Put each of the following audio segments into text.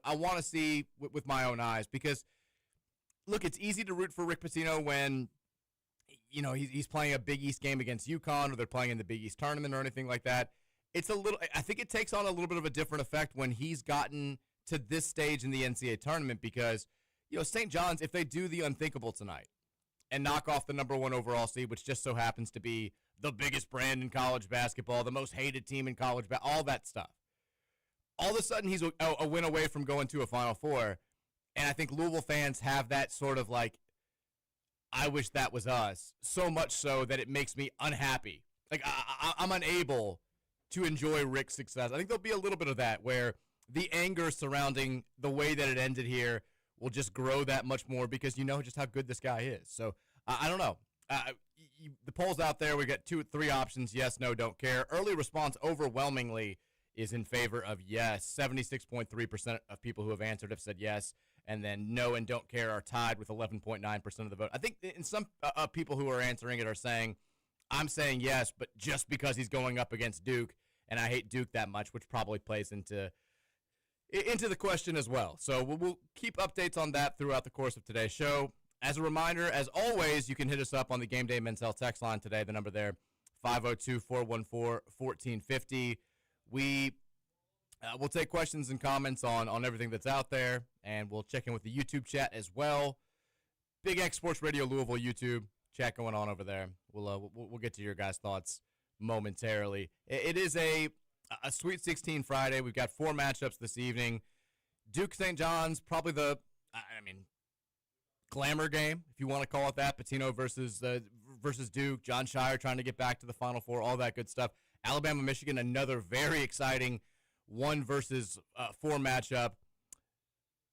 I want to see with my own eyes because, look, it's easy to root for Rick Pitino when, he's playing a Big East game against UConn or they're playing in the Big East tournament or anything like that. I think it takes on a little bit of a different effect when he's gotten to this stage in the NCAA tournament because, St. John's, if they do the unthinkable tonight and knock off the number 1 overall seed, which just so happens to be the biggest brand in college basketball, the most hated team in college basketball, all that stuff. All of a sudden, he's a win away from going to a Final Four. And I think Louisville fans have that sort of like, I wish that was us, so much so that it makes me unhappy. Like, I'm unable to enjoy Rick's success. I think there'll be a little bit of that where the anger surrounding the way that it ended here will just grow that much more because you know just how good this guy is. So, I don't know. The polls out there, we got 3 options, yes, no, don't care. Early response overwhelmingly is in favor of yes. 76.3% of people who have answered have said yes, and then no and don't care are tied with 11.9% of the vote. I think in some people who are answering it are saying, I'm saying yes, but just because he's going up against Duke, and I hate Duke that much, which probably plays into the question as well. So we'll keep updates on that throughout the course of today's show. As a reminder, as always, you can hit us up on the Gameday Mens Health text line today. The number there, 502-414-1450. We'll take questions and comments on everything that's out there, and we'll check in with the YouTube chat as well. Big X Sports Radio Louisville YouTube chat going on over there. We'll get to your guys' thoughts momentarily. It is a Sweet 16 Friday. We've got 4 matchups this evening. Duke St. John's, probably the glamour game, if you want to call it that. Pitino versus Duke. John Shire trying to get back to the Final Four, all that good stuff. Alabama, Michigan, another very exciting 1 versus 4 matchup.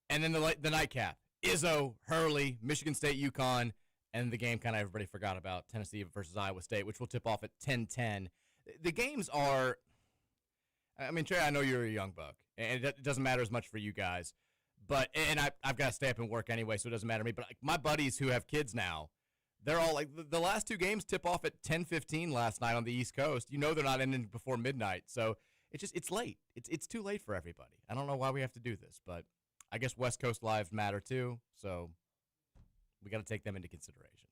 And then the nightcap, Izzo, Hurley, Michigan State, UConn, and the game kind of everybody forgot about, Tennessee versus Iowa State, which will tip off at 10:10. The games are, Trey, I know you're a young buck, and it doesn't matter as much for you guys. And I've got to stay up and work anyway, so it doesn't matter to me. But my buddies who have kids now, they're all like, the last 2 games tip off at 10:15 last night on the East Coast. They're not ending before midnight, so it's late. It's too late for everybody. I don't know why we have to do this, but I guess West Coast lives matter too, so we got to take them into consideration.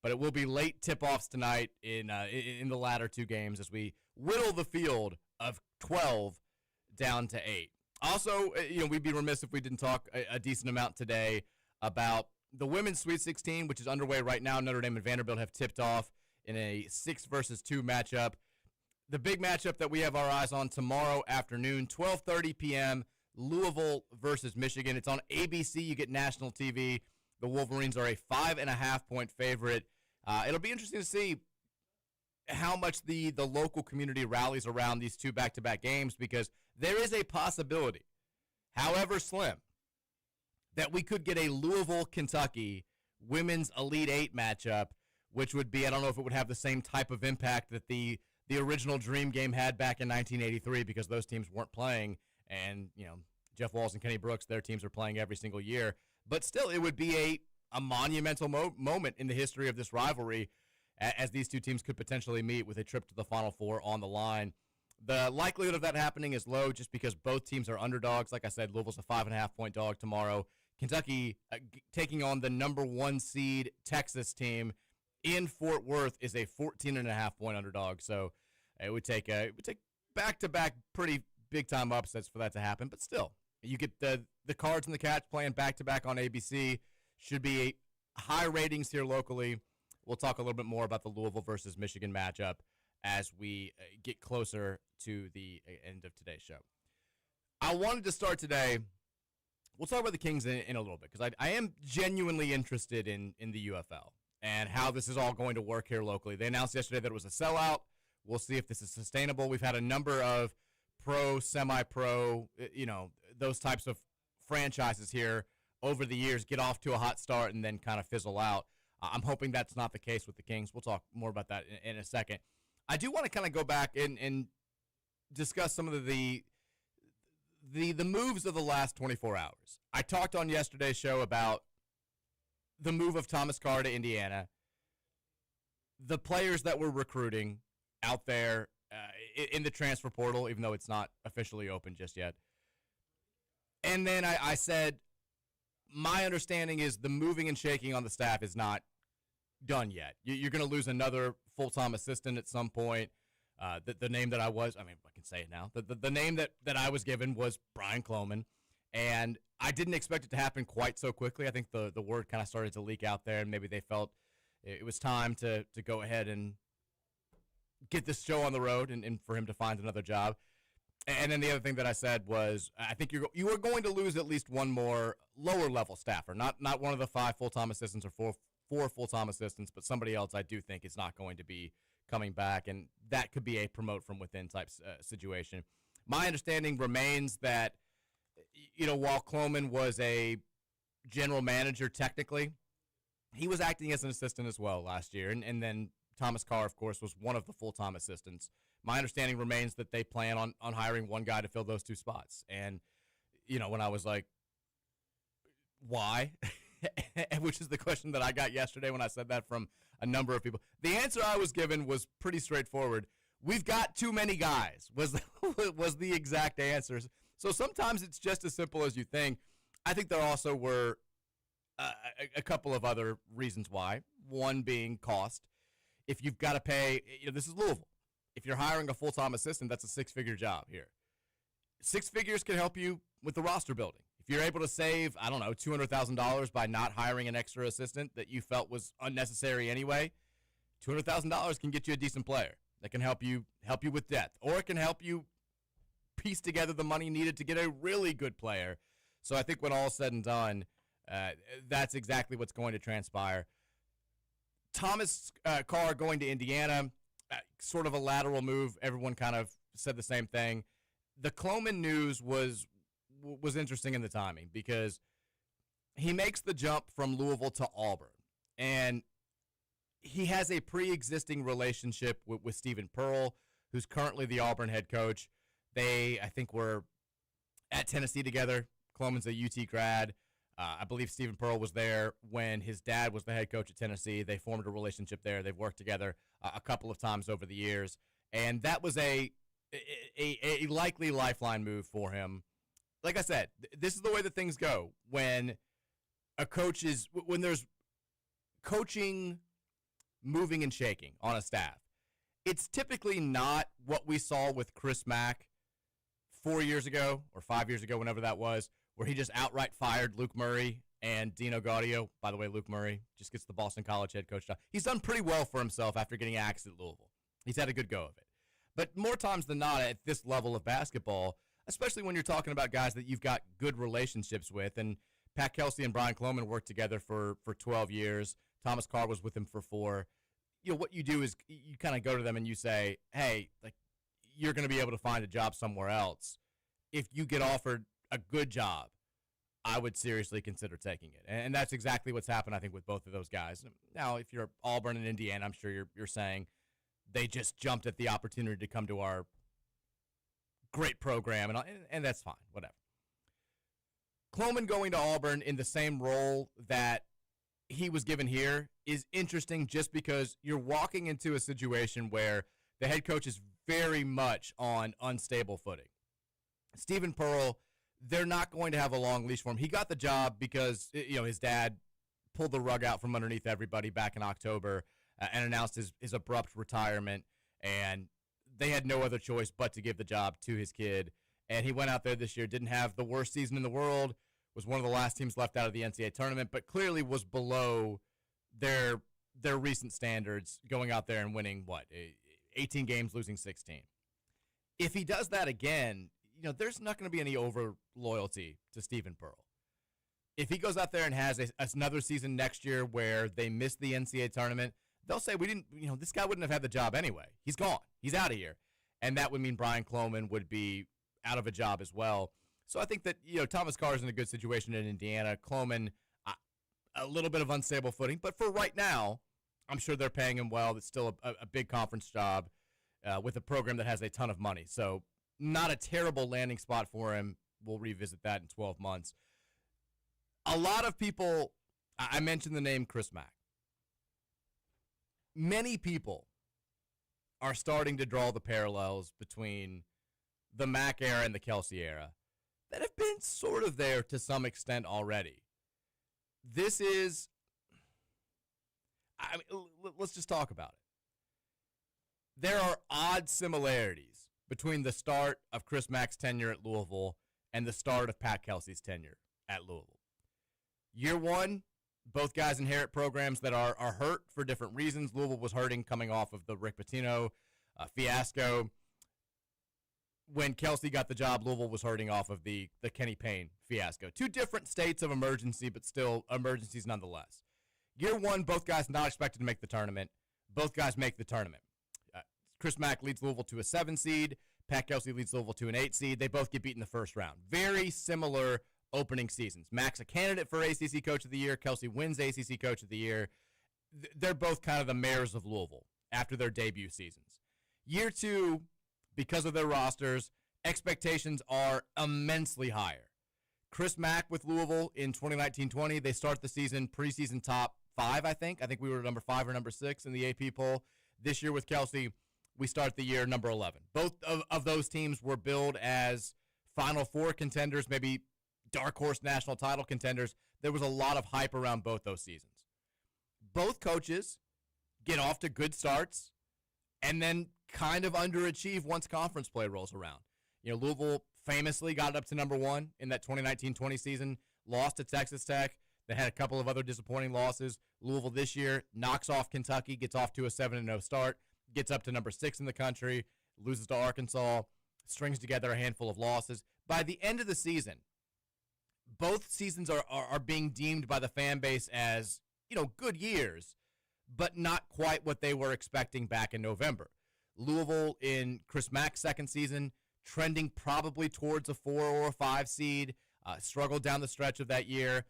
But it will be late tip-offs tonight in the latter 2 games as we whittle the field of 12 down to 8. Also, we'd be remiss if we didn't talk a decent amount today about the women's Sweet 16, which is underway right now. Notre Dame and Vanderbilt have tipped off in a 6 versus 2 matchup. The big matchup that we have our eyes on tomorrow afternoon, 12:30 p.m., Louisville versus Michigan. It's on ABC. You get national TV. The Wolverines are a 5.5-point favorite. It'll be interesting to see how much the local community rallies around these 2 back-to-back games because there is a possibility, however slim, that we could get a Louisville-Kentucky women's Elite 8 matchup, which would be, I don't know if it would have the same type of impact that the original Dream game had back in 1983 because those teams weren't playing, and Jeff Walz and Kenny Brooks, their teams are playing every single year. But still, it would be a monumental moment in the history of this rivalry as these 2 teams could potentially meet with a trip to the Final Four on the line. The likelihood of that happening is low just because both teams are underdogs. Like I said, Louisville's a 5.5-point dog tomorrow. Kentucky taking on the number 1 seed Texas team in Fort Worth is a 14.5-point underdog. So it would take back-to-back pretty big-time upsets for that to happen. But still, you get the Cards and the Cats playing back-to-back on ABC. Should be high ratings here locally. We'll talk a little bit more about the Louisville versus Michigan matchup as we get closer to the end of today's show. I wanted to start today. We'll talk about the Kings in a little bit because I am genuinely interested in the UFL and how this is all going to work here locally. They announced yesterday that it was a sellout. We'll see if this is sustainable. We've had a number of pro, semi-pro, those types of franchises here over the years get off to a hot start and then kind of fizzle out. I'm hoping that's not the case with the Kings. We'll talk more about that in a second. I do want to kind of go back and discuss some of the moves of the last 24 hours. I talked on yesterday's show about the move of Thomas Carr to Indiana, the players that we're recruiting out there in the transfer portal, even though it's not officially open just yet. And then I said, my understanding is the moving and shaking on the staff is not done yet. You're going to lose another full-time assistant at some point. The name that I can say it now. The name that I was given was Brian Cloman, and I didn't expect it to happen quite so quickly. I think the word kind of started to leak out there, and maybe they felt it was time to go ahead and get this show on the road and for him to find another job. And then the other thing that I said was, I think you are going to lose at least one more lower level staffer, not one of the 5 full-time assistants or four full-time assistants, but somebody else I do think is not going to be coming back, and that could be a promote from within type situation. My understanding remains that, while Cloman was a general manager technically, he was acting as an assistant as well last year, and then Thomas Carr, of course, was one of the full-time assistants. My understanding remains that they plan on hiring one guy to fill those 2 spots. And, when I was like, why? Which is the question that I got yesterday when I said that from a number of people. The answer I was given was pretty straightforward. We've got too many guys, was the exact answer. So sometimes it's just as simple as you think. I think there also were a couple of other reasons why. One being cost. If you've got to pay, this is Louisville. If you're hiring a full-time assistant, that's a 6-figure job here. 6 figures can help you with the roster building. If you're able to save, I don't know, $200,000 by not hiring an extra assistant that you felt was unnecessary anyway, $200,000 can get you a decent player that can help you with depth, or it can help you piece together the money needed to get a really good player. So I think when all's said and done, that's exactly what's going to transpire. Thomas Carr going to Indiana, sort of a lateral move. Everyone kind of said the same thing. The Cloman news was interesting in the timing because he makes the jump from Louisville to Auburn, and he has a pre-existing relationship with Stephen Pearl, who's currently the Auburn head coach. They, I think, were at Tennessee together. Cloman's a UT grad. I believe Stephen Pearl was there when his dad was the head coach at Tennessee. They formed a relationship there. They've worked together a couple of times over the years, and that was a likely lifeline move for him. Like I said, this is the way that things go when when there's coaching moving and shaking on a staff. It's typically not what we saw with Chris Mack 4 years ago or 5 years ago, whenever that was, where he just outright fired Luke Murray and Dino Gaudio. By the way, Luke Murray just gets the Boston College head coach job. He's done pretty well for himself after getting axed at Louisville. He's had a good go of it. But more times than not at this level of basketball, especially when you're talking about guys that you've got good relationships with, and Pat Kelsey and Brian Cloman worked together for 12 years. Thomas Carr was with him for 4. What you do is you kind of go to them and you say, hey, like, you're going to be able to find a job somewhere else. If you get offered a good job, I would seriously consider taking it. And that's exactly what's happened, I think, with both of those guys. Now, if you're Auburn and Indiana, I'm sure you're saying they just jumped at the opportunity to come to our great program, and that's fine, whatever. Cloman going to Auburn in the same role that he was given here is interesting just because you're walking into a situation where the head coach is very much on unstable footing. Stephen Pearl, they're not going to have a long leash for him. He got the job because his dad pulled the rug out from underneath everybody back in October and announced his abrupt retirement, and they had no other choice but to give the job to his kid. And he went out there this year, didn't have the worst season in the world, was one of the last teams left out of the NCAA tournament, but clearly was below their recent standards, going out there and winning, 18 games, losing 16. If he does that again, there's not going to be any over loyalty to Stephen Pearl. If he goes out there and has another season next year where they miss the NCAA tournament, they'll say, this guy wouldn't have had the job anyway. He's gone. He's out of here. And that would mean Brian Cloman would be out of a job as well. So I think that, Thomas Carr is in a good situation in Indiana. Cloman, a little bit of unstable footing. But for right now, I'm sure they're paying him well. It's still a big conference job with a program that has a ton of money. So not a terrible landing spot for him. We'll revisit that in 12 months. A lot of people, I mentioned the name Chris Mack. Many people are starting to draw the parallels between the Mack era and the Kelsey era. that have been sort of there to some extent already. This is, let's just talk about it. There are odd similarities between the start of Chris Mack's tenure at Louisville and the start of Pat Kelsey's tenure at Louisville. Year one, both guys inherit programs that are hurt for different reasons. Louisville was hurting coming off of the Rick Pitino fiasco. When Kelsey got the job, Louisville was hurting off of the Kenny Payne fiasco. Two different states of emergency, but still emergencies nonetheless. Year one, both guys not expected to make the tournament. Both guys make the tournament. Chris Mack leads Louisville to a 7 seed. Pat Kelsey leads Louisville to an 8 seed. They both get beat in the first round. Very similar opening seasons. Mack's a candidate for ACC Coach of the Year. Kelsey wins ACC Coach of the Year. They're both kind of the mayors of Louisville after their debut seasons. Year two, because of their rosters, expectations are immensely higher. Chris Mack with Louisville in 2019-20, they start the season preseason top 5, I think. I think we were number 5 or number 6 in the AP poll. This year with Kelsey, we start the year number 11. Both of those teams were billed as Final Four contenders, maybe dark horse national title contenders. There was a lot of hype around both those seasons. Both coaches get off to good starts and then kind of underachieve once conference play rolls around. You know, Louisville famously got up to number 1 in that 2019-20 season, lost to Texas Tech. They had a couple of other disappointing losses. Louisville this year knocks off Kentucky, gets off to a 7-0 start, gets up to number 6 in the country, loses to Arkansas, strings together a handful of losses. By the end of the season, both seasons are being deemed by the fan base as, you know, good years, but not quite what they were expecting back in November. Louisville in Chris Mack's second season, trending probably towards a 4 or a 5 seed, struggled down the stretch of that year,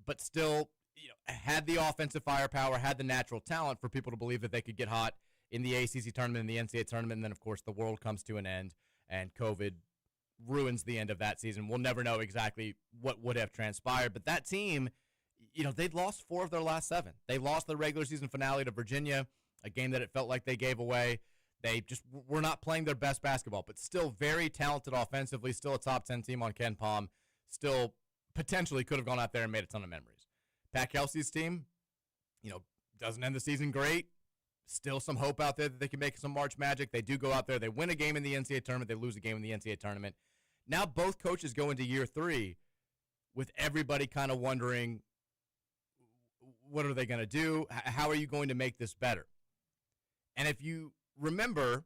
but still, you know, had the offensive firepower, had the natural talent for people to believe that they could get hot in the ACC tournament and the NCAA tournament. And then, of course, the world comes to an end and COVID ruins the end of that season. We'll never know exactly what would have transpired. But that team, you know, they'd lost 4 of their last 7. They lost the regular season finale to Virginia, a game that it felt like they gave away. They just were not playing their best basketball, but still very talented offensively, still a top 10 team on Ken Pom, still potentially could have gone out there and made a ton of memories. Pat Kelsey's team, you know, doesn't end the season great. Still some hope out there that they can make some March magic. They do go out there. They win a game in the NCAA tournament. They lose a game in the NCAA tournament. Now both coaches go into year 3 with everybody kind of wondering, what are they going to do? How are you going to make this better? And if you remember,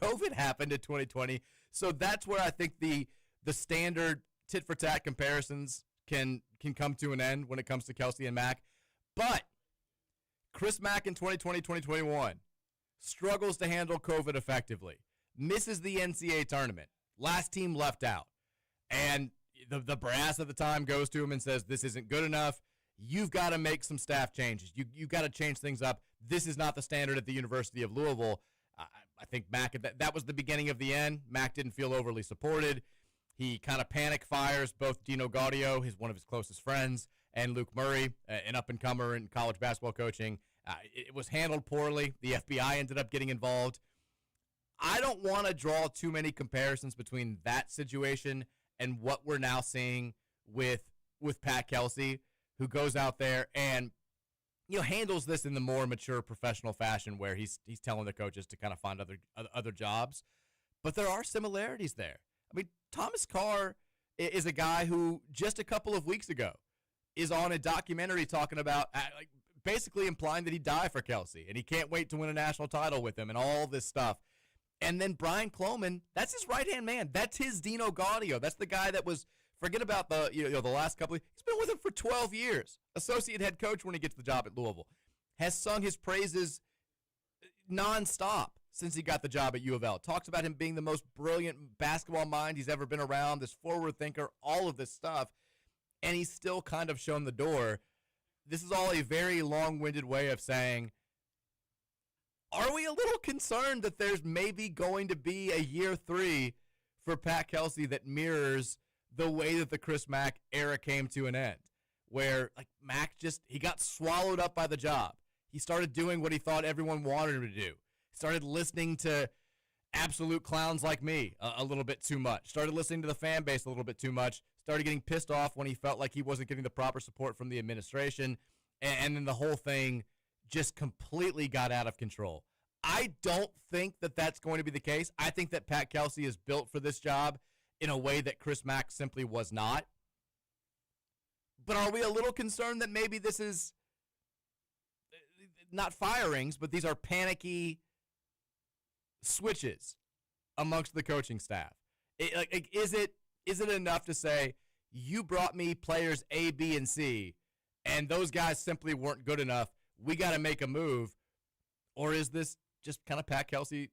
COVID happened in 2020, so that's where I think the standard tit-for-tat comparisons can come to an end when it comes to Kelsey and Mack. But Chris Mack in 2020-2021 struggles to handle COVID effectively, misses the NCAA tournament, last team left out. And the brass at the time goes to him and says, this isn't good enough. You've got to make some staff changes. You've got to change things up. This is not the standard at the University of Louisville. I think Mack, that was the beginning of the end. Mack didn't feel overly supported. He kind of panic fires both Dino Gaudio, one of his closest friends, and Luke Murray, an up-and-comer in college basketball coaching. It was handled poorly. The FBI ended up getting involved. I don't want to draw too many comparisons between that situation and what we're now seeing with Pat Kelsey, who goes out there and, you know, handles this in the more mature professional fashion where he's telling the coaches to kind of find other jobs. But there are similarities there. I mean, Thomas Carr is a guy who just a couple of weeks ago is on a documentary talking about basically implying that he'd die for Kelsey and he can't wait to win a national title with him and all this stuff. And then Brian Cloman, that's his right-hand man. That's his Dino Gaudio. That's the guy that was, forget about the last couple of, he's been with him for 12 years. Associate head coach when he gets the job at Louisville. Has sung his praises nonstop since he got the job at U of L. Talks about him being the most brilliant basketball mind he's ever been around, this forward thinker, all of this stuff. And he's still kind of shown the door. This is all a very long-winded way of saying, are we a little concerned that there's maybe going to be a year 3 for Pat Kelsey that mirrors the way that the Chris Mack era came to an end? Where, like, Mack he got swallowed up by the job. He started doing what he thought everyone wanted him to do. Started listening to absolute clowns like me a little bit too much. Started listening to the fan base a little bit too much. Started getting pissed off when he felt like he wasn't getting the proper support from the administration. And then the whole thing just completely got out of control. I don't think that that's going to be the case. I think that Pat Kelsey is built for this job in a way that Chris Mack simply was not. But are we a little concerned that maybe this is not firings, but these are panicky switches amongst the coaching staff? Is it enough to say, you brought me players A, B, and C, and those guys simply weren't good enough, we got to make a move? Or is this just kind of Pat Kelsey?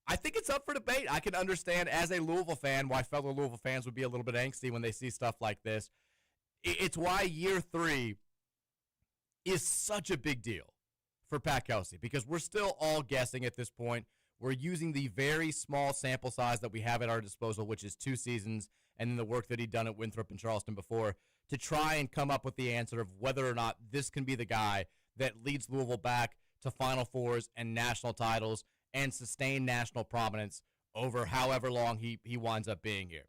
I think it's up for debate. I can understand, as a Louisville fan, why fellow Louisville fans would be a little bit angsty when they see stuff like this. It's why year 3 is such a big deal for Pat Kelsey, because we're still all guessing at this point. We're using the very small sample size that we have at our disposal, which is 2 seasons, and then the work that he'd done at Winthrop and Charleston before, to try and come up with the answer of whether or not this can be the guy that leads Louisville back to Final Fours and national titles and sustain national prominence over however long he winds up being here.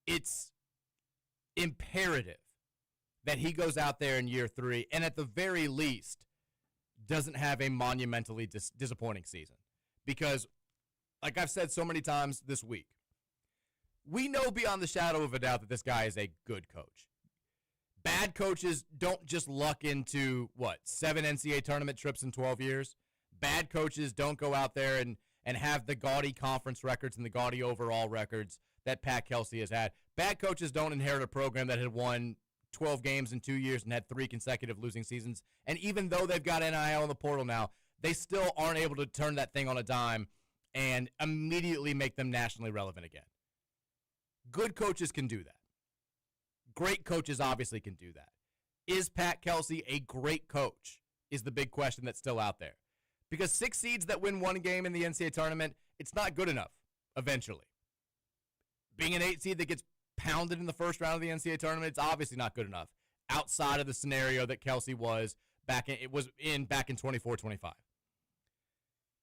It's imperative that he goes out there in year 3 and at the very least doesn't have a monumentally disappointing season. Because, like I've said so many times this week, we know beyond the shadow of a doubt that this guy is a good coach. Bad coaches don't just luck into, 7 NCAA tournament trips in 12 years? Bad coaches don't go out there and have the gaudy conference records and the gaudy overall records that Pat Kelsey has had. Bad coaches don't inherit a program that had won 12 games in 2 years and had 3 consecutive losing seasons. And even though they've got NIL in the portal now, they still aren't able to turn that thing on a dime and immediately make them nationally relevant again. Good coaches can do that. Great coaches obviously can do that. Is Pat Kelsey a great coach is the big question that's still out there. Because 6 seeds that win 1 game in the NCAA tournament, it's not good enough eventually. Being an 8 seed that gets pounded in the first round of the NCAA tournament, it's obviously not good enough outside of the scenario that Kelsey was back in 24-25.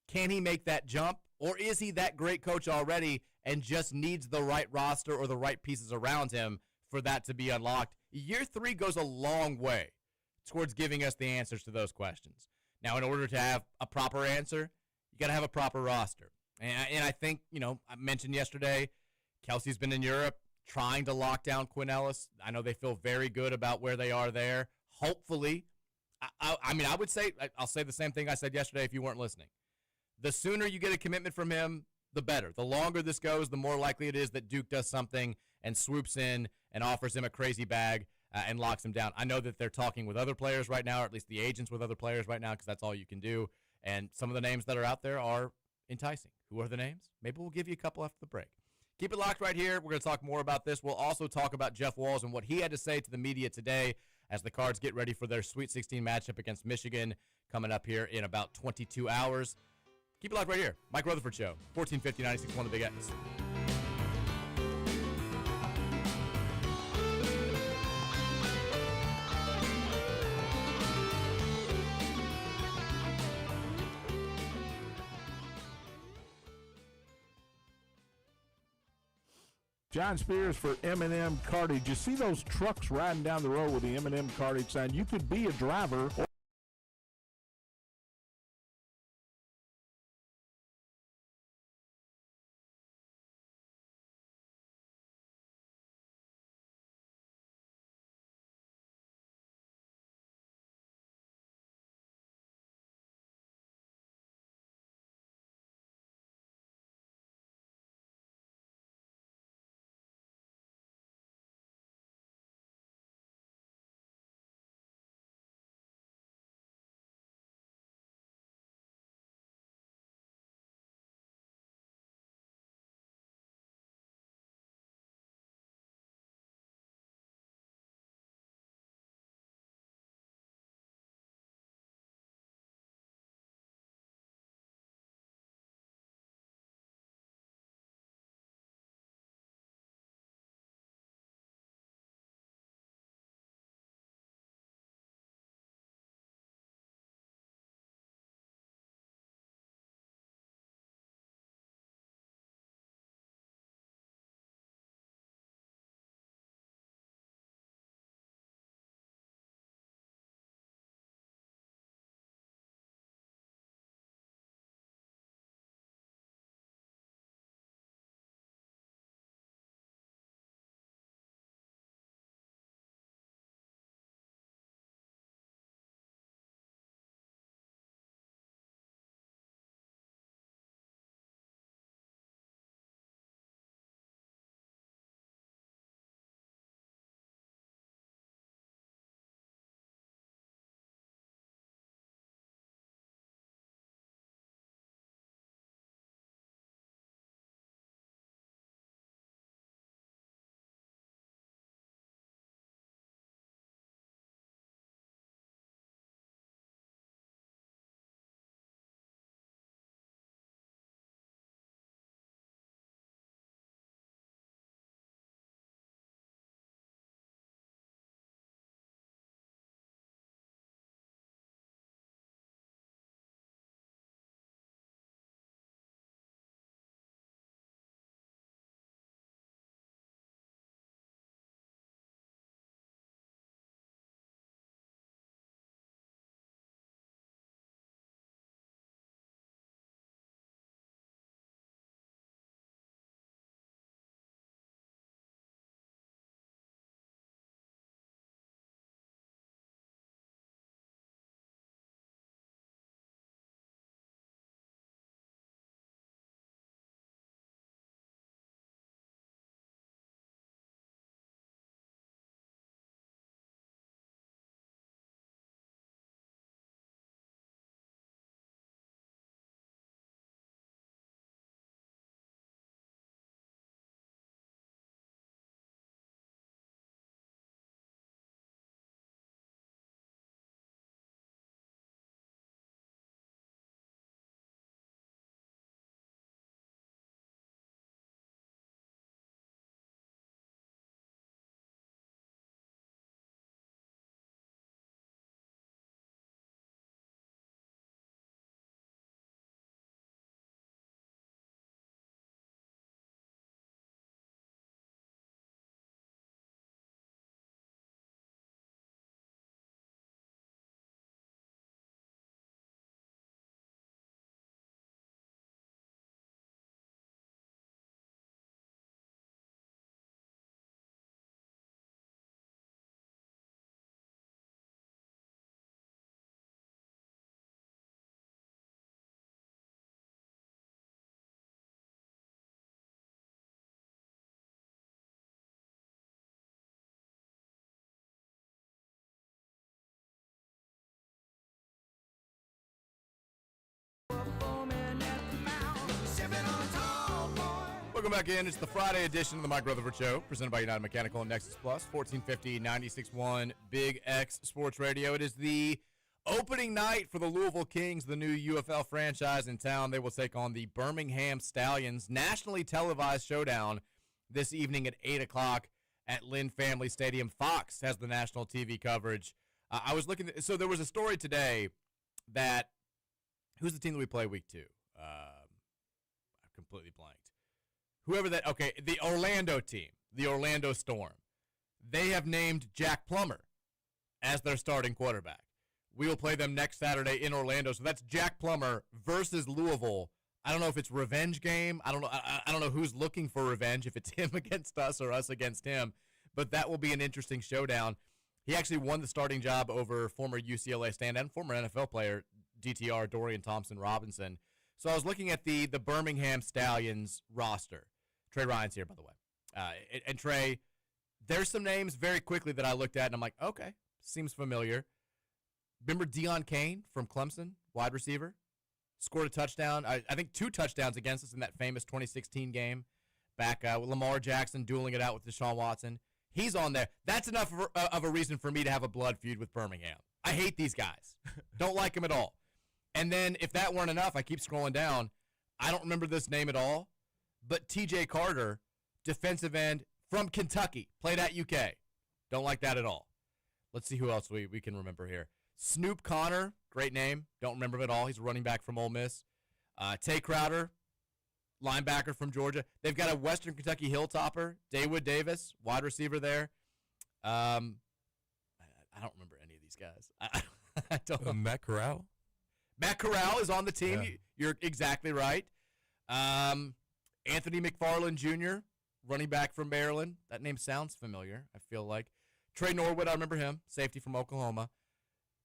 Can he make that jump, or is he that great coach already and just needs the right roster or the right pieces around him for that to be unlocked? Year 3 goes a long way towards giving us the answers to those questions. Now, in order to have a proper answer, you got to have a proper roster. And I think, I mentioned yesterday, Kelsey's been in Europe trying to lock down Quinn Ellis. I know they feel very good about where they are there. Hopefully, I would say, I'll say the same thing I said yesterday if you weren't listening. The sooner you get a commitment from him, the better. The longer this goes, the more likely it is that Duke does something and swoops in and offers him a crazy bag and locks him down. I know that they're talking with other players right now, or at least the agents with other players right now, because that's all you can do. And some of the names that are out there are enticing. Who are the names? Maybe we'll give you a couple after the break. Keep it locked right here. We're going to talk more about this. We'll also talk about Jeff Walz and what he had to say to the media today as the Cards get ready for their Sweet 16 matchup against Michigan coming up here in about 22 hours. Keep it locked right here. Mike Rutherford Show, 1450, 96.1 The Big X. John Spears for M&M Cartage. You see those trucks riding down the road with the M&M Cartage sign? You could be a driver or Welcome back in. It's the Friday edition of the Mike Rutherford Show, presented by United Mechanical and Nexus Plus, 1450, 96.1 Big X Sports Radio. It is the opening night for the Louisville Kings, the new UFL franchise in town. They will take on the Birmingham Stallions. Nationally televised showdown this evening at 8 o'clock at Lynn Family Stadium. Fox has the national TV coverage. I was looking – so there was a story today that – who's the team that we play week 2? I completely blanked. Whoever that – okay, the Orlando team, the Orlando Storm. They have named Jack Plummer as their starting quarterback. We will play them next Saturday in Orlando. So that's Jack Plummer versus Louisville. I don't know if it's a revenge game. I don't know. I don't know who's looking for revenge, if it's him against us or us against him. But that will be an interesting showdown. He actually won the starting job over former UCLA stand and former NFL player DTR Dorian Thompson-Robinson. So I was looking at the Birmingham Stallions roster. Trey Ryan's here, by the way. And Trey, there's some names very quickly that I looked at, and I'm like, okay, seems familiar. Remember Deion Kane from Clemson, wide receiver? Scored a touchdown, I think 2 touchdowns against us in that famous 2016 game back with Lamar Jackson dueling it out with Deshaun Watson. He's on there. That's enough of a reason for me to have a blood feud with Birmingham. I hate these guys. Don't like them at all. And then if that weren't enough, I keep scrolling down. I don't remember this name at all, but TJ Carter, defensive end from Kentucky, played at UK. Don't like that at all. Let's see who else we can remember here. Snoop Connor, great name. Don't remember him at all. He's a running back from Ole Miss. Tay Crowder, linebacker from Georgia. They've got a Western Kentucky Hilltopper, Daywood Davis, wide receiver there. I don't remember any of these guys. I don't. Matt Corral? Matt Corral is on the team. Yeah. You're exactly right. Anthony McFarland Jr., running back from Maryland. That name sounds familiar, I feel like. Trey Norwood, I remember him, safety from Oklahoma.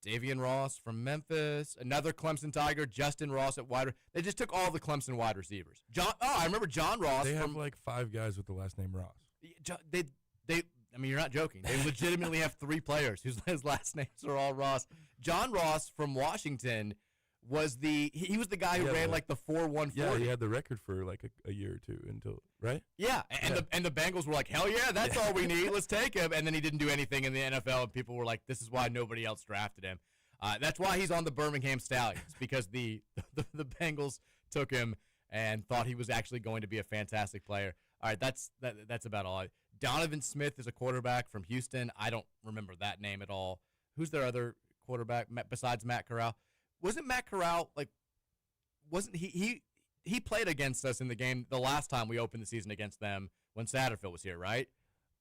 Davian Ross from Memphis. Another Clemson Tiger, Justin Ross at wide. They just took all the Clemson wide receivers. I remember John Ross. They have like 5 guys with the last name Ross. They. I mean, you're not joking. They legitimately have 3 players whose last names are all Ross. John Ross from Washington was he was the guy who ran like the 4.140. Yeah, he had the record for like a year or two until, right? Yeah, and the Bengals were like, hell yeah, that's all we need. Let's take him. And then he didn't do anything in the NFL, and people were like, this is why nobody else drafted him. That's why he's on the Birmingham Stallions, because the Bengals took him and thought he was actually going to be a fantastic player. All right, that's about all. Donovan Smith is a quarterback from Houston. I don't remember that name at all. Who's their other quarterback besides Matt Corral? Wasn't Matt Corral, wasn't he played against us in the game the last time we opened the season against them when Satterfield was here, right?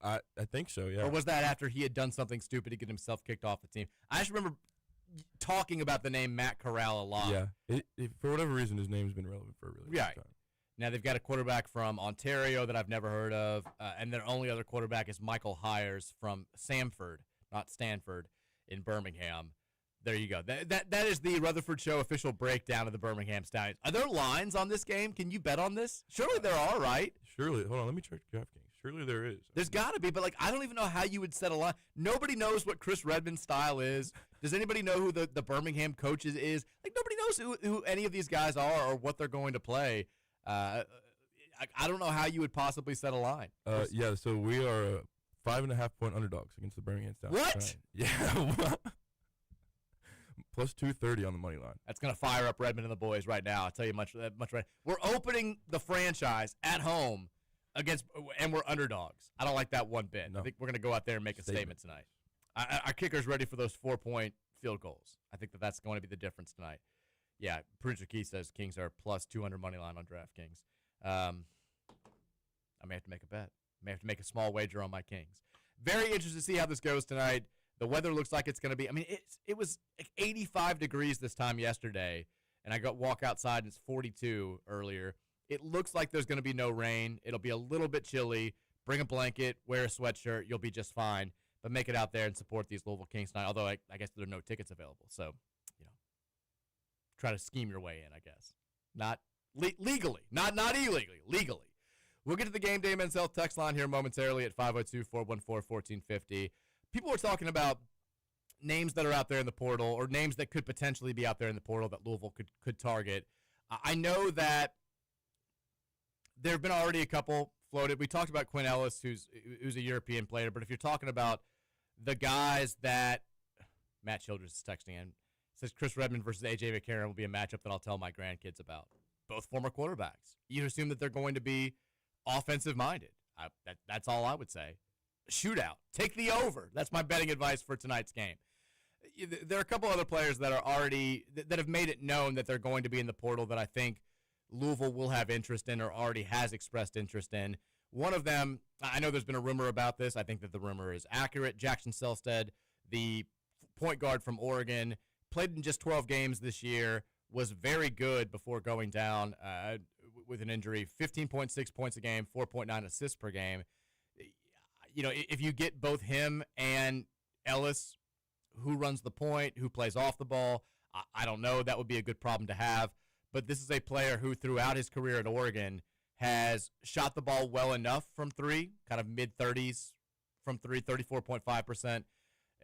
I think so, yeah. Or was that after he had done something stupid to get himself kicked off the team? I just remember talking about the name Matt Corral a lot. Yeah, for whatever reason, his name's been relevant for a really long time. Now, they've got a quarterback from Ontario that I've never heard of, and their only other quarterback is Michael Hires from Samford, not Stanford, in Birmingham. There you go. That is the Rutherford Show official breakdown of the Birmingham Stallions. Are there lines on this game? Can you bet on this? Surely there are, right? Surely. Hold on, let me check DraftKings. Surely there is. There's got to be, but I don't even know how you would set a line. Nobody knows what Chris Redmond's style is. Does anybody know who the Birmingham coaches is? Nobody knows who any of these guys are or what they're going to play. I don't know how you would possibly set a line. Yeah, so we are 5.5-point underdogs against the Birmingham Stallions. What? Yeah. Plus 230 on the money line. That's going to fire up Redmond and the boys right now. I'll tell you much right. We're opening the franchise at home and we're underdogs. I don't like that one bit. No. I think we're going to go out there and make a statement tonight. Our kicker's ready for those 4-point field goals. I think that's going to be the difference tonight. Yeah, Producer Key says Kings are plus 200 money line on DraftKings. I may have to make a bet. May have to make a small wager on my Kings. Very interested to see how this goes tonight. The weather looks like it's going to be. I mean, it was like 85 degrees this time yesterday, and I walk outside and it's 42 earlier. It looks like there's going to be no rain. It'll be a little bit chilly. Bring a blanket, wear a sweatshirt. You'll be just fine. But make it out there and support these Louisville Kings tonight. Although I guess there are no tickets available, so try to scheme your way in. I guess not legally, not illegally, legally. We'll get to the Gameday Mens Health text line here momentarily at 502-414-1450. People are talking about names that are out there in the portal or names that could potentially be out there in the portal that Louisville could target. I know that there have been already a couple floated. We talked about Quinn Ellis, who's a European player, but if you're talking about the guys that Matt Childress is texting in, says Chris Redmond versus A.J. McCarron will be a matchup that I'll tell my grandkids about. Both former quarterbacks. You assume that they're going to be offensive-minded. That's all I would say. Shootout. Take the over. That's my betting advice for tonight's game. There are a couple other players that are already that have made it known that they're going to be in the portal that I think Louisville will have interest in or already has expressed interest in. One of them, I know there's been a rumor about this. I think that the rumor is accurate. Jackson Selstead, the point guard from Oregon, played in just 12 games this year, was very good before going down with an injury. 15.6 points a game, 4.9 assists per game. You know, if you get both him and Ellis, who runs the point, who plays off the ball, I don't know. That would be a good problem to have. But this is a player who, throughout his career at Oregon, has shot the ball well enough from three, kind of mid-30s from three, 34.5%.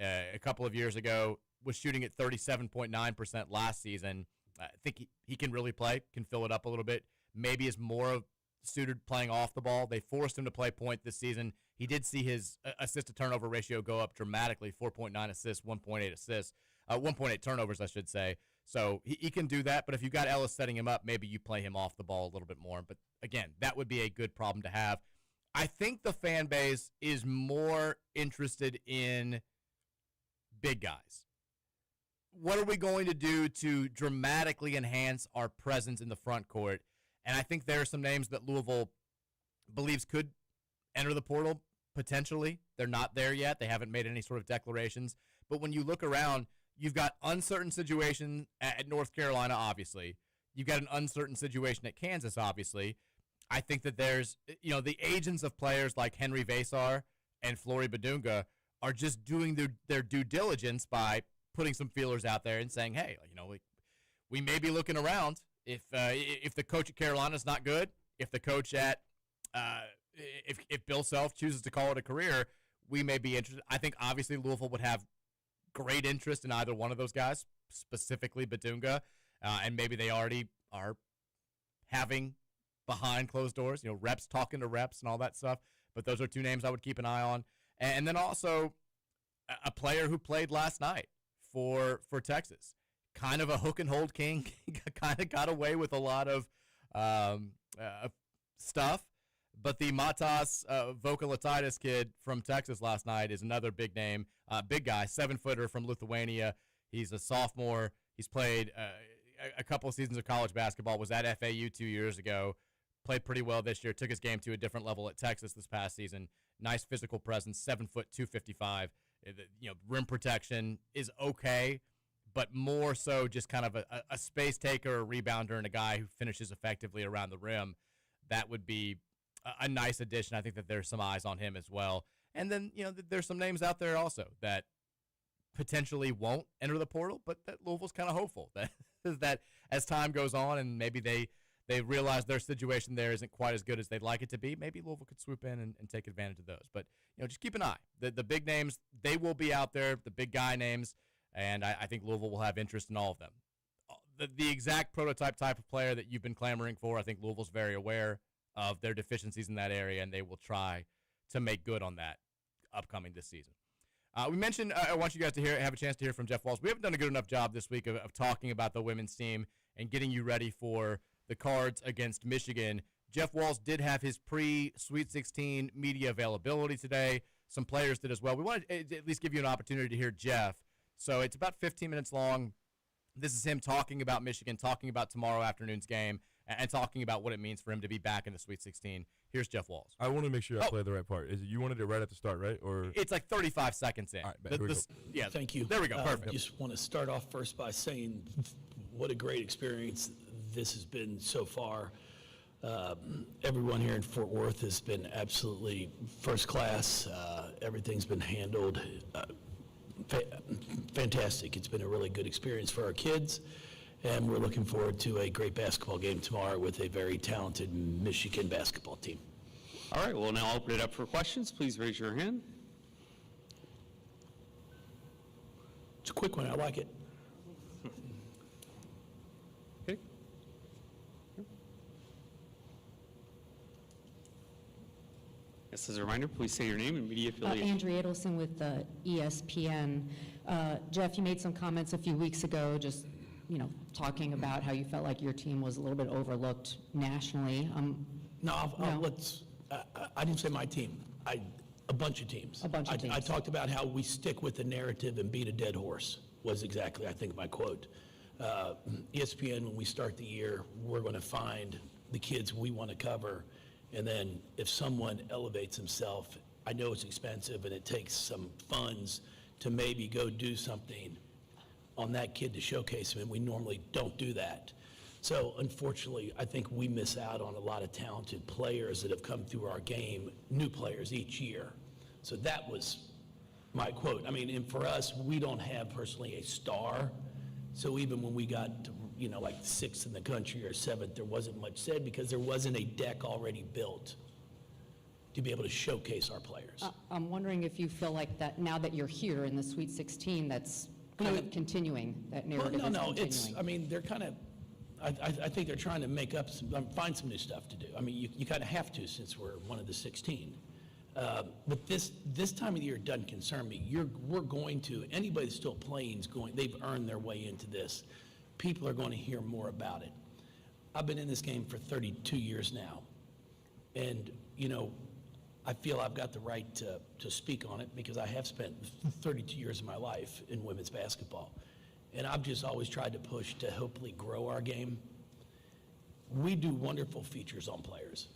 A couple of years ago, was shooting at 37.9% last season. I think he can really play, can fill it up a little bit. Maybe is more suited playing off the ball. They forced him to play point this season. He did see his assist-to-turnover ratio go up dramatically, 4.9 assists, 1.8 assists, 1.8 turnovers, I should say. So he can do that, but if you got Ellis setting him up, maybe you play him off the ball a little bit more. But, again, that would be a good problem to have. I think the fan base is more interested in big guys. What are we going to do to dramatically enhance our presence in the front court? And I think there are some names that Louisville believes could enter the portal, potentially. They're not there yet. They haven't made any sort of declarations. But when you look around, you've got uncertain situation at North Carolina, obviously. You've got an uncertain situation at Kansas, obviously. I think that there's, the agents of players like Henry Vasar and Flory Badunga are just doing their due diligence by putting some feelers out there and saying, hey, we may be looking around. If the coach at Carolina is not good, if the coach at if Bill Self chooses to call it a career, we may be interested. I think obviously Louisville would have great interest in either one of those guys, specifically Badunga, and maybe they already are having behind closed doors, reps talking to reps and all that stuff. But those are two names I would keep an eye on. And then also a player who played last night for Texas, kind of a hook and hold king, kind of got away with a lot of stuff. But the Matas Vokalatitis kid from Texas last night is another big name, big guy, 7-footer from Lithuania. He's a sophomore. He's played a couple of seasons of college basketball, was at FAU 2 years ago, played pretty well this year, took his game to a different level at Texas this past season. Nice physical presence, 7 foot, 255. Rim protection is okay, but more so just kind of a space taker, a rebounder, and a guy who finishes effectively around the rim. That would be a nice addition. I think that there's some eyes on him as well. And then, there's some names out there also that potentially won't enter the portal, but that Louisville's kind of hopeful that as time goes on and maybe they realize their situation there isn't quite as good as they'd like it to be, maybe Louisville could swoop in and take advantage of those. But, just keep an eye. The big names, they will be out there, the big guy names, and I think Louisville will have interest in all of them. The exact prototype type of player that you've been clamoring for, I think Louisville's very aware of their deficiencies in that area, and they will try to make good on that upcoming this season. We mentioned I want you guys to have a chance to hear from Jeff Walz. We haven't done a good enough job this week of talking about the women's team and getting you ready for the Cards against Michigan. Jeff Walz did have his pre-Sweet 16 media availability today. Some players did as well. We wanted to at least give you an opportunity to hear Jeff. So it's about 15 minutes long. This is him talking about Michigan, talking about tomorrow afternoon's game, and talking about what it means for him to be back in the Sweet 16. Here's Jeff Walz. I want to make sure I play the right part. You wanted it right at the start, right? Or it's like 35 seconds in. All right, yeah, thank you. There we go. Perfect. I just want to start off first by saying what a great experience this has been so far. Everyone here in Fort Worth has been absolutely first class. Everything's been handled fantastic. It's been a really good experience for our kids, and we're looking forward to a great basketball game tomorrow with a very talented Michigan basketball team. All right, we'll now open it up for questions. Please raise your hand. It's a quick one. I like it. Okay. Just as a reminder, please say your name and media affiliation. Andrea Adelson with ESPN. Jeff, you made some comments a few weeks ago, just talking about how you felt like your team was a little bit overlooked nationally. I didn't say my team. A bunch of teams. A bunch of teams. I talked about how we stick with the narrative and beat a dead horse was exactly, I think, my quote. ESPN, when we start the year, we're going to find the kids we want to cover, and then if someone elevates himself, I know it's expensive and it takes some funds to maybe go do something on that kid to showcase him, and we normally don't do that. So unfortunately, I think we miss out on a lot of talented players that have come through our game, new players each year. So that was my quote. I mean, and for us, we don't have personally a star. So even when we got to, like 6th in the country or 7th, there wasn't much said because there wasn't a deck already built to be able to showcase our players. I'm wondering if you feel like that now that you're here in the Sweet 16, that's kind of continuing, that narrative is continuing. They're kind of, I think they're trying to make up, find some new stuff to do. I mean, you kind of have to since we're one of the 16. But this time of the year doesn't concern me. We're going to, anybody that's still playing is going, they've earned their way into this. People are going to hear more about it. I've been in this game for 32 years now. And, I feel I've got the right to speak on it because I have spent 32 years of my life in women's basketball. And I've just always tried to push to hopefully grow our game. We do wonderful features on players,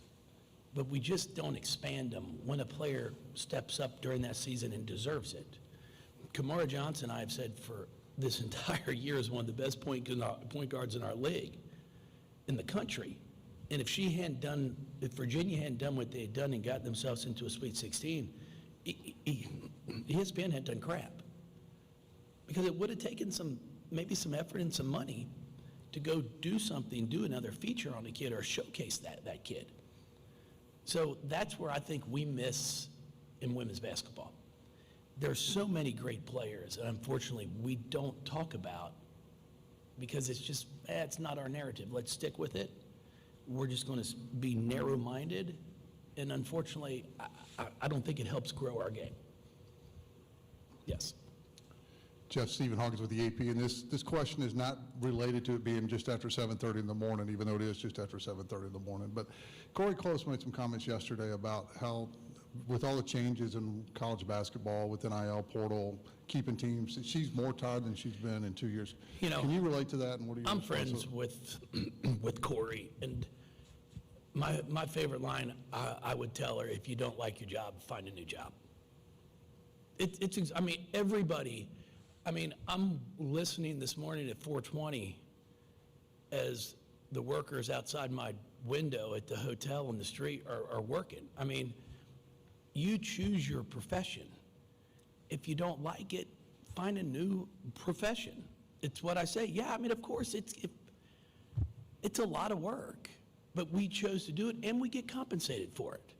but we just don't expand them when a player steps up during that season and deserves it. Kamara Johnson, I have said for this entire year, is one of the best point guards in our league, in the country. And if Virginia hadn't done what they had done and got themselves into a Sweet 16, ESPN had done crap. Because it would have taken maybe some effort and some money to go do something, do another feature on a kid or showcase that kid. So that's where I think we miss in women's basketball. There's so many great players, and unfortunately we don't talk about because it's just, it's not our narrative. Let's stick with it. We're just going to be narrow-minded, and unfortunately, I don't think it helps grow our game. Yes. Jeff, Stephen Hawkins with the AP, and this question is not related to it being just after 7:30 in the morning, even though it is just after 7:30 in the morning. But Corey Close made some comments yesterday about how, with all the changes in college basketball, with NIL portal, keeping teams, she's more tired than she's been in 2 years. Can you relate to that? And what are your I'm friends with Corey, and my favorite line I would tell her: if you don't like your job, find a new job. Everybody. I'm listening this morning at 4:20 as the workers outside my window at the hotel on the street are working. You choose your profession. If you don't like it, find a new profession. It's what I say. Yeah, of course, it's a lot of work, but we chose to do it, and we get compensated for it.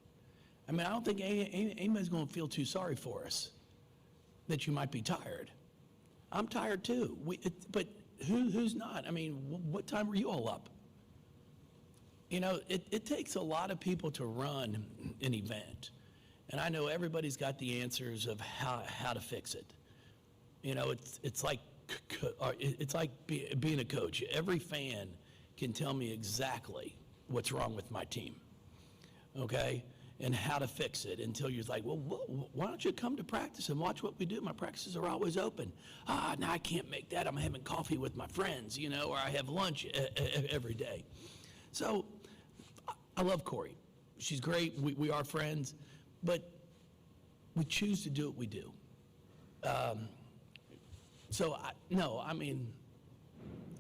I don't think anybody's going to feel too sorry for us that you might be tired. I'm tired too, but who's not? What time were you all up? It takes a lot of people to run an event, and I know everybody's got the answers of how to fix it. It's like being a coach. Every fan can tell me exactly what's wrong with my team, okay? And how to fix it until you're like, well, why don't you come to practice and watch what we do? My practices are always open. No, I can't make that. I'm having coffee with my friends, or I have lunch every day. So I love Corey. She's great. We are friends, but we choose to do what we do.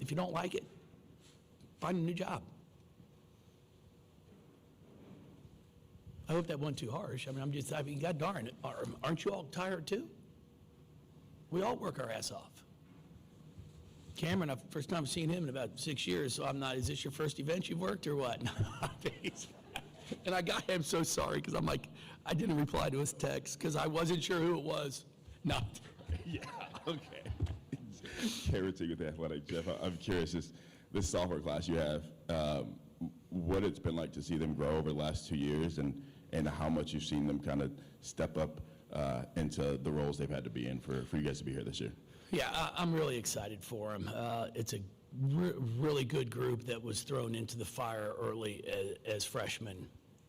If you don't like it, find a new job. I hope that wasn't too harsh. God darn it, aren't you all tired too? We all work our ass off. Cameron, first time I've seen him in about 6 years, so I'm not, is this your first event you've worked or what? And I'm so sorry because I'm like, I didn't reply to his text because I wasn't sure who it was. No. Yeah, okay. Charity with Athletic. Jeff, I'm curious, this sophomore class you have, what it's been like to see them grow over the last 2 years, and and how much you've seen them kind of step up into the roles they've had to be in for you guys to be here this year. Yeah, I'm really excited for them. It's a really good group that was thrown into the fire early as freshmen,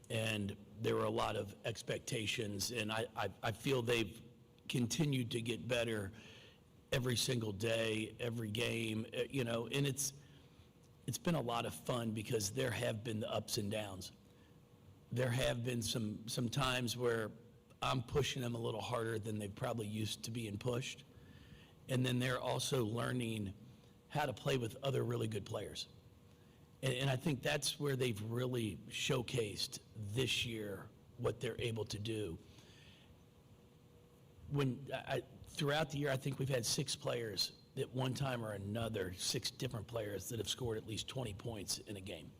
and there were a lot of expectations, and I feel they've continued to get better every single day, every game, and it's been a lot of fun because there have been the ups and downs. There have been some times where I'm pushing them a little harder than they probably used to being pushed. And then they're also learning how to play with other really good players. And I think that's where they've really showcased this year what they're able to do. Throughout the year, I think we've had 6 players at one time or another, 6 different players that have scored at least 20 points in a game.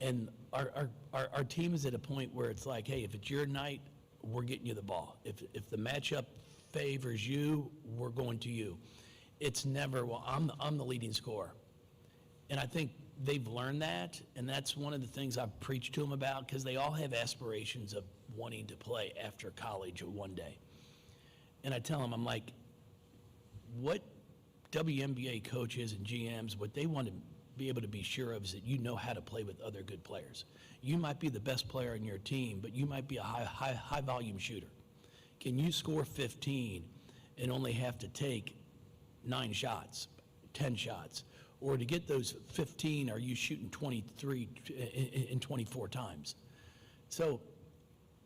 And our team is at a point where it's like, hey, if it's your night, we're getting you the ball. If the matchup favors you, we're going to you. It's never, well, I'm the leading scorer. And I think they've learned that, and that's one of the things I've preached to them about, because they all have aspirations of wanting to play after college or one day. And I tell them, I'm like, what WNBA coaches and GMs, what they want to be able to be sure of is that you know how to play with other good players. You might be the best player on your team, but you might be a high volume shooter. Can you score 15 and only have to take 9 shots, 10 shots? Or to get those 15, are you shooting 23 in 24 times? So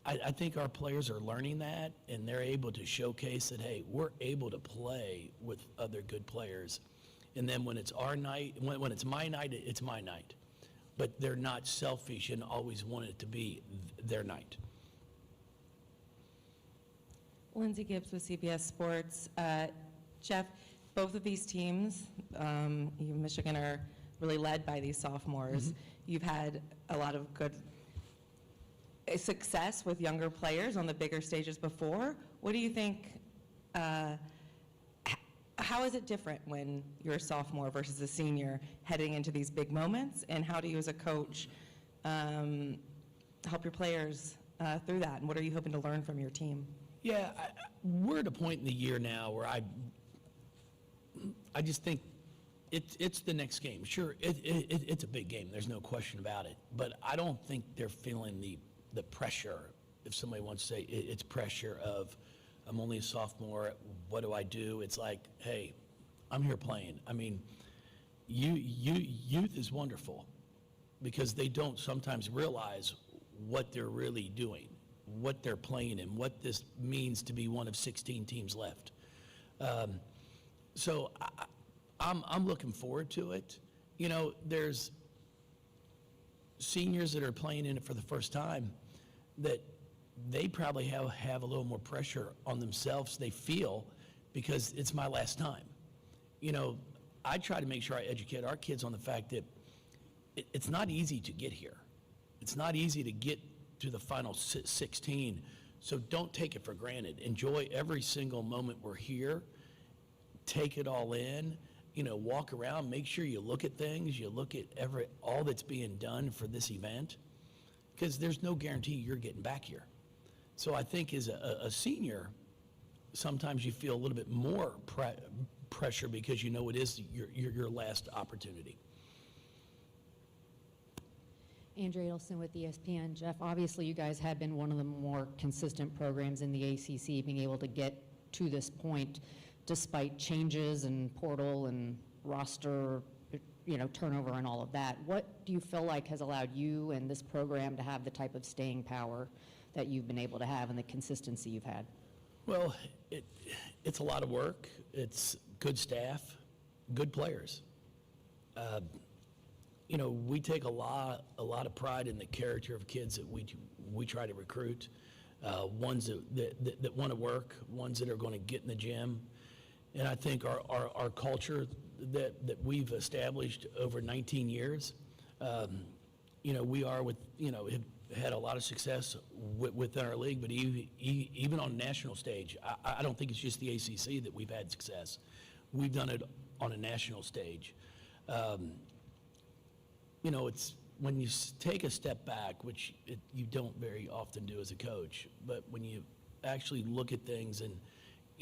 I think our players are learning that, and they're able to showcase that, hey, we're able to play with other good players. And then when it's our night, when it's my night, it's my night. But they're not selfish and always want it to be their night. Lindsay Gibbs with CBS Sports. Jeff, both of these teams, Michigan, are really led by these sophomores. Mm-hmm. You've had a lot of good success with younger players on the bigger stages before. What do you think, how is it different when you're a sophomore versus a senior heading into these big moments? And how do you as a coach help your players through that? And what are you hoping to learn from your team? Yeah, we're at a point in the year now where I just think it's the next game. Sure, it's a big game. There's no question about it. But I don't think they're feeling the pressure. If somebody wants to say it's pressure of, I'm only a sophomore, what do I do? It's like, hey, I'm here playing. I mean, youth is wonderful because they don't sometimes realize what they're really doing, what they're playing in, what this means to be one of 16 teams left. So I'm looking forward to it. You know, there's seniors that are playing in it for the first time that they probably have a little more pressure on themselves, they feel, because it's my last time. You know, I try to make sure I educate our kids on the fact that it's not easy to get here. It's not easy to get to the final 16, so don't take it for granted. Enjoy every single moment we're here. Take it all in. You know, walk around, make sure you look at things, you look at all that's being done for this event, because there's no guarantee you're getting back here. So I think as a senior, sometimes you feel a little bit more pressure because you know it is your last opportunity. Andrea Adelson with ESPN. Jeff, obviously you guys have been one of the more consistent programs in the ACC, being able to get to this point despite changes and portal and roster, you know, turnover and all of that. What do you feel like has allowed you and this program to have the type of staying power that you've been able to have and the consistency you've had? Well, it's a lot of work. It's good staff, good players. You know, we take a lot of pride in the character of kids that we try to recruit. Ones that want to work, ones that are going to get in the gym. And I think our culture that we've established over 19 years, you know, we are have had a lot of success within our league, but even on national stage, I don't think it's just the ACC that we've had success. We've done it on a national stage. You know, when you take a step back, which you don't very often do as a coach, but when you actually look at things and,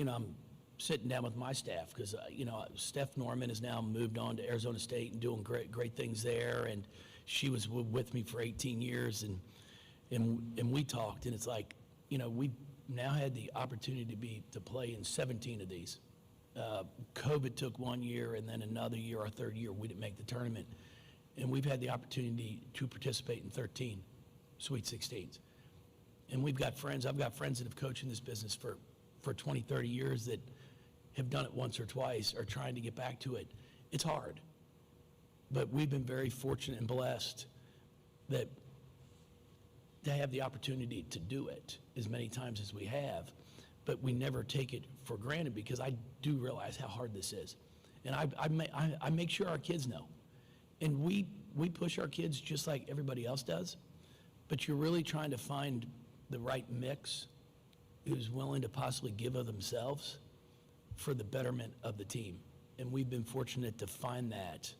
I'm sitting down with my staff because, Steph Norman has now moved on to Arizona State and doing great things there. And she was with me for 18 years and we talked, and it's like, we now had the opportunity to play in 17 of these. COVID took 1 year, and then another year, our third year, we didn't make the tournament. And we've had the opportunity to participate in 13 Sweet 16s. And I've got friends that have coached in this business for 20, 30 years that have done it once or twice or trying to get back to it. It's hard. But we've been very fortunate and blessed that to have the opportunity to do it as many times as we have. But we never take it for granted because I do realize how hard this is. And I make sure our kids know. And we push our kids just like everybody else does. But you're really trying to find the right mix who's willing to possibly give of themselves for the betterment of the team. And we've been fortunate to find that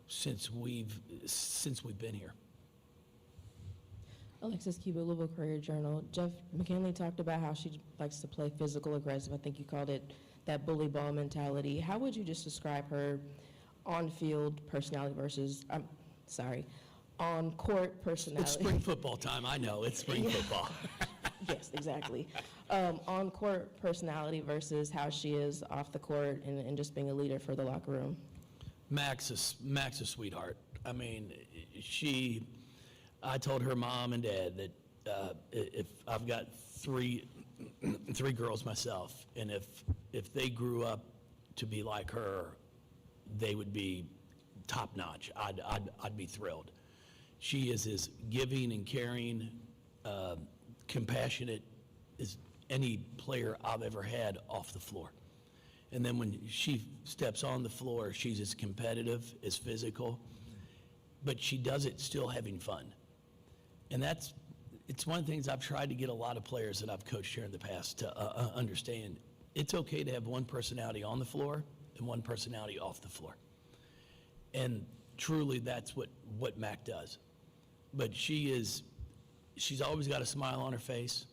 since we've been here. Alexis Cuba, Louisville Courier-Journal. Jeff McKinley talked about how she likes to play physical aggressive. I think you called it that bully ball mentality. How would you just describe her on-field personality versus, on-court personality? It's spring football time, I know, it's spring football. Yes, exactly. On-court personality versus how she is off the court and just being a leader for the locker room. Max is a sweetheart. I mean, I told her mom and dad that if I've got three girls myself, and if they grew up to be like her, they would be top notch. I'd be thrilled. She is as giving and caring, compassionate as any player I've ever had off the floor. And then when she steps on the floor, she's as competitive, as physical, but she does it still having fun. And it's one of the things I've tried to get a lot of players that I've coached here in the past to understand. It's okay to have one personality on the floor and one personality off the floor. And truly that's what Mac does. But she's always got a smile on her face.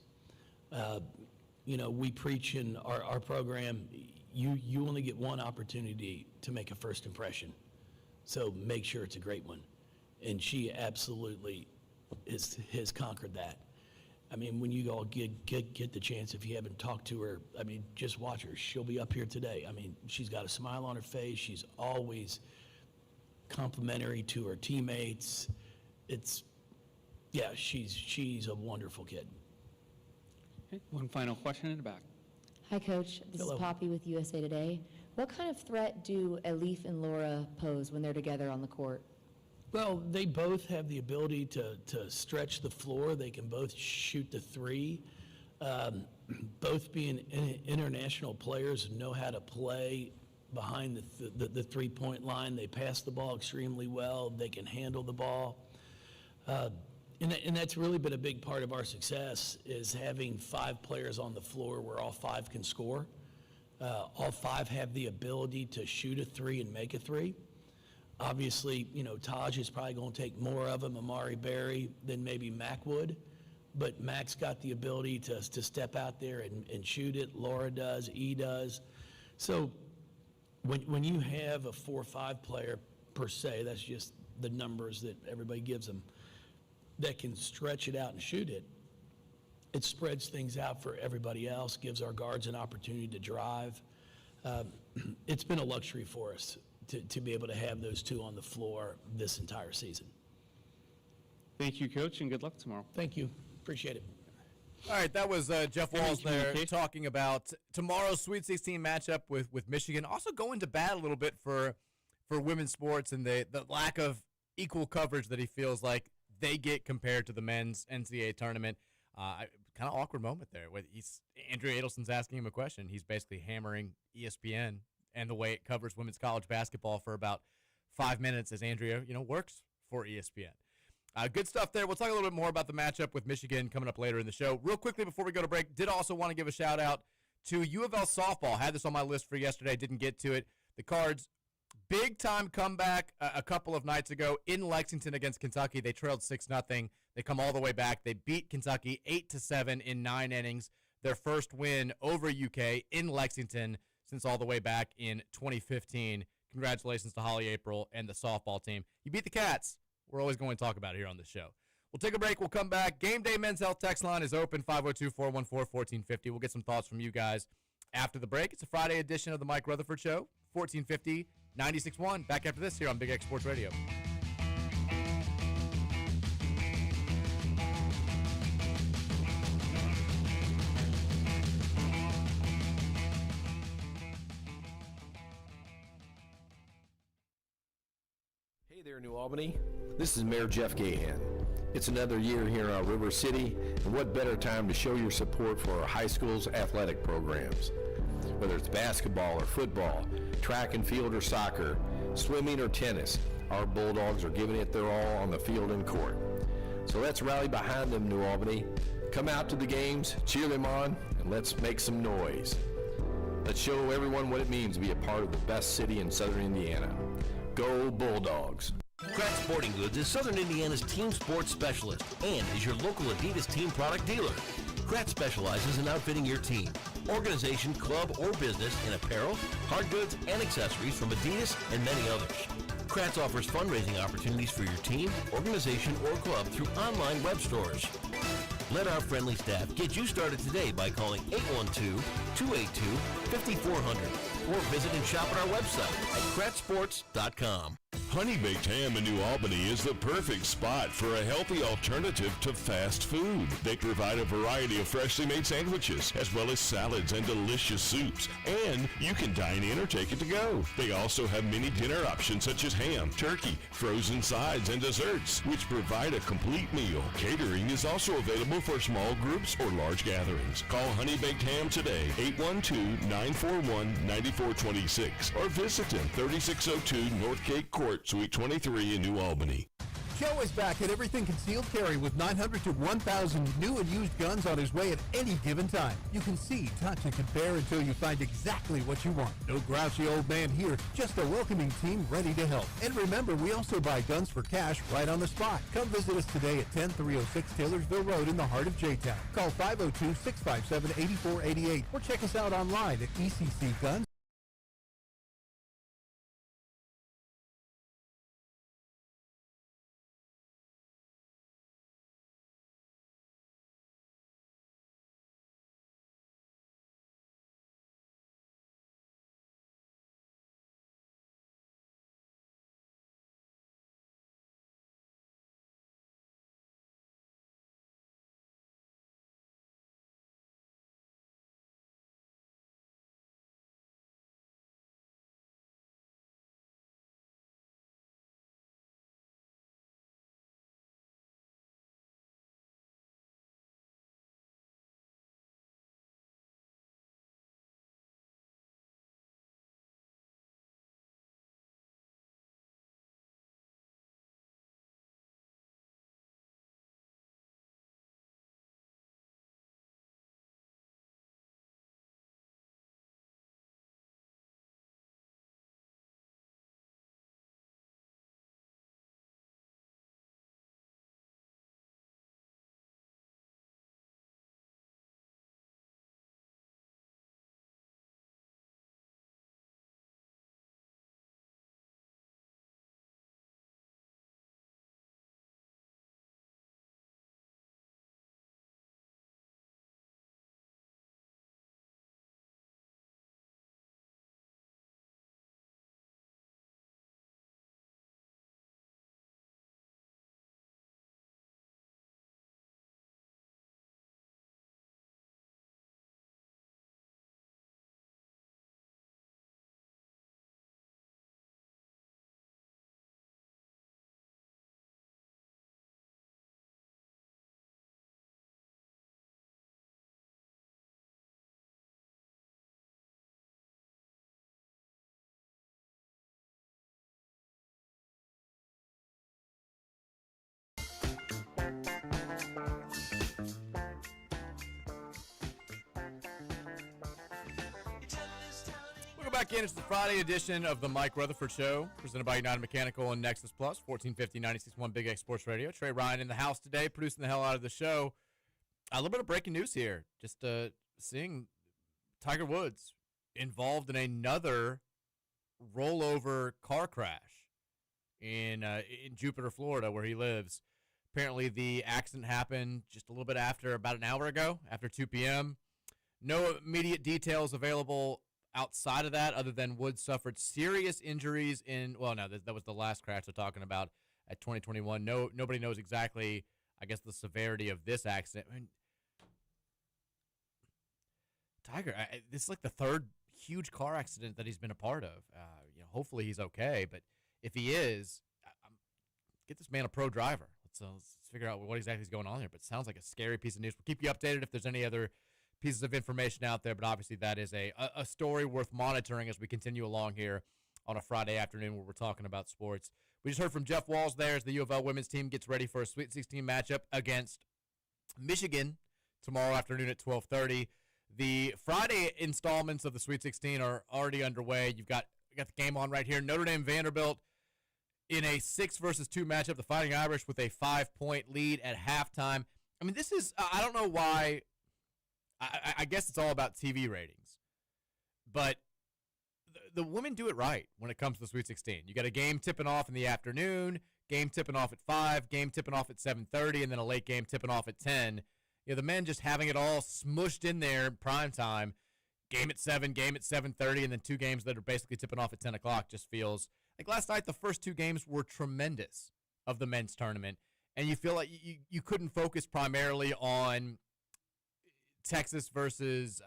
We preach in our program, you only get one opportunity to make a first impression. So make sure it's a great one. And she absolutely has conquered that. I mean, when you all get the chance, if you haven't talked to her, I mean, just watch her. She'll be up here today. I mean, she's got a smile on her face. She's always complimentary to her teammates. She's a wonderful kid. Okay, one final question in the back. Hi, Coach. This Hello. is Poppy with USA Today. What kind of threat do Elif and Laura pose when they're together on the court? Well, they both have the ability to stretch the floor. They can both shoot the three. Both being international players know how to play behind the three-point line. They pass the ball extremely well. They can handle the ball. And that's really been a big part of our success is having 5 players on the floor where all 5 can score. All 5 have the ability to shoot a 3 and make a 3. Obviously, Taj is probably going to take more of them, Amari Berry, than maybe Mac would. But Mac's got the ability to step out there and shoot it. Laura does, E does. So when you have a 4-5 player per se, that's just the numbers that everybody gives them, that can stretch it out and shoot it, it spreads things out for everybody else, gives our guards an opportunity to drive. It's been a luxury for us to be able to have those 2 on the floor this entire season. Thank you, Coach, and good luck tomorrow. Thank you. Appreciate it. All right, that was Jeff Any Walls there communication? talking about tomorrow's Sweet 16 matchup with Michigan. Also going to bat a little bit for women's sports and the lack of equal coverage that he feels like they get compared to the men's NCAA tournament. Kind of awkward moment there. Andrea Adelson's asking him a question. He's basically hammering ESPN and the way it covers women's college basketball for about 5 minutes as Andrea, works for ESPN. Good stuff there. We'll talk a little bit more about the matchup with Michigan coming up later in the show. Real quickly before we go to break, did also want to give a shout out to U of L softball. Had this on my list for yesterday, didn't get to it. The Cards Big time comeback a couple of nights ago in Lexington against Kentucky. They trailed 6-0. They come all the way back. They beat Kentucky 8-7 in 9 innings. Their first win over UK in Lexington since all the way back in 2015. Congratulations to Holly April and the softball team. You beat the Cats. We're always going to talk about it here on this show. We'll take a break. We'll come back. Gameday Men's Health text line is open, 502-414-1450. We'll get some thoughts from you guys after the break. It's a Friday edition of the Mike Rutherford Show, 1450 96.1. Back after this here on Big X Sports Radio. Hey there, New Albany. This is Mayor Jeff Gahan. It's another year here in our River City, and what better time to show your support for our high school's athletic programs. Whether it's basketball or football, track and field or soccer, swimming or tennis, our Bulldogs are giving it their all on the field and court. So let's rally behind them, New Albany. Come out to the games, cheer them on, and let's make some noise. Let's show everyone what it means to be a part of the best city in Southern Indiana. Go Bulldogs! Pratt Sporting Goods is Southern Indiana's team sports specialist and is your local Adidas team product dealer. Pratt specializes in outfitting your team, organization, club, or business in apparel, hard goods, and accessories from Adidas and many others. Kratz offers fundraising opportunities for your team, organization, or club through online web stores. Let our friendly staff get you started today by calling 812-282-5400 or visit and shop at our website at kratzsports.com. Honey Baked Ham in New Albany is the perfect spot for a healthy alternative to fast food. They provide a variety of freshly made sandwiches, as well as salads and delicious soups. And you can dine in or take it to go. They also have many dinner options such as ham, turkey, frozen sides, and desserts, which provide a complete meal. Catering is also available for small groups or large gatherings. Call Honey Baked Ham today, 812-941-9426, or visit them, 3602 North Gate Court, Suite 23 in New Albany. Joe is back at Everything Concealed Carry with 900 to 1,000 new and used guns on his way at any given time. You can see, touch, and compare until you find exactly what you want. No grouchy old man here, just a welcoming team ready to help. And remember, we also buy guns for cash right on the spot. Come visit us today at 10306 Taylorsville Road in the heart of J-Town. Call 502-657-8488 or check us out online at ECC Guns. back in. It's the Friday edition of the Mike Rutherford Show, presented by United Mechanical and Nexus Plus, 1450 96.1 Big X Sports Radio. Trey Ryan in the house today, producing the hell out of the show. A little bit of breaking news here. Just seeing Tiger Woods involved in another rollover car crash in Jupiter, Florida, where he lives. Apparently, the accident happened just a little bit after, about an hour ago, after 2 p.m. No immediate details available outside of that, other than Woods suffered serious injuries in, well, no, that was the last crash they're talking about at 2021. Nobody knows exactly, I guess, the severity of this accident. I mean, Tiger, this is like the third huge car accident that he's been a part of. Hopefully he's okay, but if he is, get this man a pro driver. Let's figure out what exactly is going on here. But it sounds like a scary piece of news. We'll keep you updated if there's any other pieces of information out there, but obviously that is a story worth monitoring as we continue along here on a Friday afternoon where we're talking about sports. We just heard from Jeff Walls there as the U of L women's team gets ready for a Sweet 16 matchup against Michigan tomorrow afternoon at 12:30. The Friday installments of the Sweet 16 are already underway. You got the game on right here. Notre Dame Vanderbilt in a 6-2 matchup. The Fighting Irish with a 5-point lead at halftime. I mean, this is, I don't know why. I guess it's all about TV ratings. But the women do it right when it comes to the Sweet 16. You got a game tipping off in the afternoon, game tipping off at 5, game tipping off at 7:30, and then a late game tipping off at 10. The men just having it all smushed in there in prime time. Game at 7, game at 7:30, and then 2 games that are basically tipping off at 10 o'clock just feels like last night the first 2 games were tremendous of the men's tournament, and you feel like you couldn't focus primarily on Texas versus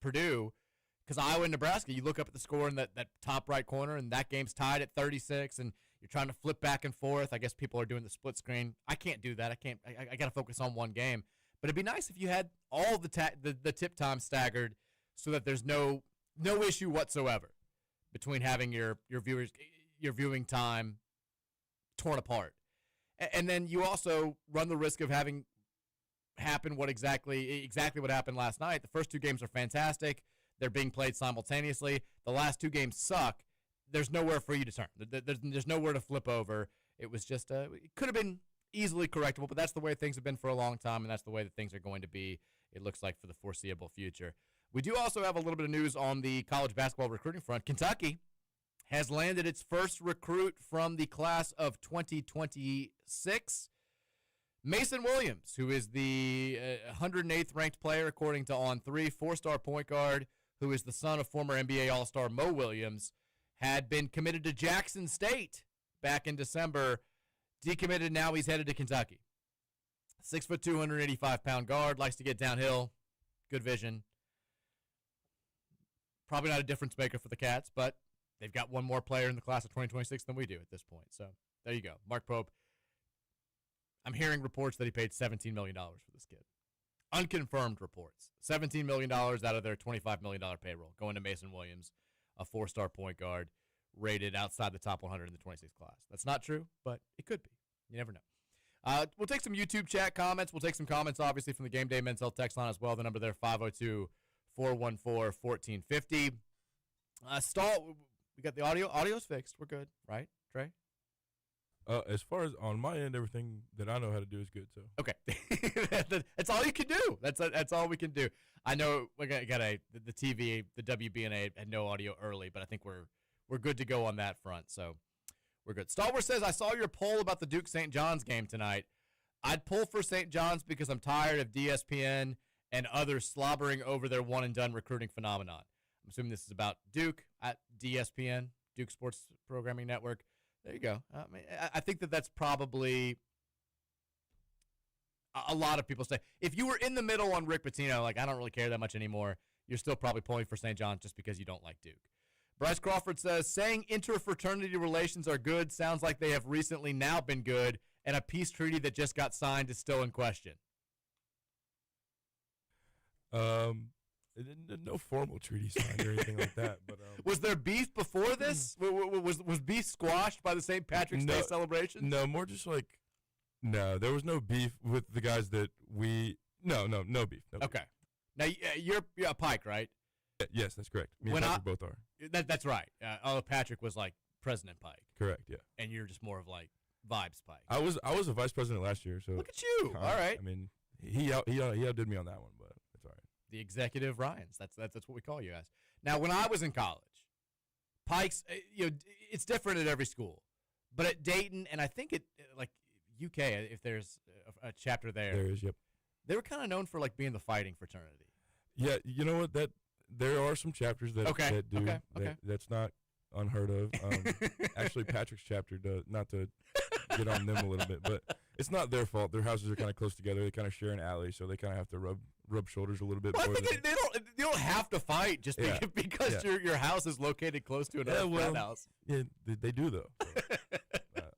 Purdue, because Iowa and Nebraska, you look up at the score in that top right corner, and that game's tied at 36, and you're trying to flip back and forth. I guess people are doing the split screen. I can't do that. I got to focus on one game. But it'd be nice if you had all the tip time staggered so that there's no issue whatsoever between having your viewing time torn apart. And then you also run the risk of having happen exactly what happened last night. The first 2 games are fantastic. They're being played simultaneously. The last 2 games suck. There's nowhere for you to turn. There's nowhere to flip over. It was just it could have been easily correctable, but that's the way things have been for a long time, and that's the way that things are going to be, it looks like, for the foreseeable future. We do also have a little bit of news on the college basketball recruiting front. Kentucky has landed its first recruit from the class of 2026. Mason Williams, who is the 108th ranked player according to On3, 4-star point guard, who is the son of former NBA All-Star Mo Williams, had been committed to Jackson State back in December. Decommitted, now he's headed to Kentucky. 6'2", 285-pound guard, likes to get downhill, good vision. Probably not a difference maker for the Cats, but they've got one more player in the class of 2026 than we do at this point. So there you go. Mark Pope. I'm hearing reports that he paid $17 million for this kid. Unconfirmed reports. $17 million out of their $25 million payroll going to Mason Williams, a 4-star point guard, rated outside the top 100 in the 26th class. That's not true, but it could be. You never know. We'll take some YouTube chat comments. We'll take some comments, obviously, from the Gameday Men's Health text line as well. The number there, 502-414-1450. We got the audio. Audio's fixed. We're good, right, Trey? As far as on my end, everything that I know how to do is good. So okay, that's all you can do. That's all we can do. I know we got the TV, the WBNA had no audio early, but I think we're good to go on that front. So we're good. Star Wars says, I saw your poll about the Duke St. John's game tonight. I'd pull for St. John's because I'm tired of DSPN and others slobbering over their one-and-done recruiting phenomenon. I'm assuming this is about Duke at DSPN, Duke Sports Programming Network. There you go. I think that's probably a lot of people say. If you were in the middle on Rick Pitino, like, I don't really care that much anymore, you're still probably pulling for St. John's just because you don't like Duke. Bryce Crawford says, saying interfraternity relations are good sounds like they have recently now been good, and a peace treaty that just got signed is still in question. No formal treaty signed or anything like that. But was there beef before this? Was beef squashed by the St. Patrick's Day celebration? No, more just like, no, there was no beef with the guys that we. No beef. No okay. Beef. Now you're a Pike, right? Yes, that's correct. Me and When Patrick both are. That's right. Although Patrick was like President Pike. Correct, yeah. And you're just more of like Vibes Pike. I was a vice president last year, so Look at you. All right. I mean, he outdid me on that one, but it's all right. The executive Ryans. That's what we call you guys. Now, when I was in college, Pikes, it's different at every school, but at Dayton, and I think it like UK, if there's a chapter there. There is, yep. They were kind of known for like being the fighting fraternity. Yeah, you know what? There are some chapters that do. Okay. That's not unheard of. Actually, Patrick's chapter does, not to get on them a little bit, but it's not their fault. Their houses are kind of close together. They kind of share an alley, so they kind of have to rub shoulders a little bit. Well, I think you don't have to fight just because your house is located close to another frat house. Yeah, they do though. So,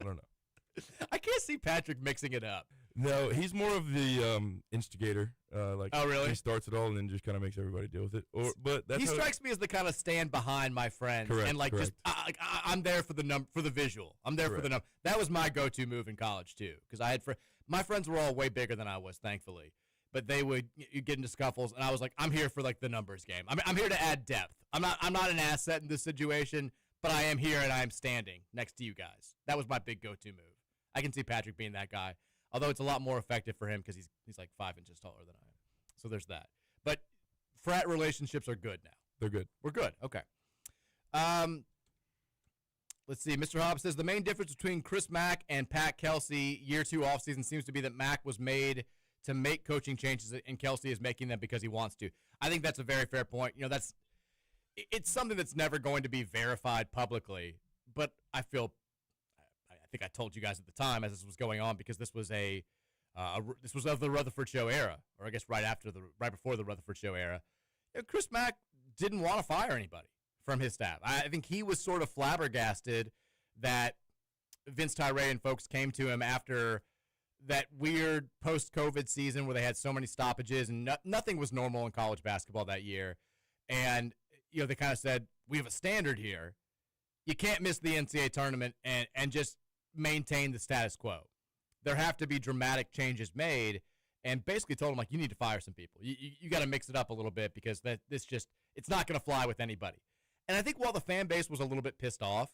I don't know. I can't see Patrick mixing it up. No, he's more of the instigator. Oh, really? He starts it all and then just kind of makes everybody deal with it. He strikes me as the kind of stand behind my friends and like just I'm there for the visual. I'm there for the number. That was my go-to move in college too, because I had my friends were all way bigger than I was, thankfully. But they would get into scuffles, and I was like, I'm here for like the numbers game. I'm here to add depth. I'm not an asset in this situation, but I am here and I am standing next to you guys. That was my big go-to move. I can see Patrick being that guy. Although it's a lot more effective for him because he's like 5 inches taller than I am. So there's that. But frat relationships are good now. They're good. We're good. Okay. Let's see. Mr. Hobbs says the main difference between Chris Mack and Pat Kelsey year 2 offseason seems to be that Mack was made to make coaching changes and Kelsey is making them because he wants to. I think that's a very fair point. It's something that's never going to be verified publicly, but I think I told you guys at the time as this was going on because this was this was of the Rutherford Show era, or I guess right before the Rutherford Show era. Chris Mack didn't want to fire anybody from his staff. I think he was sort of flabbergasted that Vince Tyra and folks came to him after that weird post-COVID season where they had so many stoppages and nothing was normal in college basketball that year. And they kind of said, we have a standard here. You can't miss the NCAA tournament and just maintain the status quo. There have to be dramatic changes made, and basically told him, like, you need to fire some people. You got to mix it up a little bit because it's not going to fly with anybody. And I think while the fan base was a little bit pissed off,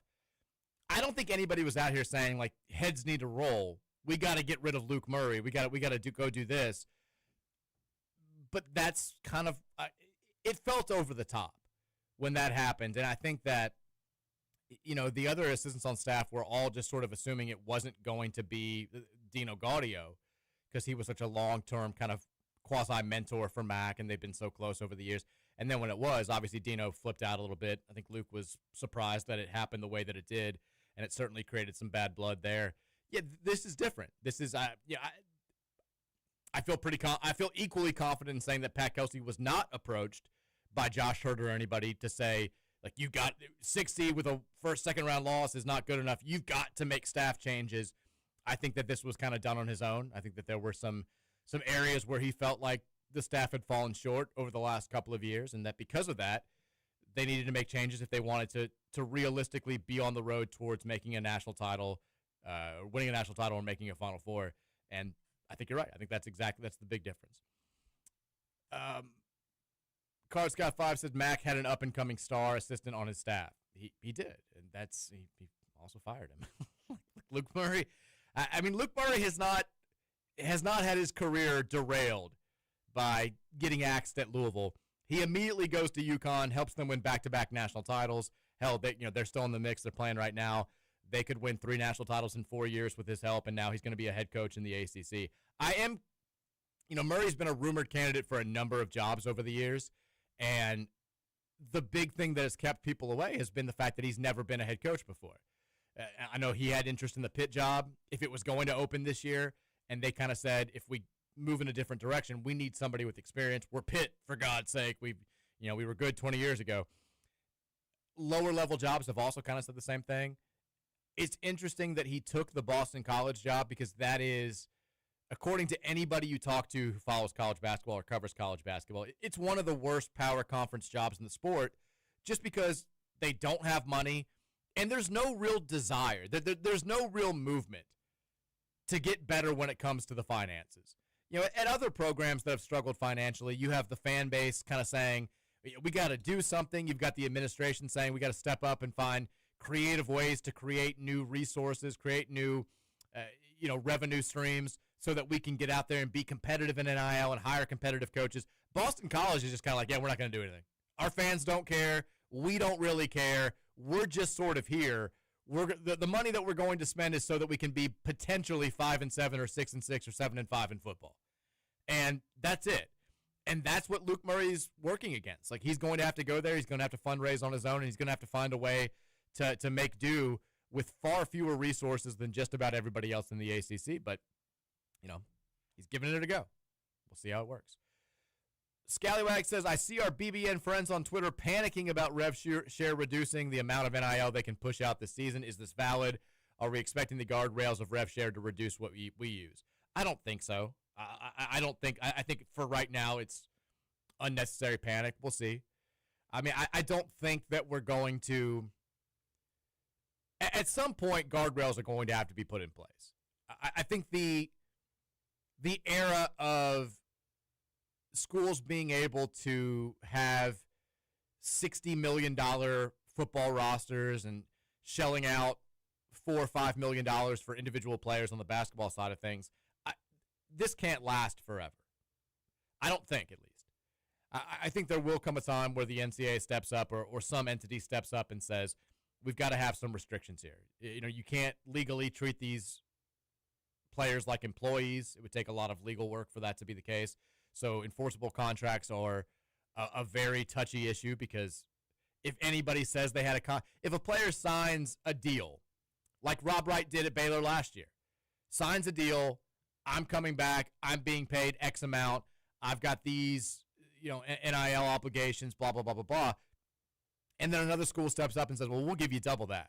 I don't think anybody was out here saying, like, heads need to roll. We got to get rid of Luke Murray. We got to go do this. But that's kind of it felt over the top when that happened, and I think that the other assistants on staff were all just sort of assuming it wasn't going to be Dino Gaudio because he was such a long-term kind of quasi-mentor for Mac, and they've been so close over the years. And then when it was, obviously Dino flipped out a little bit. I think Luke was surprised that it happened the way that it did, and it certainly created some bad blood there. Yeah, this is different. This is, I feel I feel equally confident in saying that Pat Kelsey was not approached by Josh Hurt or anybody to say, like, you got 6 seed with a second round loss is not good enough. You've got to make staff changes. I think that this was kind of done on his own. I think that there were some areas where he felt like the staff had fallen short over the last couple of years, and that because of that, they needed to make changes if they wanted to realistically be on the road towards making a national title, winning a national title, or making a Final Four. And I think you're right. I think that's the big difference. Card Scott 5 says Mac had an up-and-coming star assistant on his staff. He did, and he also fired him. Luke Murray. I mean, Luke Murray has not had his career derailed by getting axed at Louisville. He immediately goes to UConn, helps them win back-to-back national titles. Hell, they're still in the mix. They're playing right now. They could win 3 national titles in 4 years with his help, and now he's going to be a head coach in the ACC. Murray's been a rumored candidate for a number of jobs over the years, and the big thing that has kept people away has been the fact that he's never been a head coach before. I know he had interest in the Pitt job if it was going to open this year, and they kind of said, if we move in a different direction, we need somebody with experience. We're Pitt, for God's sake. We were good 20 years ago. Lower level jobs have also kind of said the same thing. It's interesting that he took the Boston College job because that is, according to anybody you talk to who follows college basketball or covers college basketball, it's one of the worst power conference jobs in the sport just because they don't have money and there's no real desire. There's no real movement to get better when it comes to the finances. At other programs that have struggled financially, you have the fan base kind of saying, We got to do something. You've got the administration saying we got to step up and find creative ways to create new resources, create new, revenue streams so that we can get out there and be competitive in NIL and hire competitive coaches. Boston College is just kind of like, yeah, we're not going to do anything. Our fans don't care. We don't really care. We're just sort of here. The money that we're going to spend is so that we can be potentially 5-7 or 6-6 or 7-5 in football. And that's it. And that's what Luke Murray's working against. Like, he's going to have to go there. He's going to have to fundraise on his own, and he's going to have to find a way to make do with far fewer resources than just about everybody else in the ACC. But, he's giving it a go. We'll see how it works. Scallywag says, I see our BBN friends on Twitter panicking about rev share reducing the amount of NIL they can push out this season. Is this valid? Are we expecting the guardrails of rev share to reduce what we use? I don't think so. I think for right now it's unnecessary panic. We'll see. I mean, I don't think that we're going to – at some point, guardrails are going to have to be put in place. I think the era of schools being able to have $60 million football rosters and shelling out $4 or $5 million for individual players on the basketball side of things, this can't last forever. I don't think, at least. I think there will come a time where the NCAA steps up or some entity steps up and says, we've got to have some restrictions here. You can't legally treat these players like employees. It would take a lot of legal work for that to be the case. So enforceable contracts are a very touchy issue, because if anybody says they had if a player signs a deal, like Rob Wright did at Baylor last year, signs a deal, I'm coming back, I'm being paid X amount, I've got these, NIL obligations, blah, blah, blah, blah, blah. And then another school steps up and says, well, we'll give you double that.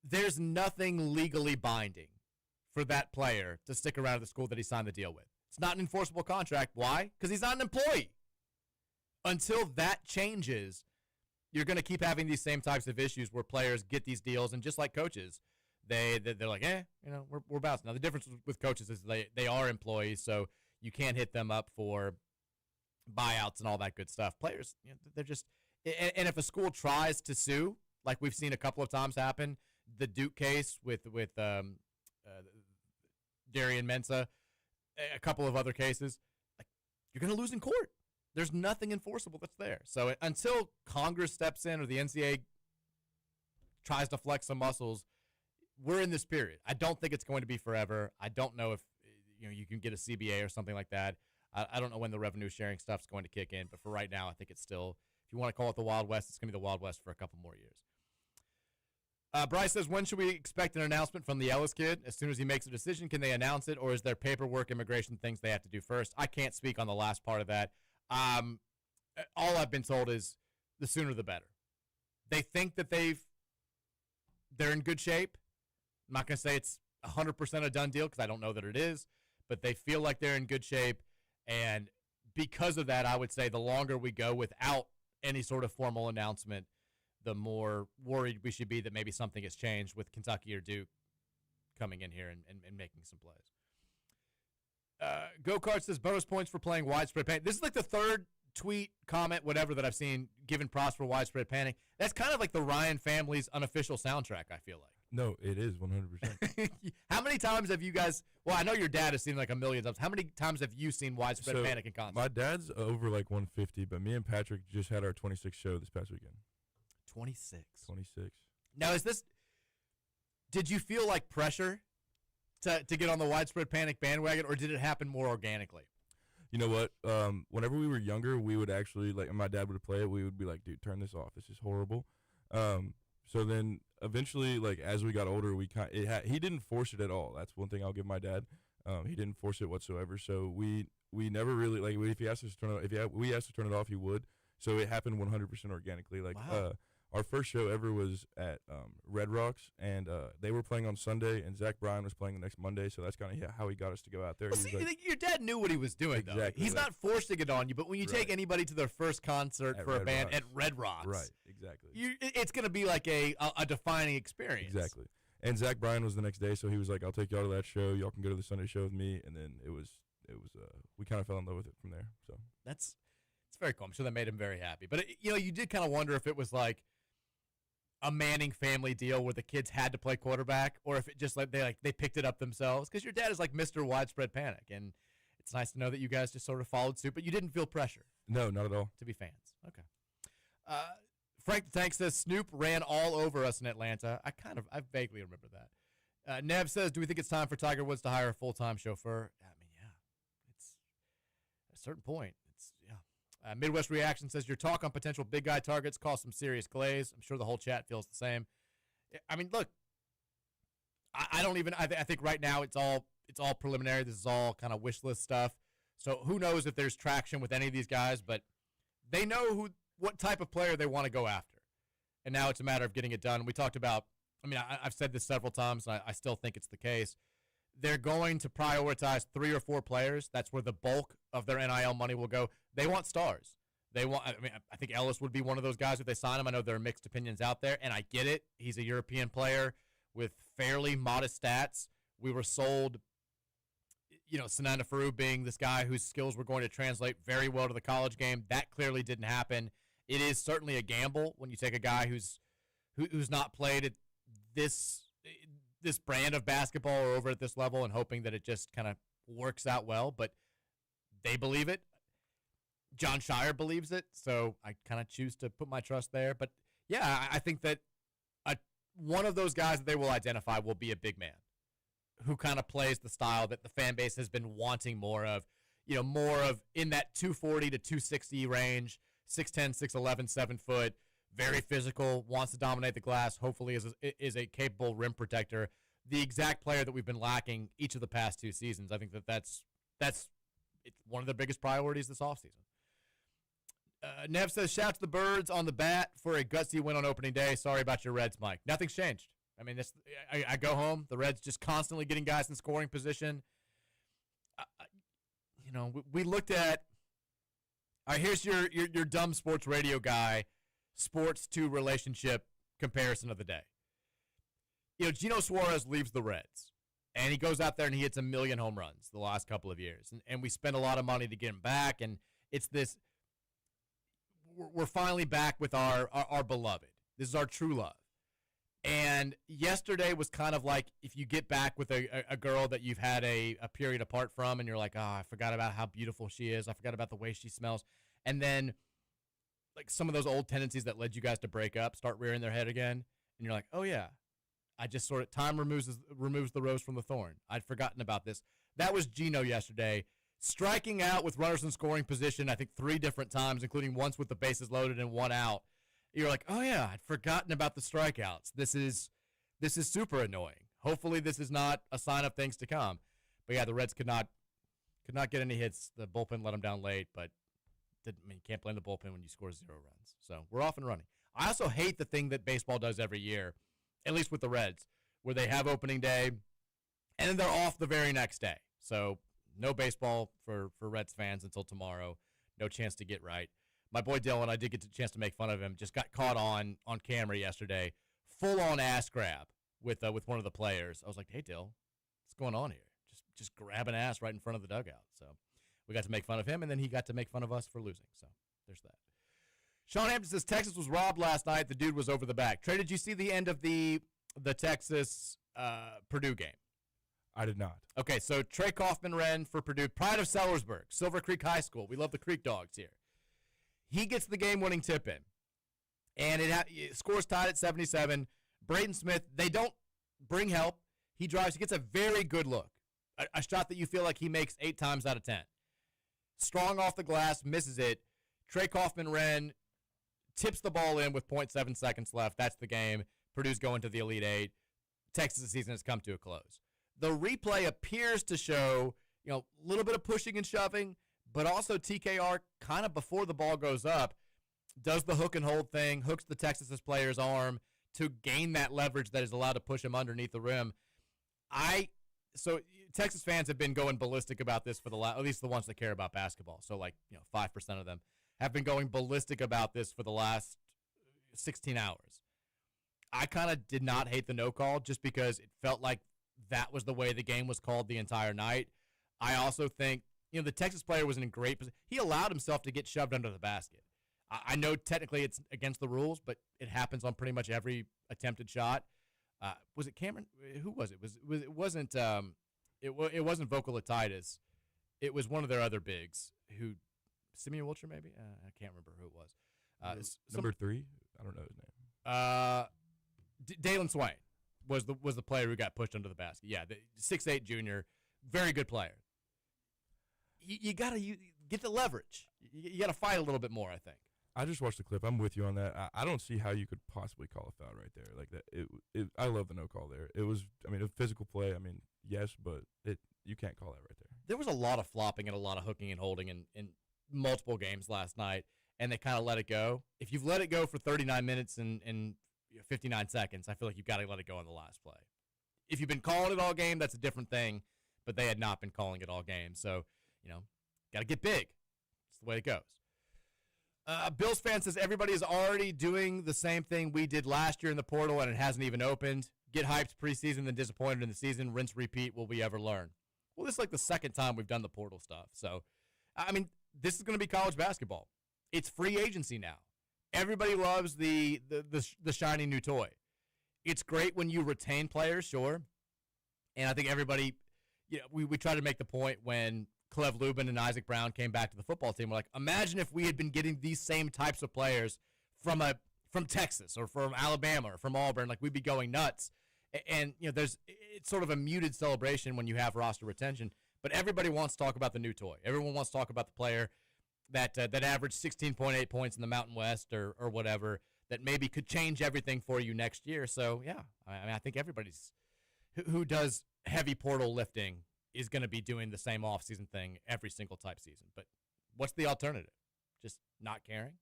There's nothing legally binding for that player to stick around at the school that he signed the deal with. It's not an enforceable contract. Why? Because he's not an employee. Until that changes, you're going to keep having these same types of issues where players get these deals, and just like coaches, they're like, we're bouncing. Now, the difference with coaches is they are employees, so you can't hit them up for buyouts and all that good stuff. Players, they're just – and if a school tries to sue, like we've seen a couple of times happen, the Duke case with Darian Mensah, a couple of other cases, like, you're going to lose in court. There's nothing enforceable that's there. So until Congress steps in or the NCAA tries to flex some muscles, we're in this period. I don't think it's going to be forever. I don't know if you can get a CBA or something like that. I don't know when the revenue sharing stuff's going to kick in, but for right now, I think it's still, if you want to call it the Wild West, it's going to be the Wild West for a couple more years. Bryce says, when should we expect an announcement from the Ellis kid? As soon as he makes a decision, can they announce it, or is there paperwork, immigration things they have to do first? I can't speak on the last part of that. All I've been told is the sooner the better. They think that they're in good shape. I'm not going to say it's 100% a done deal, because I don't know that it is, but they feel like they're in good shape. And because of that, I would say the longer we go without any sort of formal announcement, the more worried we should be that maybe something has changed with Kentucky or Duke coming in here and making some plays. Go-Kart says, bonus points for playing widespread panic. This is like the third tweet, comment, whatever that I've seen given props for widespread panic. That's kind of like the Ryan family's unofficial soundtrack, I feel like. No, it is 100%. How many times have you guys, well, I know your dad has seen like a million times. How many times have you seen widespread panic in concert? My dad's over like 150, but me and Patrick just had our 26th show this past weekend. 26. Now, did you feel like pressure to get on the widespread panic bandwagon, or did it happen more organically? You know what? Whenever we were younger, we would actually, like, my dad would play it, we would be like, dude, turn this off. This is horrible. So then eventually, like, as we got older, he didn't force it at all. That's one thing I'll give my dad. He didn't force it whatsoever. So we never really, like, if he asked us to turn it off, we asked to turn it off, he would. So it happened 100% organically. Like, wow. Our first show ever was at Red Rocks, and they were playing on Sunday, and Zach Bryan was playing the next Monday, so that's kind of how he got us to go out there. Well, see, like, your dad knew what he was doing, exactly, though. He's not forcing it on you, but when you take anybody to their first concert at for Red a band Rocks. at Red Rocks, right, exactly, it's going to be like a defining experience. Exactly. And Zach Bryan was the next day, so he was like, I'll take y'all to that show. Y'all can go to the Sunday show with me, and then it was we kind of fell in love with it from there. So It's very cool. I'm sure that made him very happy. But, you did kind of wonder if it was like a Manning family deal where the kids had to play quarterback, or if it just they picked it up themselves. Because your dad is like Mr. Widespread Panic, and it's nice to know that you guys just sort of followed suit, but you didn't feel pressure. No, not at all. To be fans. Okay. Frank the Tank says Snoop ran all over us in Atlanta. I vaguely remember that. Nev says, do we think it's time for Tiger Woods to hire a full-time chauffeur? I mean, yeah. It's at a certain point. Midwest Reaction says your talk on potential big guy targets caused some serious glaze. I'm sure the whole chat feels the same. I mean, look, I don't even. I think right now it's all preliminary. This is all kind of wish list stuff. So who knows if there's traction with any of these guys? But they know what type of player they want to go after, and now it's a matter of getting it done. We talked about. I mean, I've said this several times, and I still think it's the case. They're going to prioritize 3 or 4 players. That's where the bulk of their NIL money will go. They want stars. I think Ellis would be one of those guys if they sign him. I know there are mixed opinions out there, and I get it. He's a European player with fairly modest stats. We were sold, Sananda Farouk being this guy whose skills were going to translate very well to the college game. That clearly didn't happen. It is certainly a gamble when you take a guy who's not played at this brand of basketball or over at this level and hoping that it just kind of works out well. But they believe it. John Shire believes it, so I kind of choose to put my trust there. But, yeah, I think that one of those guys that they will identify will be a big man who kind of plays the style that the fan base has been wanting more of, more of in that 240 to 260 range, 6'10", 6'11", 7 foot, very physical, wants to dominate the glass, hopefully is a capable rim protector. The exact player that we've been lacking each of the past 2 seasons. I think that's it's one of the biggest priorities this offseason. Nev says, shout to the Birds on the bat for a gutsy win on opening day. Sorry about your Reds, Mike. Nothing's changed. I mean, I go home. The Reds just constantly getting guys in scoring position. We looked at all right, here's your dumb sports radio guy, sports to relationship comparison of the day. Gino Suarez leaves the Reds, and he goes out there and he hits 1 million home runs the last couple of years. And we spend a lot of money to get him back, and it's this – we're finally back with our beloved. This is our true love. And yesterday was kind of like if you get back with a girl that you've had a period apart from, and you're like, oh, I forgot about how beautiful she is. I forgot about the way she smells. And then like some of those old tendencies that led you guys to break up start rearing their head again. And you're like, oh, yeah, I just sort of time removes the rose from the thorn. I'd forgotten about this. That was Gino yesterday, striking out with runners in scoring position, I think 3 different times, including once with the bases loaded and 1 out. You're like, oh, yeah, I'd forgotten about the strikeouts. This is super annoying. Hopefully this is not a sign of things to come. But, yeah, the Reds could not get any hits. The bullpen let them down late, but you can't blame the bullpen when you score 0 runs. So we're off and running. I also hate the thing that baseball does every year, at least with the Reds, where they have opening day, and then they're off the very next day. So no baseball for Reds fans until tomorrow. No chance to get right. My boy Dylan, I did get a chance to make fun of him, just got caught on camera yesterday, full-on ass grab with one of the players. I was like, hey, Dill, what's going on here? Just grabbing ass right in front of the dugout. So we got to make fun of him, and then he got to make fun of us for losing. So there's that. Sean Hampton says, Texas was robbed last night. The dude was over the back. Trey, did you see the end of the Texas-Purdue game? I did not. Okay, so Trey Kaufman ran for Purdue, pride of Sellersburg, Silver Creek High School. We love the Creek Dogs here. He gets the game-winning tip-in, and it scores tied at 77. Braden Smith, they don't bring help. He drives. He gets a very good look, a shot that you feel like he makes 8 times out of 10. Strong off the glass, misses it. Trey Kaufman tips the ball in with 0.7 seconds left. That's the game. Purdue's going to the Elite Eight. Texas' season has come to a close. The replay appears to show, a little bit of pushing and shoving, but also TKR kind of before the ball goes up does the hook and hold thing, hooks the Texas' player's arm to gain that leverage that is allowed to push him underneath the rim. So Texas fans have been going ballistic about this for at least the ones that care about basketball. So 5% of them have been going ballistic about this for the last 16 hours. I kind of did not hate the no call just because it felt like that was the way the game was called the entire night. I also think the Texas player was in a great position. He allowed himself to get shoved under the basket. I know technically it's against the rules, but it happens on pretty much every attempted shot. Was it Cameron? Who was it? It wasn't Vokalititis. It was one of their other bigs who, Simeon Wilcher maybe? I can't remember who it was. Number 3? I don't know his name. Dalen Swain was the player who got pushed under the basket. Yeah, the 6'8" junior, very good player. You got to get the leverage. You got to fight a little bit more, I think. I just watched the clip. I'm with you on that. I don't see how you could possibly call a foul right there like that. I love the no call there. It was, a physical play. Yes, but you can't call that right there. There was a lot of flopping and a lot of hooking and holding in multiple games last night, and they kind of let it go. If you've let it go for 39 minutes and 59 seconds, I feel like you've got to let it go on the last play. If you've been calling it all game, that's a different thing, but they had not been calling it all game. So, got to get big. It's the way it goes. Bills fan says everybody is already doing the same thing we did last year in the portal, and it hasn't even opened. Get hyped preseason, then disappointed in the season. Rinse, repeat. Will we ever learn? Well, this is like the second time we've done the portal stuff. So, this is going to be college basketball. It's free agency now. Everybody loves the shiny new toy. It's great when you retain players, sure. And I think everybody, we try to make the point when Cleve Lubin and Isaac Brown came back to the football team. We're like, imagine if we had been getting these same types of players from Texas or from Alabama or from Auburn. Like, we'd be going nuts. And it's sort of a muted celebration when you have roster retention. But everybody wants to talk about the new toy. Everyone wants to talk about the player that averaged 16.8 points in the Mountain West or whatever, that maybe could change everything for you next year. So, yeah, I think everybody's who does heavy portal lifting is going to be doing the same offseason thing every single type season. But what's the alternative? Just not caring?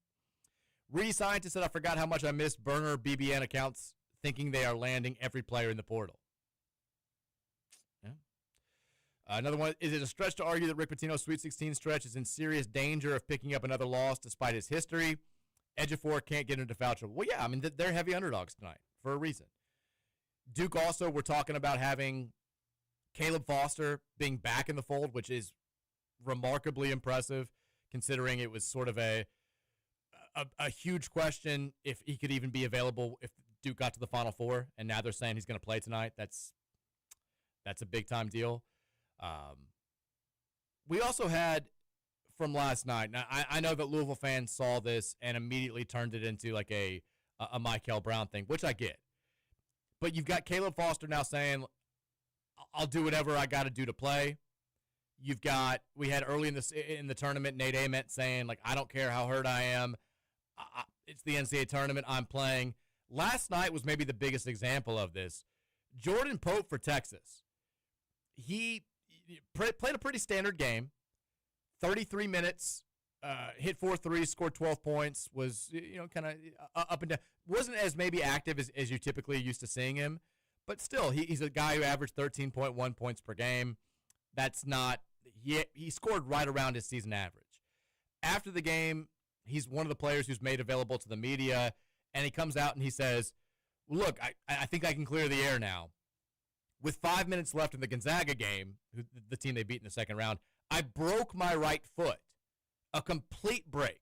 Re-scientist said, I forgot how much I missed burner BBN accounts thinking they are landing every player in the portal. Yeah. Another one, is it a stretch to argue that Rick Pitino's Sweet 16 stretch is in serious danger of picking up another loss despite his history? Ejiofor can't get into foul trouble. Well, yeah, they're heavy underdogs tonight for a reason. Duke also, we're talking about having Caleb Foster being back in the fold, which is remarkably impressive considering it was sort of a huge question if he could even be available if Duke got to the Final Four, and now they're saying he's going to play tonight. That's a big-time deal. We also had from last night, now I know that Louisville fans saw this and immediately turned it into like a Michael Brown thing, which I get. But you've got Caleb Foster now saying, I'll do whatever I got to do to play. We had early in the tournament, Nate Ament saying, like, I don't care how hurt I am. It's the NCAA tournament. I'm playing. Last night was maybe the biggest example of this. Jordan Pope for Texas. He played a pretty standard game. 33 minutes, hit 4 threes, scored 12 points, was kind of up and down. Wasn't as maybe active as you typically used to seeing him, but still, he's a guy who averaged 13.1 points per game. That's not he scored right around his season average. After the game, he's one of the players who's made available to the media, and he comes out and he says, look, I think I can clear the air now. With 5 minutes left in the Gonzaga game, the team they beat in the second round, I broke my right foot. A complete break.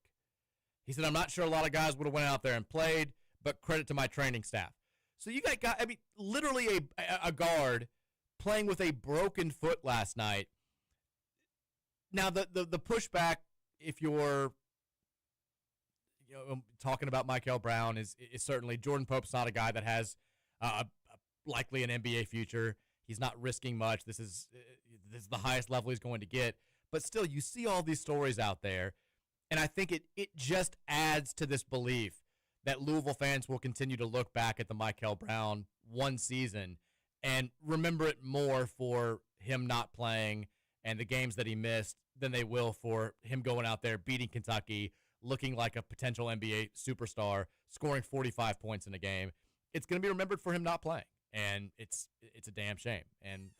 He said, I'm not sure a lot of guys would have went out there and played, but credit to my training staff. So you got guys, literally a guard playing with a broken foot last night. Now, the pushback, if you're talking about Michael Brown, is certainly Jordan Pope's not a guy that has likely an NBA future. He's not risking much. This is the highest level he's going to get. But still, you see all these stories out there, and I think it just adds to this belief that Louisville fans will continue to look back at the Michael Brown one season and remember it more for him not playing and the games that he missed than they will for him going out there, beating Kentucky, looking like a potential NBA superstar, scoring 45 points in a game. It's going to be remembered for him not playing, and it's a damn shame. And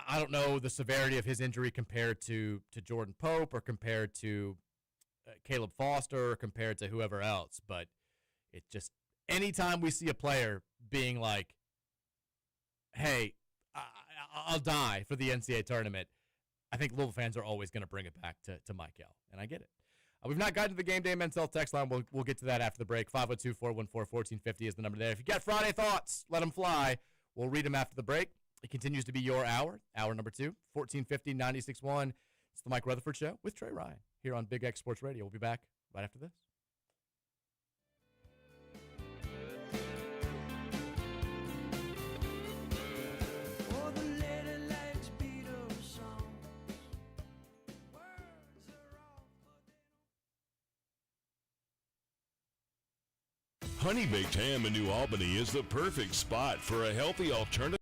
I don't know the severity of his injury compared to Jordan Pope or compared to Caleb Foster or compared to whoever else, but it just, anytime we see a player being like, hey, I'll die for the NCAA tournament, I think Louisville fans are always going to bring it back to Mike L., and I get it. We've not gotten to the Game Day Men's Health text line. We'll get to that after the break. 502-414-1450 is the number there. If you got Friday thoughts, let them fly. We'll read them after the break. It continues to be your hour number 2, 1450, 96.1. It's the Mike Rutherford Show with Trey Ryan here on Big X Sports Radio. We'll be back right after this. Honey Baked Ham in New Albany is the perfect spot for a healthy alternative.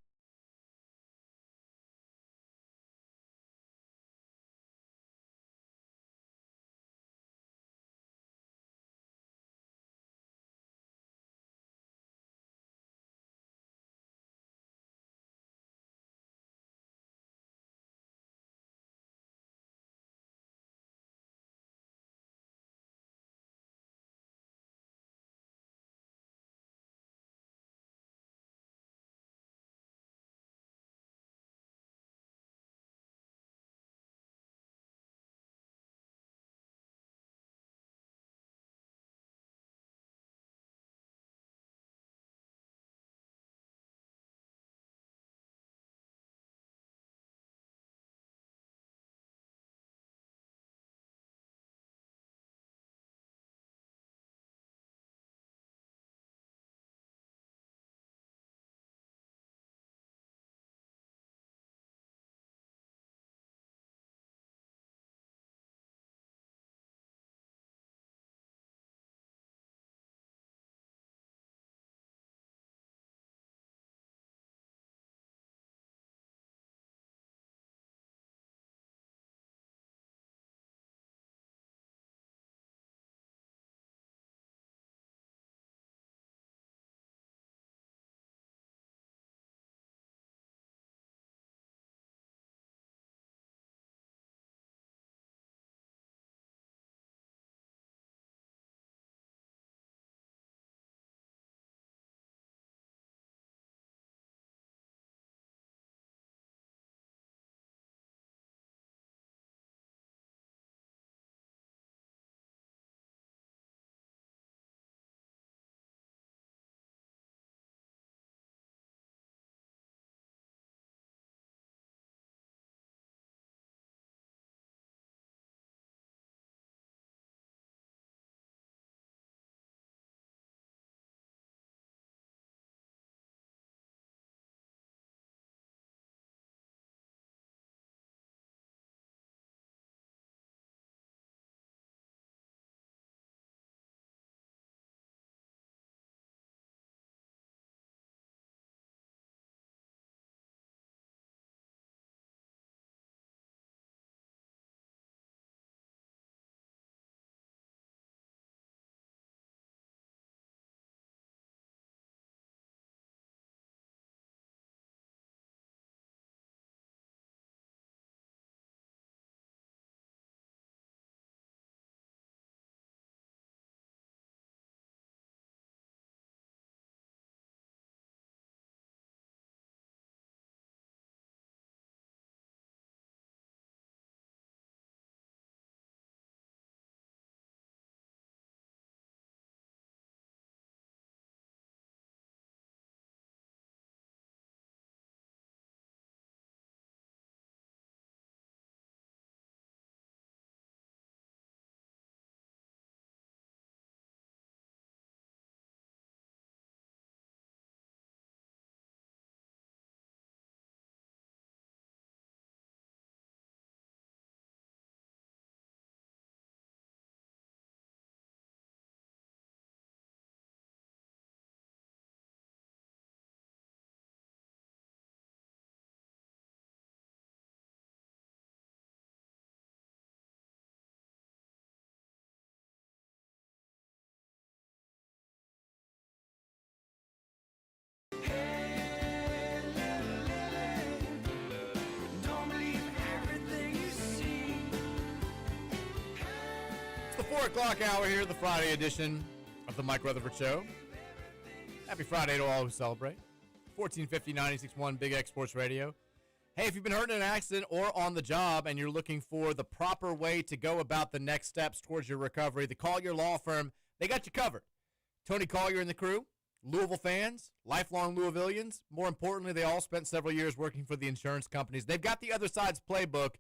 The 4 o'clock hour here, the Friday edition of the Mike Rutherford Show. Happy Friday to all who celebrate. 1450, 96.1 Big X Sports Radio. Hey, if you've been hurt in an accident or on the job and you're looking for the proper way to go about the next steps towards your recovery, the Collier Law Firm, they got you covered. Tony Collier and the crew, Louisville fans, lifelong Louisvillians. More importantly, they all spent several years working for the insurance companies. They've got the other side's playbook,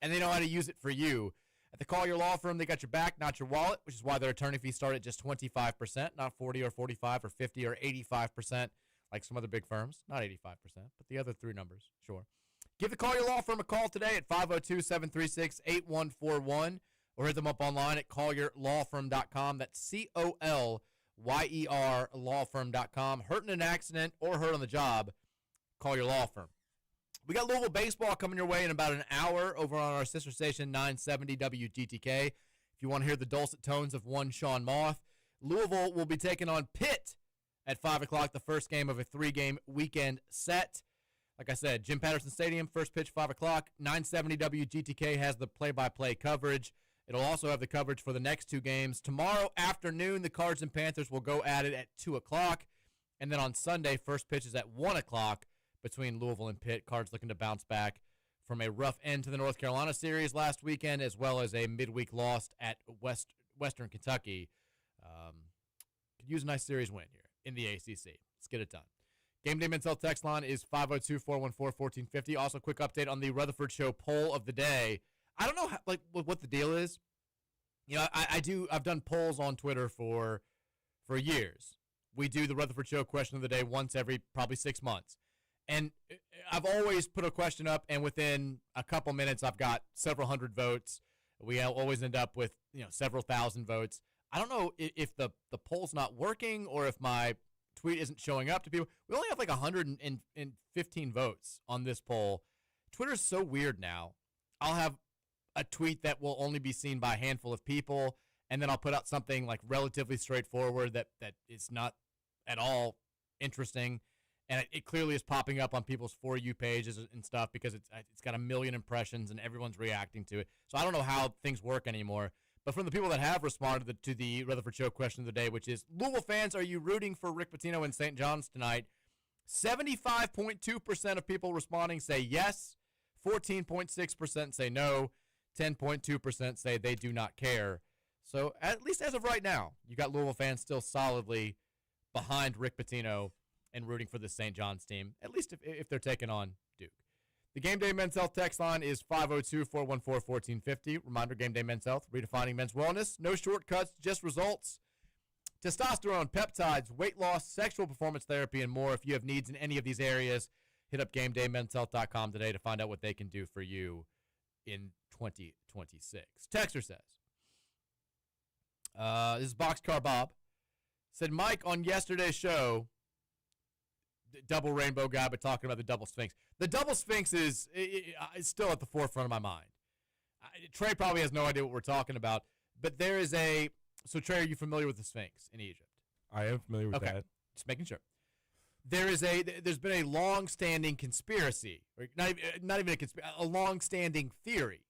and they know how to use it for you. At the Collier Law Firm, they got your back, not your wallet, which is why their attorney fees start at just 25%, not 40 or 45 or 50 or 85%, like some other big firms. Not 85%, but the other three numbers, sure. Give the Collier Law Firm a call today at 502-736-8141 or hit them up online at collierlawfirm.com. That's COLYER lawfirm.com. Hurt in an accident or hurt on the job, call your law firm. We got Louisville baseball coming your way in about an hour over on our sister station 970 WGTK. If you want to hear the dulcet tones of one Sean Moth, Louisville will be taking on Pitt at 5 o'clock, the first game of a 3-game weekend set. Like I said, Jim Patterson Stadium, first pitch, 5 o'clock. 970 WGTK has the play-by-play coverage. It'll also have the coverage for the next 2 games. Tomorrow afternoon, the Cards and Panthers will go at it at 2 o'clock. And then on Sunday, first pitch is at 1 o'clock between Louisville and Pitt. Cards looking to bounce back from a rough end to the North Carolina series last weekend, as well as a midweek loss at Western Kentucky. Could use a nice series win here in the ACC. Let's get it done. Gameday Mens Health text line is 502-414-1450. Also, quick update on the Rutherford Show poll of the day. I don't know what the deal is. You know, I've done polls on Twitter for years. We do the Rutherford Show question of the day once every probably 6 months. And I've always put a question up, and within a couple minutes, I've got several hundred votes. We always end up with, several thousand votes. I don't know if the poll's not working or if my tweet isn't showing up to people. We only have like 115 votes on this poll. Twitter's so weird now. I'll have a tweet that will only be seen by a handful of people, and then I'll put out something like relatively straightforward that is not at all interesting, and it clearly is popping up on people's For You pages and stuff because it's got 1 million impressions and everyone's reacting to it. So I don't know how things work anymore. But from the people that have responded to the Rutherford Show question of the day, which is, Louisville fans, are you rooting for Rick Pitino and St. John's tonight? 75.2% of people responding say yes. 14.6% say no. 10.2% say they do not care. So at least as of right now, you got Louisville fans still solidly behind Rick Pitino and rooting for the St. John's team, at least if they're taking on Duke. The Gameday Men's Health text line is 502-414-1450. Reminder, Gameday Men's Health, redefining men's wellness. No shortcuts, just results. Testosterone, peptides, weight loss, sexual performance therapy, and more. If you have needs in any of these areas, hit up GameDayMen'sHealth.com today to find out what they can do for you in 2026. Texter says, this is Boxcar Bob, said, Mike, on yesterday's show, double rainbow guy, but talking about the double sphinx. The double sphinx is still at the forefront of my mind. Trey probably has no idea what we're talking about, but there is so Trey, are you familiar with the sphinx in Egypt? I am familiar with that. Just making sure. There's been a long-standing conspiracy, or not even a conspiracy, a long-standing theory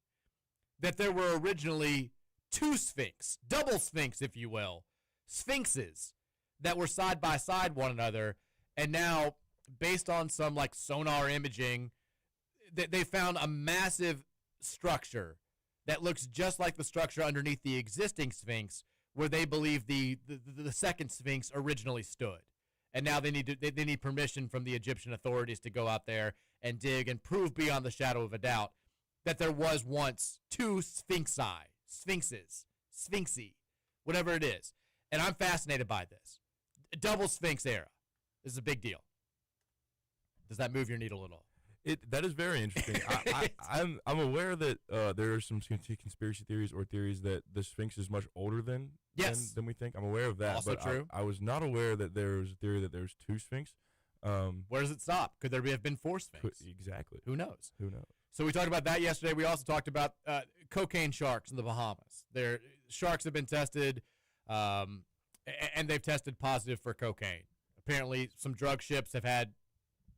that there were originally 2 sphinx, double sphinx, if you will, sphinxes that were side by side one another. And now, based on some sonar imaging, they found a massive structure that looks just like the structure underneath the existing sphinx, where they believe the second sphinx originally stood. And now they need permission from the Egyptian authorities to go out there and dig and prove beyond the shadow of a doubt that there was once 2 sphinxes, whatever it is. And I'm fascinated by this. Double sphinx era. This is a big deal. Does that move your needle at all? That is very interesting. I'm aware that there are some conspiracy theories or theories that the Sphinx is much older than we think. I'm aware of that. Also but true. I was not aware that there was a theory that there's 2 Sphinx. Where does it stop? Could there have been 4 Sphinx? Exactly. Who knows? Who knows? So we talked about that yesterday. We also talked about cocaine sharks in the Bahamas. Their sharks have been tested, and they've tested positive for cocaine. Apparently, some drug ships have had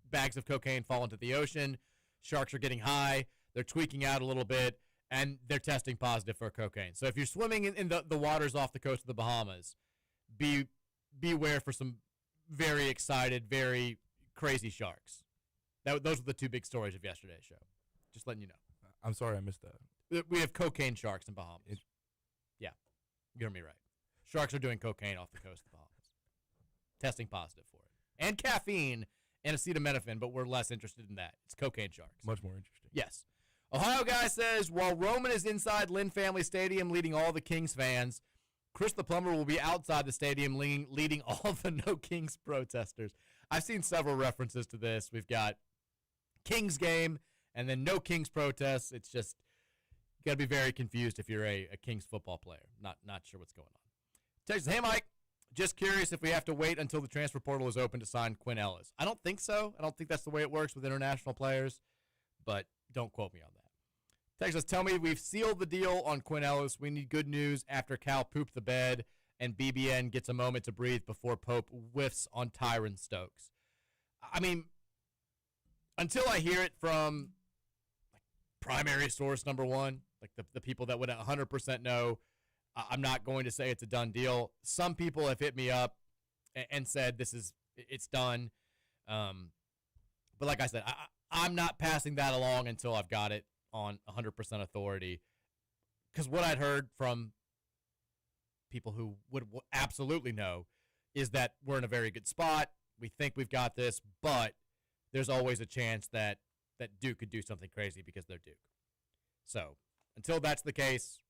bags of cocaine fall into the ocean. Sharks are getting high. They're tweaking out a little bit, and they're testing positive for cocaine. So if you're swimming in the waters off the coast of the Bahamas, beware for some very excited, very crazy sharks. Those were the two big stories of yesterday's show. Just letting you know. I'm sorry I missed that. We have cocaine sharks in Bahamas. Yeah, you heard me right. Sharks are doing cocaine off the coast of Bahamas. Testing positive for it. And caffeine and acetaminophen, but we're less interested in that. It's cocaine sharks. Much more interesting. Yes. Ohio guy says, while Roman is inside Lynn Family Stadium leading all the Kings fans, Chris the Plumber will be outside the stadium leading all the no Kings protesters. I've seen several references to this. We've got Kings game and then no Kings protests. It's just, you got to be very confused if you're a Kings football player. Not sure what's going on. Texas, hey, Mike. Just curious if we have to wait until the transfer portal is open to sign Quinn Ellis. I don't think so. I don't think that's the way it works with international players, but don't quote me on that. Texas, tell me we've sealed the deal on Quinn Ellis. We need good news after Cal pooped the bed and BBN gets a moment to breathe before Pope whiffs on Tyron Stokes. I mean, until I hear it from primary source number one, like the people that would 100% know, I'm not going to say it's a done deal. Some people have hit me up and said it's done. But like I said, I'm not passing that along until I've got it on 100% authority. Because what I'd heard from people who would absolutely know is that we're in a very good spot. We think we've got this, but there's always a chance that Duke could do something crazy because they're Duke. So until that's the case,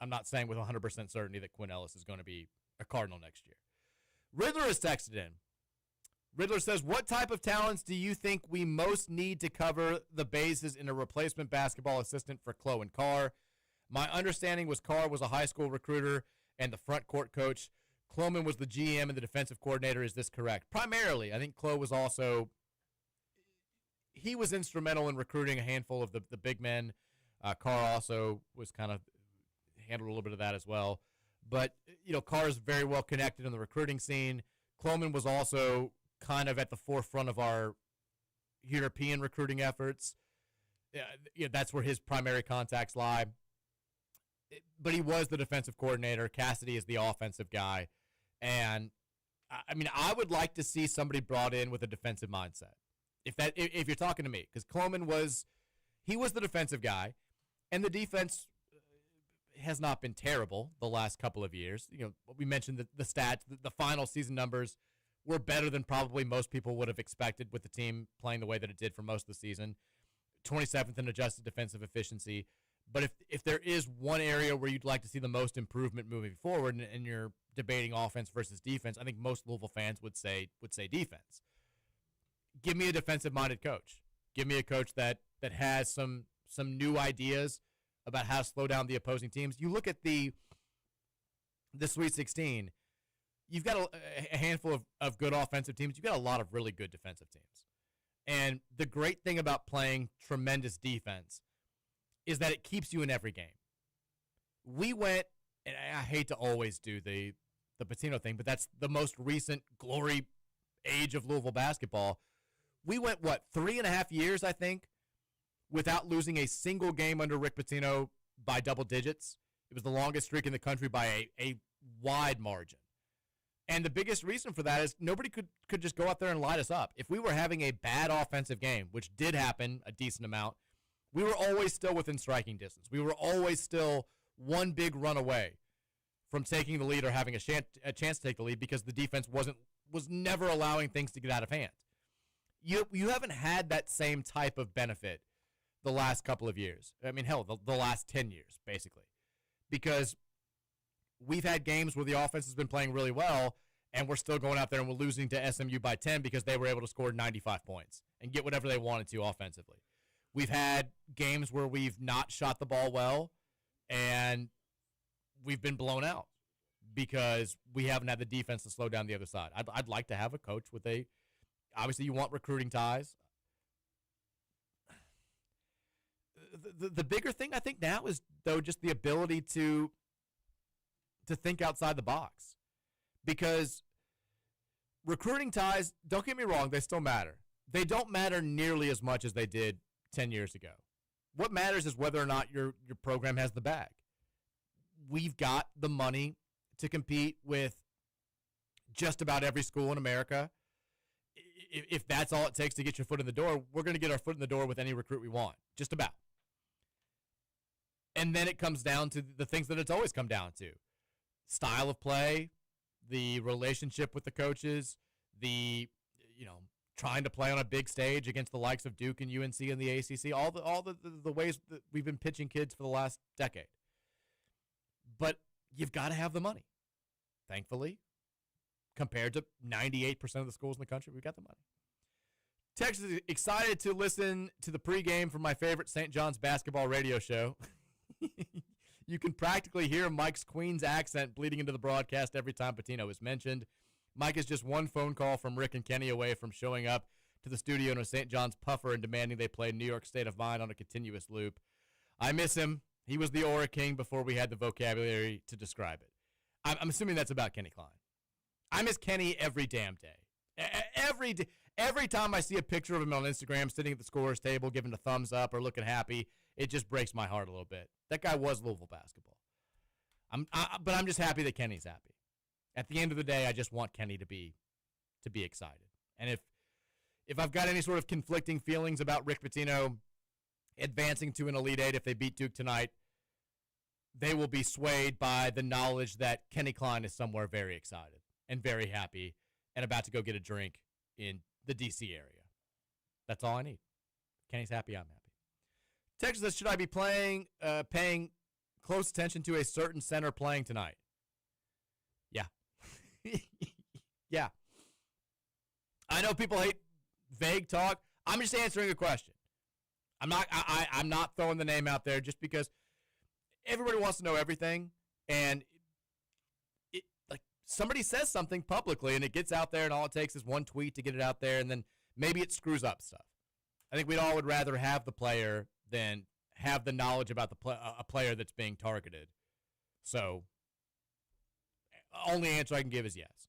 I'm not saying with 100% certainty that Quinn Ellis is going to be a Cardinal next year. Riddler has texted in. Riddler says, what type of talents do you think we most need to cover the bases in a replacement basketball assistant for Chloe and Carr? My understanding was Carr was a high school recruiter and the front court coach. Cloman was the GM and the defensive coordinator. Is this correct? Primarily, I think Chloe was also – he was instrumental in recruiting a handful of the big men. Carr also was kind of – handled a little bit of that as well. But, Carr is very well connected in the recruiting scene. Cloman was also kind of at the forefront of our European recruiting efforts. That's where his primary contacts lie. But he was the defensive coordinator. Cassidy is the offensive guy. And, I would like to see somebody brought in with a defensive mindset. If you're talking to me. Because Cloman was the defensive guy. And the defense has not been terrible the last couple of years. We mentioned the stats, the final season numbers were better than probably most people would have expected with the team playing the way that it did for most of the season. 27th in adjusted defensive efficiency. But if there is one area where you'd like to see the most improvement moving forward and you're debating offense versus defense, I think most Louisville fans would say defense. Give me a defensive-minded coach. Give me a coach that has some new ideas about how to slow down the opposing teams. You look at the Sweet 16, you've got a handful of good offensive teams. You've got a lot of really good defensive teams. And the great thing about playing tremendous defense is that it keeps you in every game. We went, and I hate to always do the Pitino thing, but that's the most recent glory age of Louisville basketball. We went, 3.5 years, I think, without losing a single game under Rick Pitino by double digits. It was the longest streak in the country by a wide margin. And the biggest reason for that is nobody could just go out there and light us up. If we were having a bad offensive game, which did happen a decent amount, we were always still within striking distance. We were always still one big run away from taking the lead or having a chance to take the lead because the defense was never allowing things to get out of hand. You haven't had that same type of benefit the last couple of years. The last 10 years, basically. Because we've had games where the offense has been playing really well, and we're still going out there and we're losing to SMU by 10 because they were able to score 95 points and get whatever they wanted to offensively. We've had games where we've not shot the ball well, and we've been blown out because we haven't had the defense to slow down the other side. I'd like to have a coach with obviously you want recruiting ties. The bigger thing I think now is, though, just the ability to think outside the box. Because recruiting ties, don't get me wrong, they still matter. They don't matter nearly as much as they did 10 years ago. What matters is whether or not your program has the bag. We've got the money to compete with just about every school in America. if that's all it takes to get your foot in the door, we're going to get our foot in the door with any recruit we want, just about. And then it comes down to the things that it's always come down to. Style of play, the relationship with the coaches, trying to play on a big stage against the likes of Duke and UNC and the ACC, all the ways that we've been pitching kids for the last decade. But you've got to have the money. Thankfully, compared to 98% of the schools in the country, we've got the money. Texas is excited to listen to the pregame from my favorite St. John's basketball radio show. You can practically hear Mike's Queens accent bleeding into the broadcast every time Pitino is mentioned. Mike is just one phone call from Rick and Kenny away from showing up to the studio in a St. John's puffer and demanding they play New York State of Mind on a continuous loop. I miss him. He was the Aura King before we had the vocabulary to describe it. I'm assuming that's about Kenny Klein. I miss Kenny every damn day. Every time I see a picture of him on Instagram sitting at the scorer's table giving a thumbs up or looking happy, it just breaks my heart a little bit. That guy was Louisville basketball. But I'm just happy that Kenny's happy. At the end of the day, I just want Kenny to be excited. And if I've got any sort of conflicting feelings about Rick Pitino advancing to an Elite Eight if they beat Duke tonight, they will be swayed by the knowledge that Kenny Klein is somewhere very excited and very happy and about to go get a drink in the D.C. area. That's all I need. Kenny's happy, I'm happy. Texas says, should I be paying close attention to a certain center playing tonight? Yeah. Yeah. I know people hate vague talk. I'm just answering a question. I'm not throwing the name out there just because everybody wants to know everything, and somebody says something publicly and it gets out there and all it takes is one tweet to get it out there, and then maybe it screws up stuff. I think we'd all would rather have the player than have the knowledge about a player that's being targeted. So only answer I can give is yes.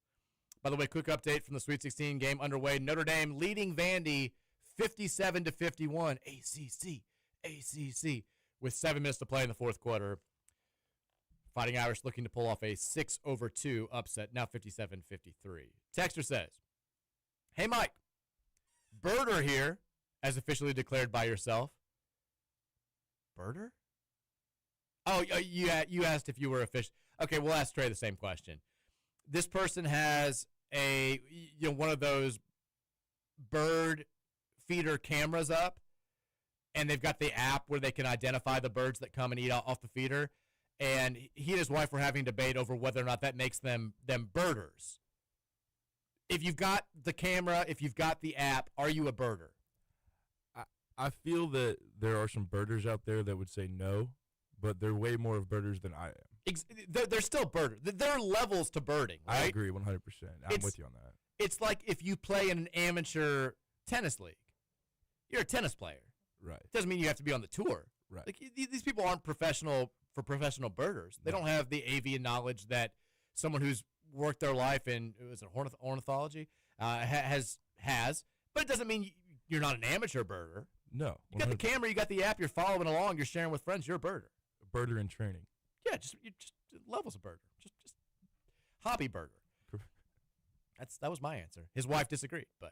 By the way, quick update from the Sweet 16 game underway. Notre Dame leading Vandy 57-51. ACC. With 7 minutes to play in the fourth quarter. Fighting Irish looking to pull off a 6-2 upset, now 57-53. Texter says, hey, Mike, Birder here, as officially declared by yourself. Birder? Oh, you asked if you were official. Okay, we'll ask Trey the same question. This person has one of those bird feeder cameras up, and they've got the app where they can identify the birds that come and eat off the feeder. And he and his wife were having a debate over whether or not that makes them birders. If you've got the camera, if you've got the app, are you a birder? I feel that there are some birders out there that would say no, but they're way more of birders than I am. They're still birders. There are levels to birding, right? I agree 100%. I'm with you on that. It's like if you play in an amateur tennis league. You're a tennis player. Right. It doesn't mean you have to be on the tour. Right. Like, these people aren't professional birders. They don't have the avian knowledge that someone who's worked their life in ornithology has. But it doesn't mean you're not an amateur birder. No. You got the camera, you got the app, you're following along, you're sharing with friends. You're a birder. A birder in training. Yeah, just levels of birder. Just hobby birder. That was my answer. His wife disagreed, but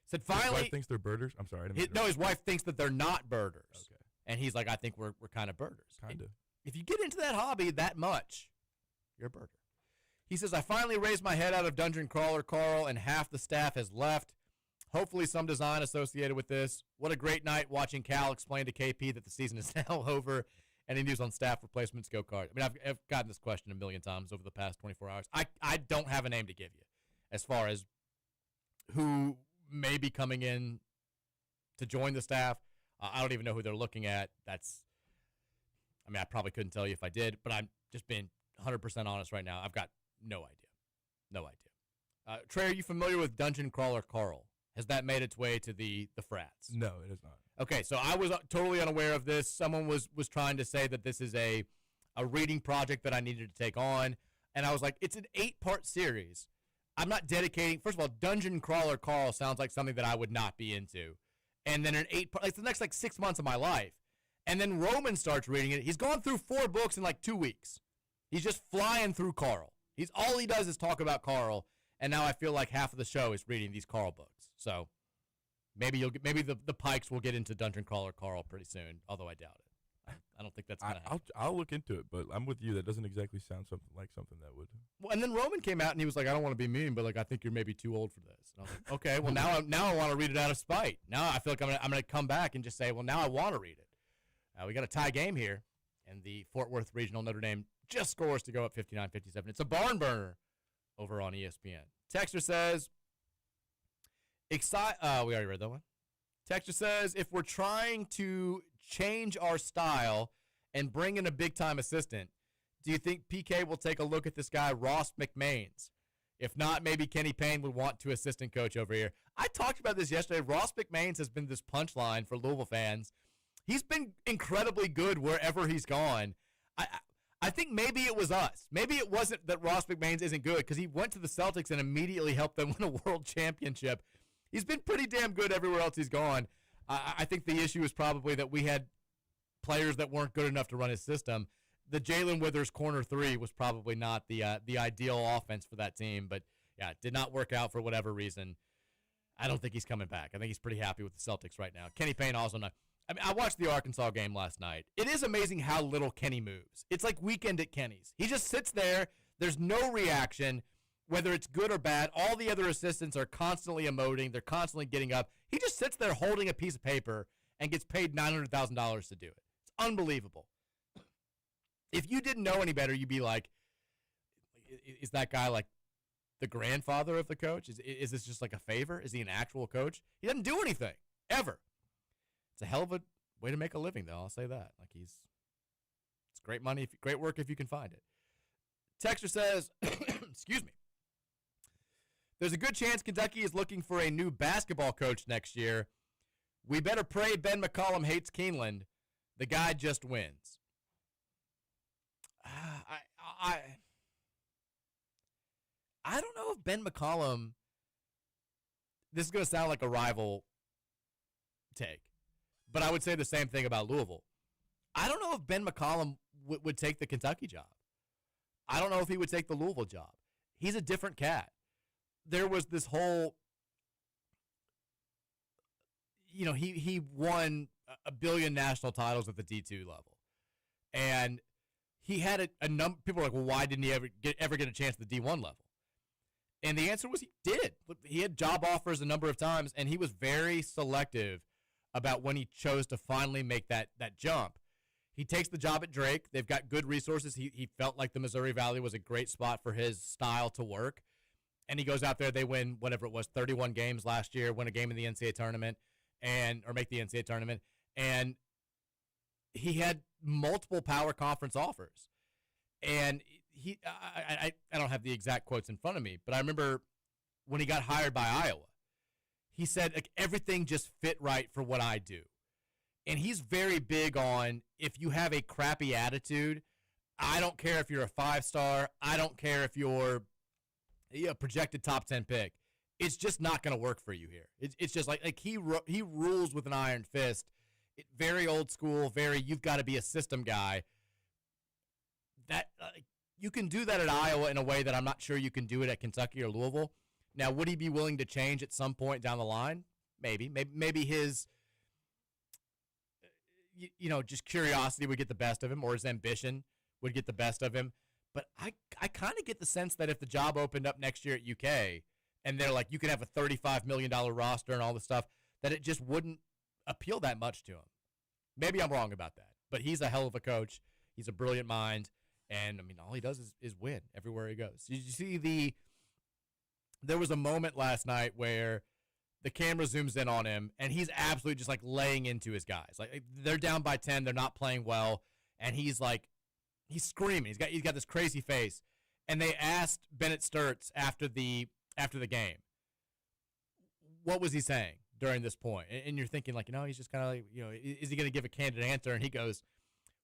said finally. His wife thinks they're birders? I'm sorry. His wife thinks that they're not birders. Okay. And he's like, I think we're kind of birders. Kind of. If you get into that hobby that much, you're a birder. He says, I finally raised my head out of Dungeon Crawler Carl, and half the staff has left. Hopefully some design associated with this. What a great night watching Cal explain to KP that the season is now over. Any news on staff replacements? Go Card. I mean, I've gotten this question a million times over the past 24 hours. I don't have a name to give you as far as who may be coming in to join the staff. I don't even know who they're looking at. I probably couldn't tell you if I did, but I'm just being 100% honest right now. I've got no idea. No idea. Trey, are you familiar with Dungeon Crawler Carl? Has that made its way to the frats? No, it has not. Okay, so I was totally unaware of this. Someone was trying to say that this is a reading project that I needed to take on, and I was like, it's an 8-part series. I'm not dedicating. First of all, Dungeon Crawler Carl sounds like something that I would not be into. And then it's the next 6 months of my life. And then Roman starts reading it. He's gone through 4 books in 2 weeks. He's just flying through Carl. All he does is talk about Carl. and now I feel like half of the show is reading these Carl books. So maybe the Pikes will get into Dungeon Crawler Carl pretty soon, although I doubt it. I don't think that's going to happen. I'll look into it, but I'm with you. That doesn't exactly sound something that would. Well, and then Roman came out and he was like, I don't want to be mean, but like I think you're maybe too old for this. And I was like, okay, well now I want to read it out of spite. Now I feel like I'm gonna come back and just say, well, now I want to read it. We got a tie game here, and the Fort Worth Regional Notre Dame just scores to go up 59-57. It's a barn burner over on ESPN. Texter says, we already read that one. Texter says, if we're trying to change our style and bring in a big-time assistant, do you think PK will take a look at this guy, Ross McMains? If not, maybe Kenny Payne would want to assistant coach over here. I talked about this yesterday. Ross McMains has been this punchline for Louisville fans. He's been incredibly good wherever he's gone. I think maybe it was us. Maybe it wasn't that Ross McMains isn't good because he went to the Celtics and immediately helped them win a world championship. He's been pretty damn good everywhere else he's gone. I think the issue is probably that we had players that weren't good enough to run his system. The Jalen Withers corner three was probably not the ideal offense for that team, but yeah, it did not work out for whatever reason. I don't think he's coming back. I think he's pretty happy with the Celtics right now. Kenny Payne also not. I mean, I watched the Arkansas game last night. It is amazing how little Kenny moves. It's like weekend at Kenny's. He just sits there. There's no reaction, whether it's good or bad. All the other assistants are constantly emoting. They're constantly getting up. He just sits there holding a piece of paper and gets paid $900,000 to do it. It's unbelievable. If you didn't know any better, you'd be like, is that guy like the grandfather of the coach? Is this just like a favor? Is he an actual coach? He doesn't do anything, ever. It's a hell of a way to make a living, though. I'll say that. Like it's great money, great work if you can find it. Texter says, excuse me. There's a good chance Kentucky is looking for a new basketball coach next year. We better pray Ben McCollum hates Keeneland. The guy just wins. I don't know if Ben McCollum. This is going to sound like a rival take. But I would say the same thing about Louisville. I don't know if Ben McCollum would take the Kentucky job. I don't know if he would take the Louisville job. He's a different cat. There was this whole, he won a billion national titles at the D2 level. And he had a number, people were like, well, why didn't he ever get a chance at the D1 level? And the answer was he did. He had job offers a number of times, and he was very selective about when he chose to finally make that jump. He takes the job at Drake. They've got good resources. He felt like the Missouri Valley was a great spot for his style to work. And he goes out there. They win whatever it was, 31 games last year, win a game in the NCAA tournament, or make the NCAA tournament. And he had multiple power conference offers. And I don't have the exact quotes in front of me, but I remember when he got hired by Iowa, he said, like, everything just fit right for what I do. And he's very big on, if you have a crappy attitude, I don't care if you're a 5-star. I don't care if you're a projected top 10 pick. It's just not going to work for you here. It's just like he rules with an iron fist. Very old school, you've got to be a system guy. That you can do that at Iowa in a way that I'm not sure you can do it at Kentucky or Louisville. Now, would he be willing to change at some point down the line? Maybe his, just curiosity would get the best of him, or his ambition would get the best of him. But I kind of get the sense that if the job opened up next year at UK, and they're like, you can have a $35 million roster and all this stuff, that it just wouldn't appeal that much to him. Maybe I'm wrong about that. But he's a hell of a coach. He's a brilliant mind. And, I mean, all he does is win everywhere he goes. You see there was a moment last night where the camera zooms in on him, and he's absolutely just, like, laying into his guys. Like, they're down by 10. They're not playing well. And he's, like, he's screaming. He's got this crazy face. And they asked Bennett Sturtz after the game, what was he saying during this point? And you're thinking, like, he's just kind of like, is he going to give a candid answer? And he goes,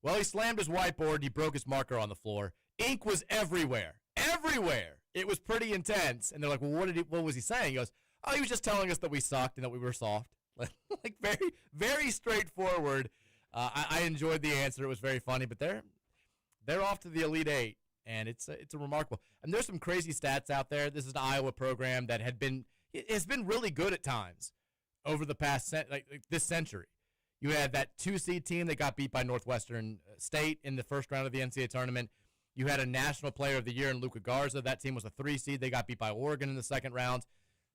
well, he slammed his whiteboard. He broke his marker on the floor. Ink was everywhere. Everywhere. It was pretty intense. And they're like, well, what was he saying? He goes, oh, he was just telling us that we sucked and that we were soft. Like very, very straightforward. I enjoyed the answer. It was very funny. But they're off to the Elite Eight and it's a remarkable. And there's some crazy stats out there. This is an Iowa program that has been really good at times over the past this century. You had that 2-seed team that got beat by Northwestern State in the first round of the NCAA tournament. You had a National Player of the Year in Luka Garza. That team was a 3-seed. They got beat by Oregon in the second round.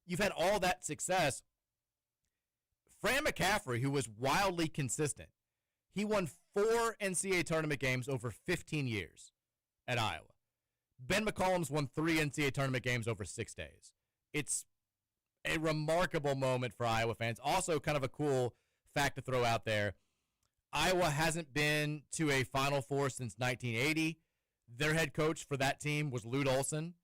You've had all that success. Fran McCaffrey, who was wildly consistent, he won 4 NCAA tournament games over 15 years at Iowa. Ben McCollum's won 3 NCAA tournament games over 6 days. It's a remarkable moment for Iowa fans. Also, kind of a cool fact to throw out there, Iowa hasn't been to a Final Four since 1980. Their head coach for that team was Lute Olson.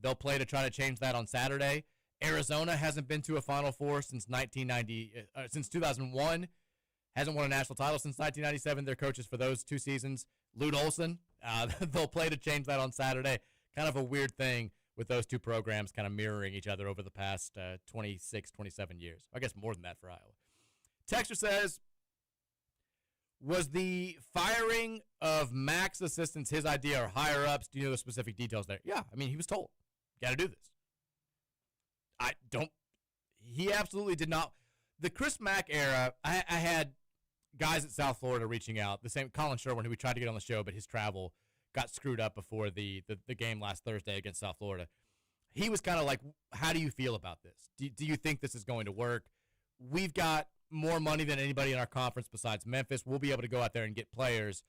They'll play to try to change that on Saturday. Arizona hasn't been to a Final Four since 2001. Hasn't won a national title since 1997. Their coaches for those 2 seasons, Lute Olson. They'll play to change that on Saturday. Kind of a weird thing with those 2 programs kind of mirroring each other over the past 26, 27 years. I guess more than that for Iowa. Texter says, was the firing of Mac's assistants his idea or higher-ups? Do you know the specific details there? Yeah, I mean, he was told, got to do this. He absolutely did not. The Chris Mack era, I had guys at South Florida reaching out. The same Colin Sherwin, who we tried to get on the show, but his travel got screwed up before the game last Thursday against South Florida. He was kind of like, how do you feel about this? Do you think this is going to work? We've got more money than anybody in our conference besides Memphis. We'll be able to go out there and get players.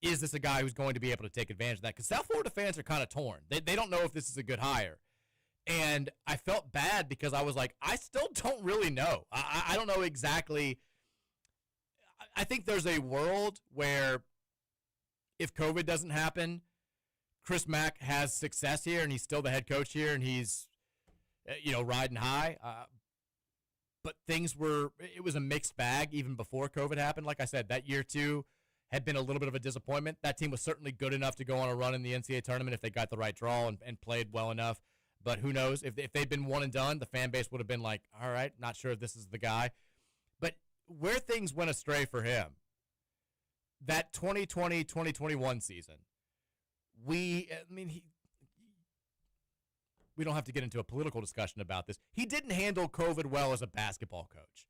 Is this a guy who's going to be able to take advantage of that? Because South Florida fans are kind of torn. They don't know if this is a good hire. And I felt bad because I was like, I still don't really know. I don't know exactly. I think there's a world where if COVID doesn't happen, Chris Mack has success here and he's still the head coach here and he's, riding high. But it was a mixed bag even before COVID happened. Like I said, that year 2 had been a little bit of a disappointment. That team was certainly good enough to go on a run in the NCAA tournament if they got the right draw and played well enough. But who knows? If they'd been one and done, the fan base would have been like, all right, not sure if this is the guy. But where things went astray for him, that 2020-2021 season, we don't have to get into a political discussion about this. He didn't handle COVID well as a basketball coach.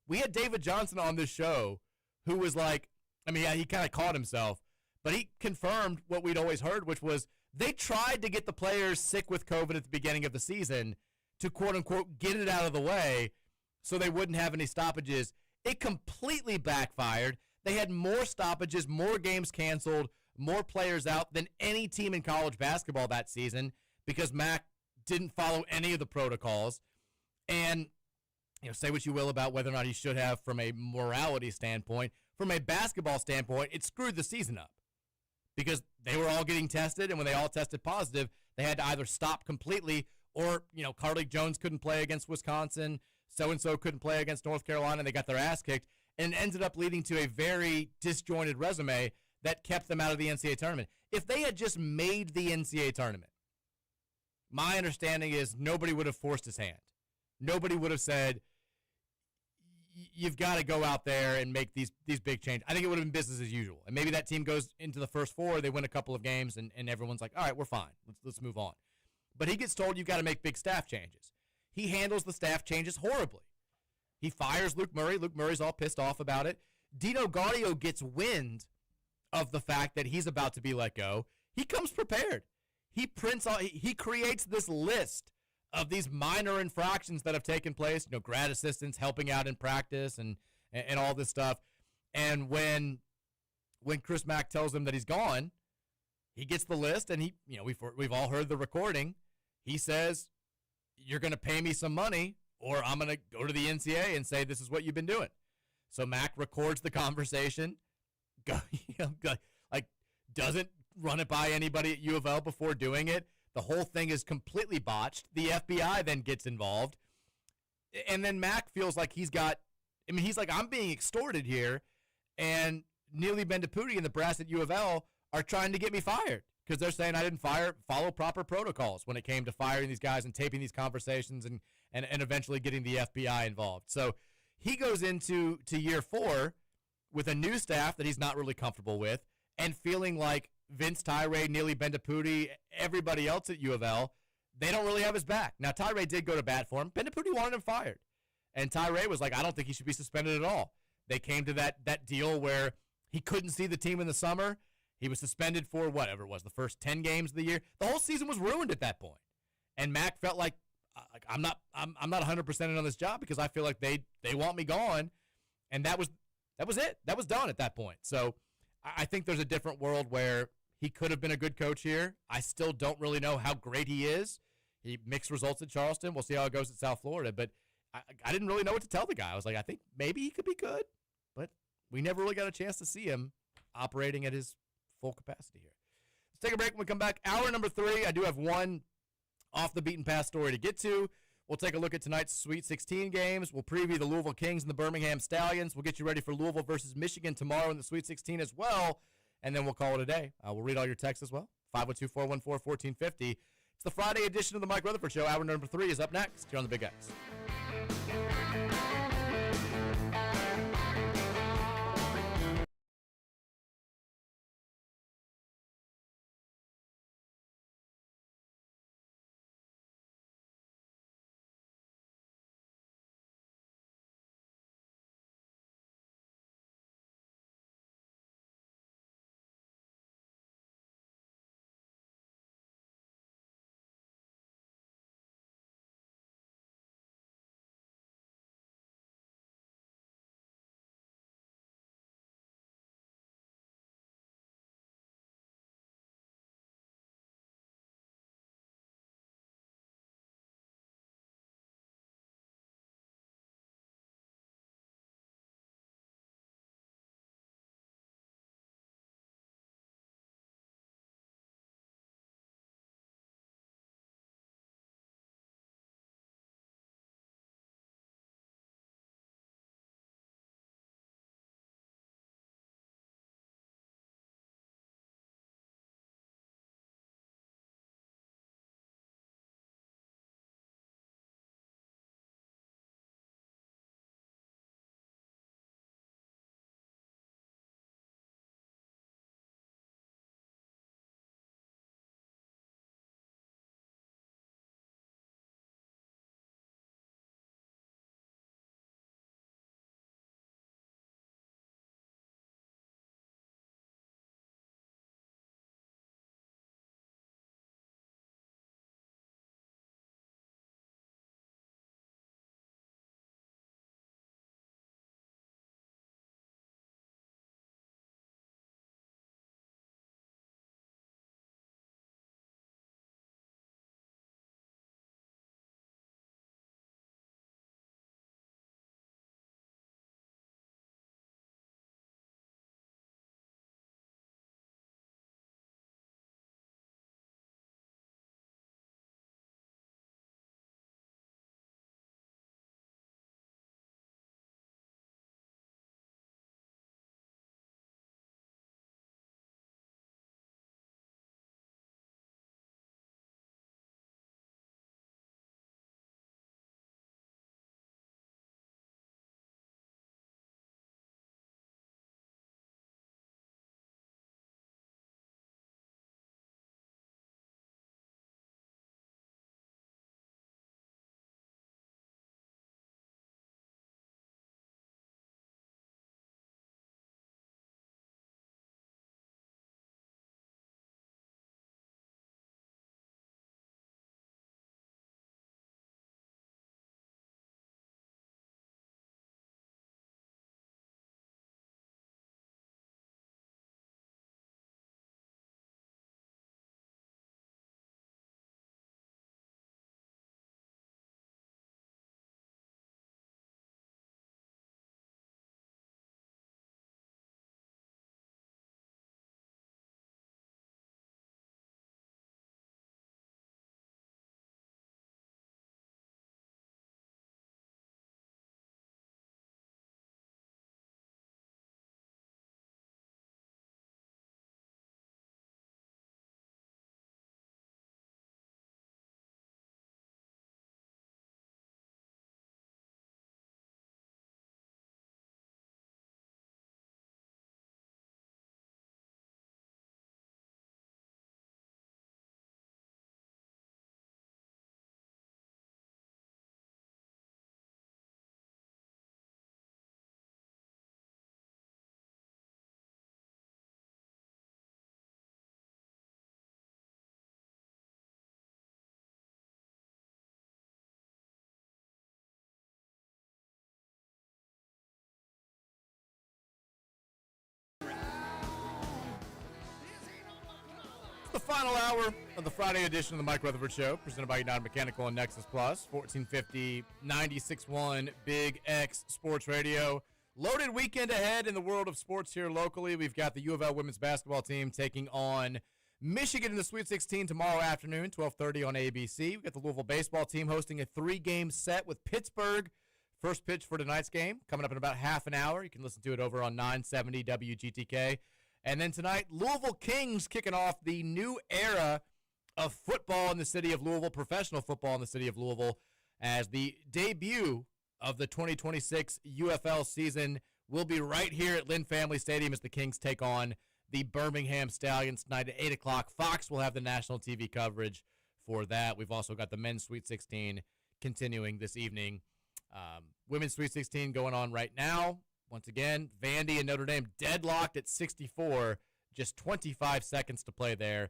We had David Johnson on this show who was like, he kind of caught himself, but he confirmed what we'd always heard, which was they tried to get the players sick with COVID at the beginning of the season to, quote-unquote, get it out of the way so they wouldn't have any stoppages. It completely backfired. They had more stoppages, more games canceled, more players out than any team in college basketball that season because Mac didn't follow any of the protocols. And, say what you will about whether or not he should have from a morality standpoint. From a basketball standpoint, it screwed the season up because they were all getting tested, and when they all tested positive, they had to either stop completely or, Carlik Jones couldn't play against Wisconsin, so-and-so couldn't play against North Carolina, and they got their ass kicked, and it ended up leading to a very disjointed resume that kept them out of the NCAA tournament. If they had just made the NCAA tournament, my understanding is nobody would have forced his hand. Nobody would have said, you've got to go out there and make these big changes. I think it would have been business as usual. And maybe that team goes into the first 4, they win a couple of games, and everyone's like, all right, we're fine. Let's move on. But he gets told you've got to make big staff changes. He handles the staff changes horribly. He fires Luke Murray. Luke Murray's all pissed off about it. Dino Gaudio gets wind of the fact that he's about to be let go. He comes prepared. He creates this list of these minor infractions that have taken place, grad assistants helping out in practice and all this stuff. And when Chris Mack tells him that he's gone, he gets the list, and we've all heard the recording. He says, you're going to pay me some money or I'm going to go to the NCAA and say this is what you've been doing. So Mack records the conversation, doesn't run it by anybody at U of L before doing it. The whole thing is completely botched. The FBI then gets involved. And then Mack feels like he's like, I'm being extorted here. And Neely Bendapudi and the brass at U of L are trying to get me fired because they're saying I didn't follow proper protocols when it came to firing these guys and taping these conversations and eventually getting the FBI involved. So he goes into year 4 with a new staff that he's not really comfortable with and feeling like Vince Tyree, Neely Bendapudi, everybody else at U of L, they don't really have his back. Now, Tyree did go to bat for him. Bendapudi wanted him fired. And Tyree was like, I don't think he should be suspended at all. They came to that deal where he couldn't see the team in the summer. He was suspended for whatever it was, the first 10 games of the year. The whole season was ruined at that point. And Mac felt like, I'm not 100% in on this job because I feel like they want me gone. And that was it. That was done at that point. So I think there's a different world where he could have been a good coach here. I still don't really know how great he is. He mixed results at Charleston. We'll see how it goes at South Florida. But I didn't really know what to tell the guy. I was like, I think maybe he could be good. But we never really got a chance to see him operating at his full capacity here. Let's take a break. When we come back, hour number 3, I do have one off the beaten path story to get to. We'll take a look at tonight's Sweet 16 games. We'll preview the Louisville Kings and the Birmingham Stallions. We'll get you ready for Louisville versus Michigan tomorrow in the Sweet 16 as well. And then we'll call it a day. We'll read all your texts as well. 502-414-1450. It's the Friday edition of the Mike Rutherford Show. Hour number 3 is up next here on the Big X. the final hour of the Friday edition of the Mike Rutherford Show, presented by United Mechanical and Nexus Plus, 1450 96.1 Big X Sports Radio. Loaded weekend ahead in the world of sports here locally. We've got the U of L women's basketball team taking on Michigan in the Sweet 16 tomorrow afternoon, 12:30 on ABC. We've got the Louisville baseball team hosting a 3-game set with Pittsburgh. First pitch for tonight's game coming up in about half an hour. You can listen to it over on 970 WGTK. And then tonight, Louisville Kings kicking off the new era of football in the city of Louisville, professional football in the city of Louisville, as the debut of the 2026 UFL season will be right here at Lynn Family Stadium as the Kings take on the Birmingham Stallions tonight at 8 o'clock. Fox will have the national TV coverage for that. We've also got the men's Sweet 16 continuing this evening. Women's Sweet 16 going on right now. Once again, Vandy and Notre Dame deadlocked at 64, just 25 seconds to play there.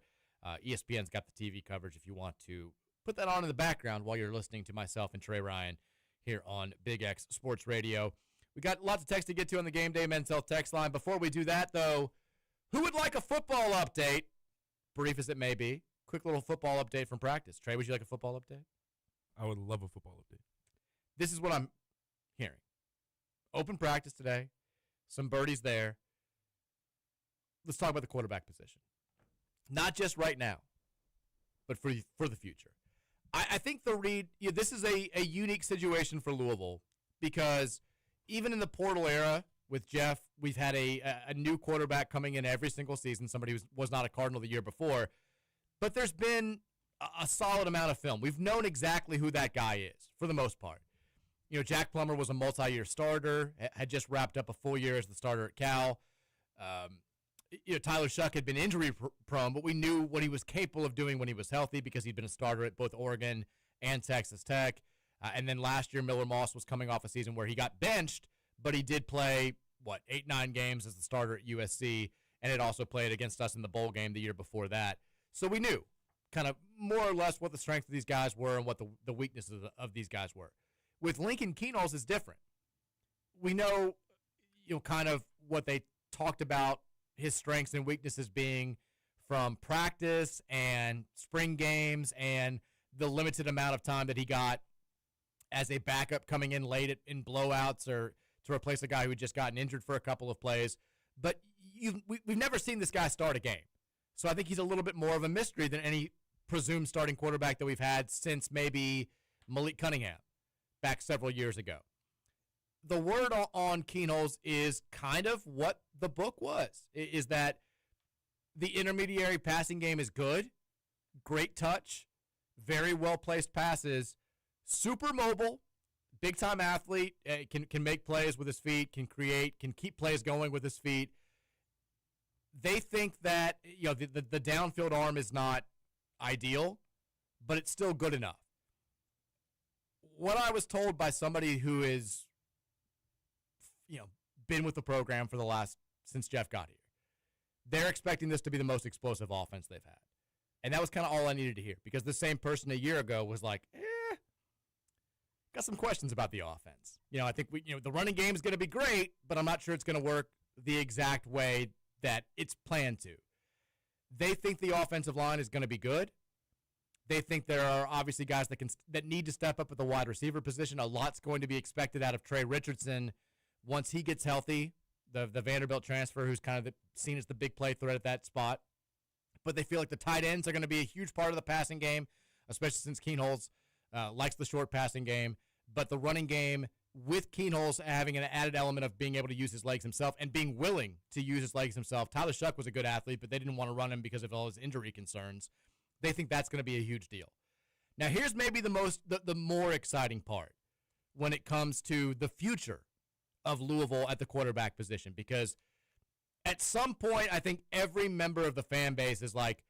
ESPN's got the TV coverage if you want to put that on in the background while you're listening to myself and Trey Ryan here on Big X Sports Radio. We got lots of text to get to on the Gameday Men's Health text line. Before we do that, though, who would like a football update? Brief as it may be. Quick little football update from practice. Trey, would you like a football update? I would love a football update. This is what I'm hearing. Open practice today. Some birdies there. Let's talk about the quarterback position. Not just right now, but for the future. I think this is a unique situation for Louisville because even in the portal era with Jeff, we've had a new quarterback coming in every single season, somebody who was not a Cardinal the year before. But there's been a solid amount of film. We've known exactly who that guy is for the most part. You know, Jack Plummer was a multi-year starter, had just wrapped up a full year as the starter at Cal. Tyler Shuck had been injury-prone, but we knew what he was capable of doing when he was healthy because he'd been a starter at both Oregon and Texas Tech. And then last year, Miller Moss was coming off a season where he got benched, but he did play, 8-9 games as the starter at USC, and had also played against us in the bowl game the year before that. So we knew kind of more or less what the strengths of these guys were and what the weaknesses of these guys were. With Lincoln Keenals is different. We know, kind of what they talked about his strengths and weaknesses being from practice and spring games and the limited amount of time that he got as a backup coming in late in blowouts or to replace a guy who had just gotten injured for a couple of plays. But we've never seen this guy start a game. So I think he's a little bit more of a mystery than any presumed starting quarterback that we've had since maybe Malik Cunningham back several years ago. The word on Keenals is kind of what the book was, is that the intermediary passing game is good, great touch, very well-placed passes, super mobile, big-time athlete, can make plays with his feet, can create, can keep plays going with his feet. They think that the downfield arm is not ideal, but it's still good enough. What I was told by somebody who is, been with the program for since Jeff got here, they're expecting this to be the most explosive offense they've had. And that was kind of all I needed to hear because the same person a year ago was like, got some questions about the offense. I think the running game is going to be great, but I'm not sure it's going to work the exact way that it's planned to. They think the offensive line is going to be good. They think there are obviously guys that need to step up at the wide receiver position. A lot's going to be expected out of Trey Richardson once he gets healthy, the Vanderbilt transfer who's kind of seen as the big play threat at that spot. But they feel like the tight ends are going to be a huge part of the passing game, especially since Keenholz likes the short passing game. But the running game, with Keenholz having an added element of being able to use his legs himself and being willing to use his legs himself. Tyler Shuck was a good athlete, but they didn't want to run him because of all his injury concerns. They think that's going to be a huge deal. Now, here's maybe the more exciting part when it comes to the future of Louisville at the quarterback position, because at some point, I think every member of the fan base is like,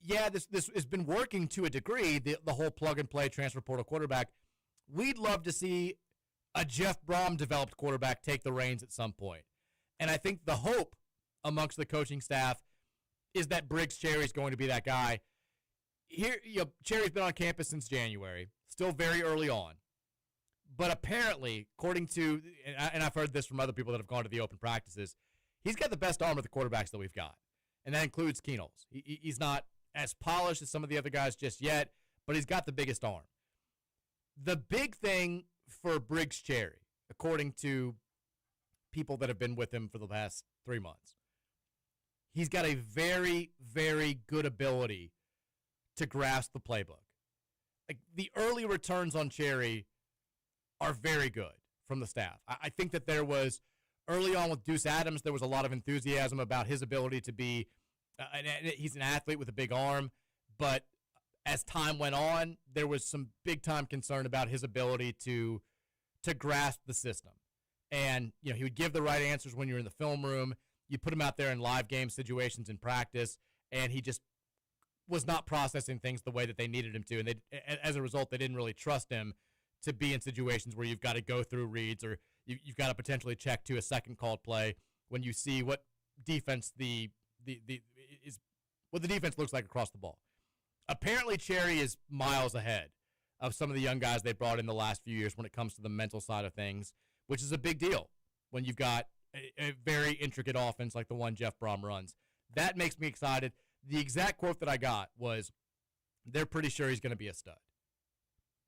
yeah, this has been working to a degree, the whole plug-and-play transfer portal quarterback. We'd love to see a Jeff Brom developed quarterback take the reins at some point. And I think the hope amongst the coaching staff is that Briggs Cherry's going to be that guy. Here, Cherry's been on campus since January, still very early on. But apparently, according to, and I've heard this from other people that have gone to the open practices, he's got the best arm of the quarterbacks that we've got. and that includes Keenholz. He's not as polished as some of the other guys just yet, but he's got the biggest arm. The big thing for Briggs Cherry, according to people that have been with him for the past 3 months, he's got a very, very good ability to grasp the playbook. Like, the early returns on Cherry are very good from the staff. I think that there was, early on with Deuce Adams, there was a lot of enthusiasm about his ability to be, he's an athlete with a big arm, but as time went on, there was some big-time concern about his ability to grasp the system. And, he would give the right answers when you're in the film room. You put him out there in live game situations in practice, and he just was not processing things the way that they needed him to. And as a result, they didn't really trust him to be in situations where you've got to go through reads or you've got to potentially check to a second called play when you see what defense what the defense looks like across the ball. Apparently, Cherry is miles ahead of some of the young guys they brought in the last few years when it comes to the mental side of things, which is a big deal when you've got a very intricate offense like the one Jeff Brom runs. That makes me excited. The exact quote that I got was, they're pretty sure he's going to be a stud.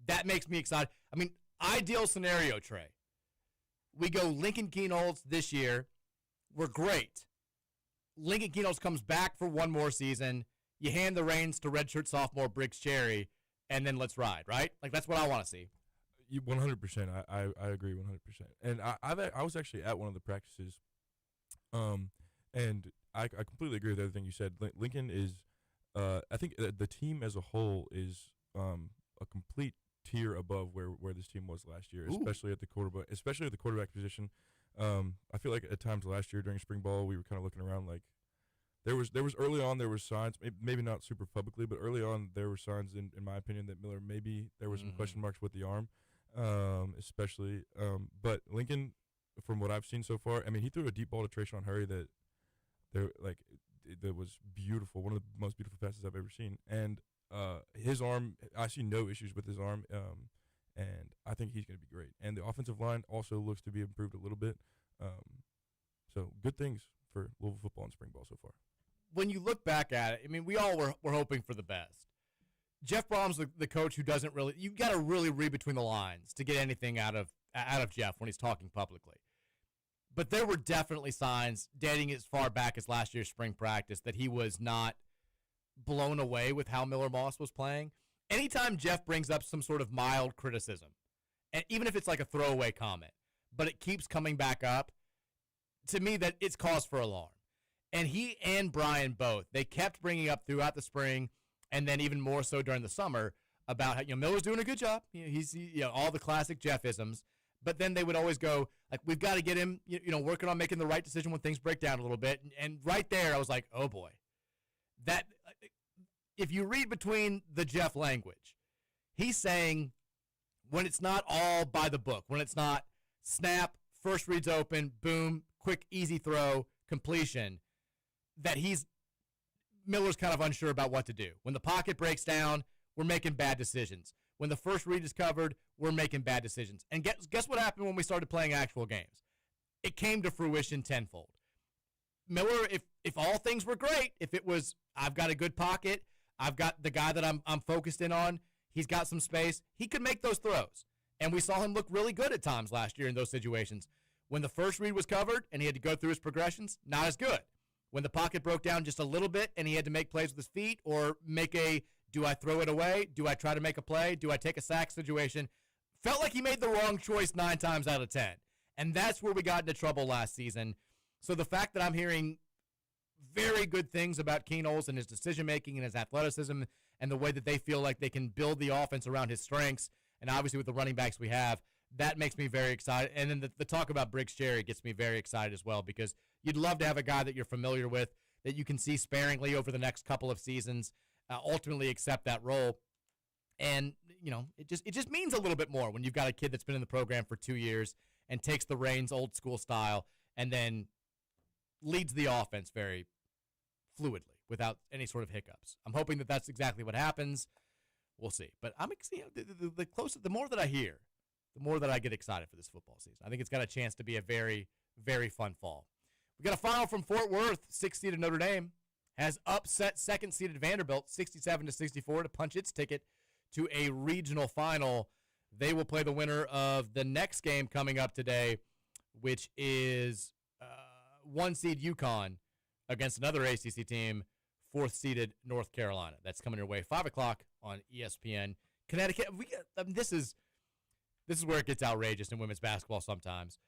That makes me excited. I mean, ideal scenario, Trey. We go Lincoln Keenholz this year. We're great. Lincoln Keenholz comes back for one more season. You hand the reins to redshirt sophomore Briggs Cherry, and then let's ride, right? Like, that's what I want to see. 100%. I agree 100%. And I was actually at one of the practices, and I completely agree with everything you said. Lincoln is, I think the team as a whole is a complete tier above where this team was last year, especially at the quarterback position. I feel like at times last year during spring ball, we were kind of looking around like there was early on there was signs, maybe not super publicly, but early on there were signs in my opinion that Miller, maybe there was some question marks with the arm, especially. But Lincoln, from what I've seen so far, I mean, he threw a deep ball to Trayshawn Hurry that was beautiful, one of the most beautiful passes I've ever seen. And his arm, I see no issues with his arm, and I think he's going to be great. And the offensive line also looks to be improved a little bit. So good things for Louisville football in spring ball so far. When you look back at it, I mean, we all were hoping for the best. Jeff Brom's the coach who doesn't really – you've got to really read between the lines to get anything out of Jeff when he's talking publicly. But there were definitely signs dating as far back as last year's spring practice that he was not blown away with how Miller Moss was playing. Anytime Jeff brings up some sort of mild criticism, and even if it's like a throwaway comment, but it keeps coming back up, to me that it's cause for alarm. And he and Brian both, they kept bringing up throughout the spring and then even more so during the summer about how, Miller's doing a good job. He's all the classic Jeff-isms. But then they would always go, like, we've got to get him, working on making the right decision when things break down a little bit. And right there, I was like, oh, boy. That, if you read between the Jeff language, he's saying when it's not all by the book, when it's not snap, first read's open, boom, quick, easy throw, completion, that Miller's kind of unsure about what to do. When the pocket breaks down, we're making bad decisions. When the first read is covered, we're making bad decisions. And guess what happened when we started playing actual games? It came to fruition tenfold. Miller, if all things were great, if it was, I've got a good pocket, I've got the guy that I'm focused in on, he's got some space, he could make those throws. And we saw him look really good at times last year in those situations. When the first read was covered and he had to go through his progressions, not as good. When the pocket broke down just a little bit and he had to make plays with his feet or make do I throw it away? Do I try to make a play? Do I take a sack situation? Felt like he made the wrong choice 9 times out of 10. And that's where we got into trouble last season. So the fact that I'm hearing very good things about Keenholz and his decision-making and his athleticism and the way that they feel like they can build the offense around his strengths, and obviously with the running backs we have, that makes me very excited. And then the talk about Briggs Cherry gets me very excited as well, because you'd love to have a guy that you're familiar with, that you can see sparingly over the next couple of seasons, ultimately accept that role. And, it just means a little bit more when you've got a kid that's been in the program for 2 years and takes the reins old school style and then leads the offense very fluidly without any sort of hiccups. I'm hoping that that's exactly what happens. We'll see. But I'm excited. The closer, the more that I hear, the more that I get excited for this football season. I think it's got a chance to be a very, very fun fall. We got a final from Fort Worth, 6 seed of Notre Dame. has upset second-seeded Vanderbilt 67-64 to punch its ticket to a regional final. They will play the winner of the next game coming up today, which is one-seed UConn against another ACC team, fourth-seeded North Carolina. That's coming your way 5 o'clock on ESPN. Connecticut. This is where it gets outrageous in women's basketball sometimes.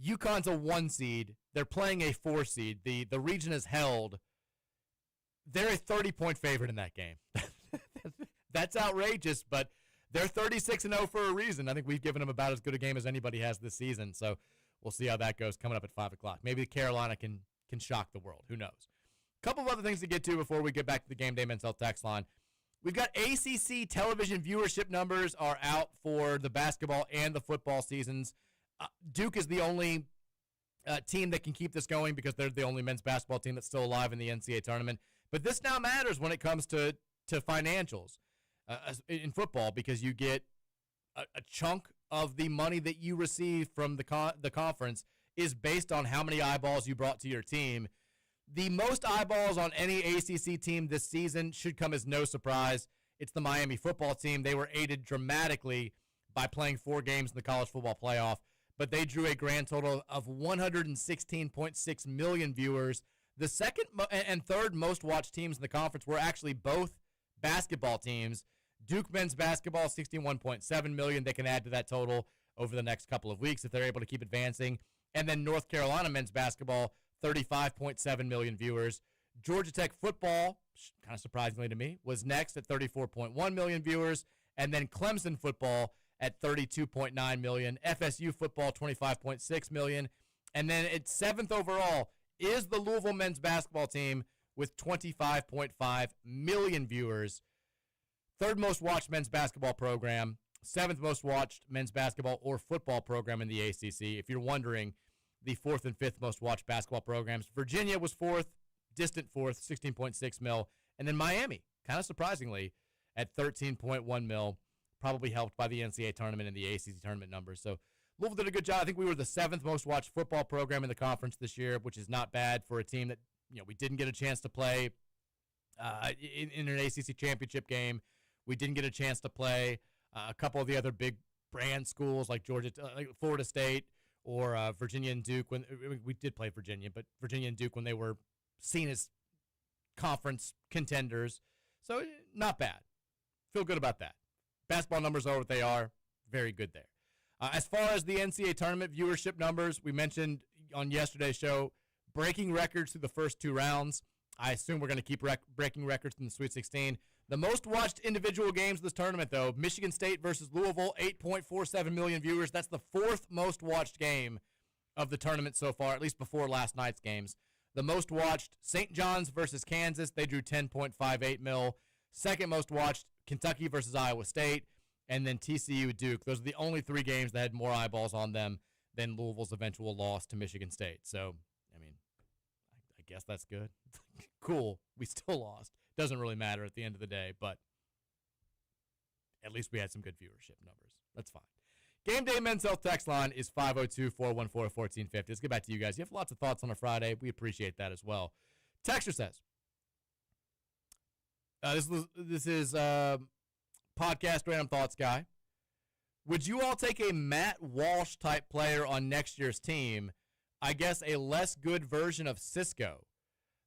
UConn's a 1-seed. They're playing a 4-seed. The region is held. They're a 30-point favorite in that game. That's outrageous, but they're 36-0 for a reason. I think we've given them about as good a game as anybody has this season, so we'll see how that goes coming up at 5 o'clock. Maybe Carolina can shock the world. Who knows? A couple of other things to get to before we get back to the Game Day Men's Health text line. We've got ACC television viewership numbers are out for the basketball and the football seasons. Duke is the only team that can keep this going because they're the only men's basketball team that's still alive in the NCAA tournament. But this now matters when it comes to financials in football because you get a chunk of the money that you receive from the conference is based on how many eyeballs you brought to your team. The most eyeballs on any ACC team this season should come as no surprise. It's the Miami football team. They were aided dramatically by playing 4 games in the college football playoff, but they drew a grand total of 116.6 million viewers. The second and third most watched teams in the conference were actually both basketball teams. Duke men's basketball, 61.7 million. They can add to that total over the next couple of weeks if they're able to keep advancing. And then North Carolina men's basketball, 35.7 million viewers. Georgia Tech football, kind of surprisingly to me, was next at 34.1 million viewers. And then Clemson football at 32.9 million. FSU football, 25.6 million. And then at 7th overall is the Louisville men's basketball team with 25.5 million viewers. Third most watched men's basketball program. 7th most watched men's basketball or football program in the ACC. If you're wondering, the 4th and 5th most watched basketball programs. Virginia was 4th, distant 4th, 16.6 mil. And then Miami, kind of surprisingly, at 13.1 mil, probably helped by the NCAA tournament and the ACC tournament numbers. So Louisville did a good job. I think we were the 7th most watched football program in the conference this year, which is not bad for a team that we didn't get a chance to play in an ACC championship game. We didn't get a chance to play a couple of the other big brand schools like like Florida State or Virginia and Duke. When we did play Virginia, but Virginia and Duke when they were seen as conference contenders. So not bad. Feel good about that. Basketball numbers are what they are. Very good there. As far as the NCAA tournament viewership numbers, we mentioned on yesterday's show, breaking records through the first 2 rounds. I assume we're going to keep breaking records in the Sweet 16. The most watched individual games of this tournament, though, Michigan State versus Louisville, 8.47 million viewers. That's the 4th most watched game of the tournament so far, at least before last night's games. The most watched, St. John's versus Kansas. They drew 10.58 mil. Second most watched, Kentucky versus Iowa State. And then TCU Duke. Those are the only 3 games that had more eyeballs on them than Louisville's eventual loss to Michigan State. So, I mean, I guess that's good. Cool. We still lost. Doesn't really matter at the end of the day, but at least we had some good viewership numbers. That's fine. Game Day Men's Health text line is 502-414-1450. Let's get back to you guys. You have lots of thoughts on a Friday. We appreciate that as well. Texter says, this is podcast Random Thoughts guy. Would you all take a Matt Walsh type player on next year's team? I guess a less good version of Cisco.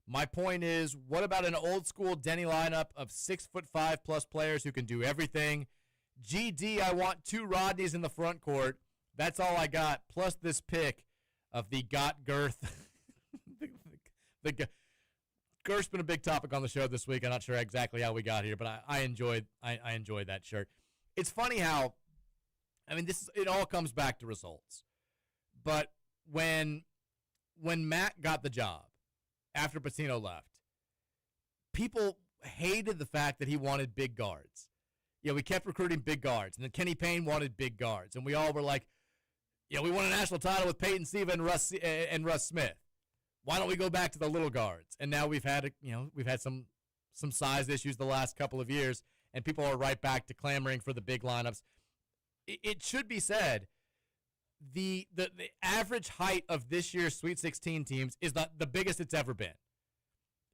My point is, what about an old school Denny lineup of 6'5" plus players who can do everything? GD, I want 2 Rodneys in the front court. That's all I got. Plus this pick of the got girth. the girth's been a big topic on the show this week. I'm not sure exactly how we got here, but I enjoyed that shirt. It's funny how, it all comes back to results. But when Matt got the job, after Pitino left, people hated the fact that he wanted big guards. We kept recruiting big guards, and then Kenny Payne wanted big guards, and we all were like, we won a national title with Peyton Siva and Russ Smith. Why don't we go back to the little guards? And now we've had some size issues the last couple of years, and people are right back to clamoring for the big lineups. It should be said, the average height of this year's Sweet 16 teams is the biggest it's ever been.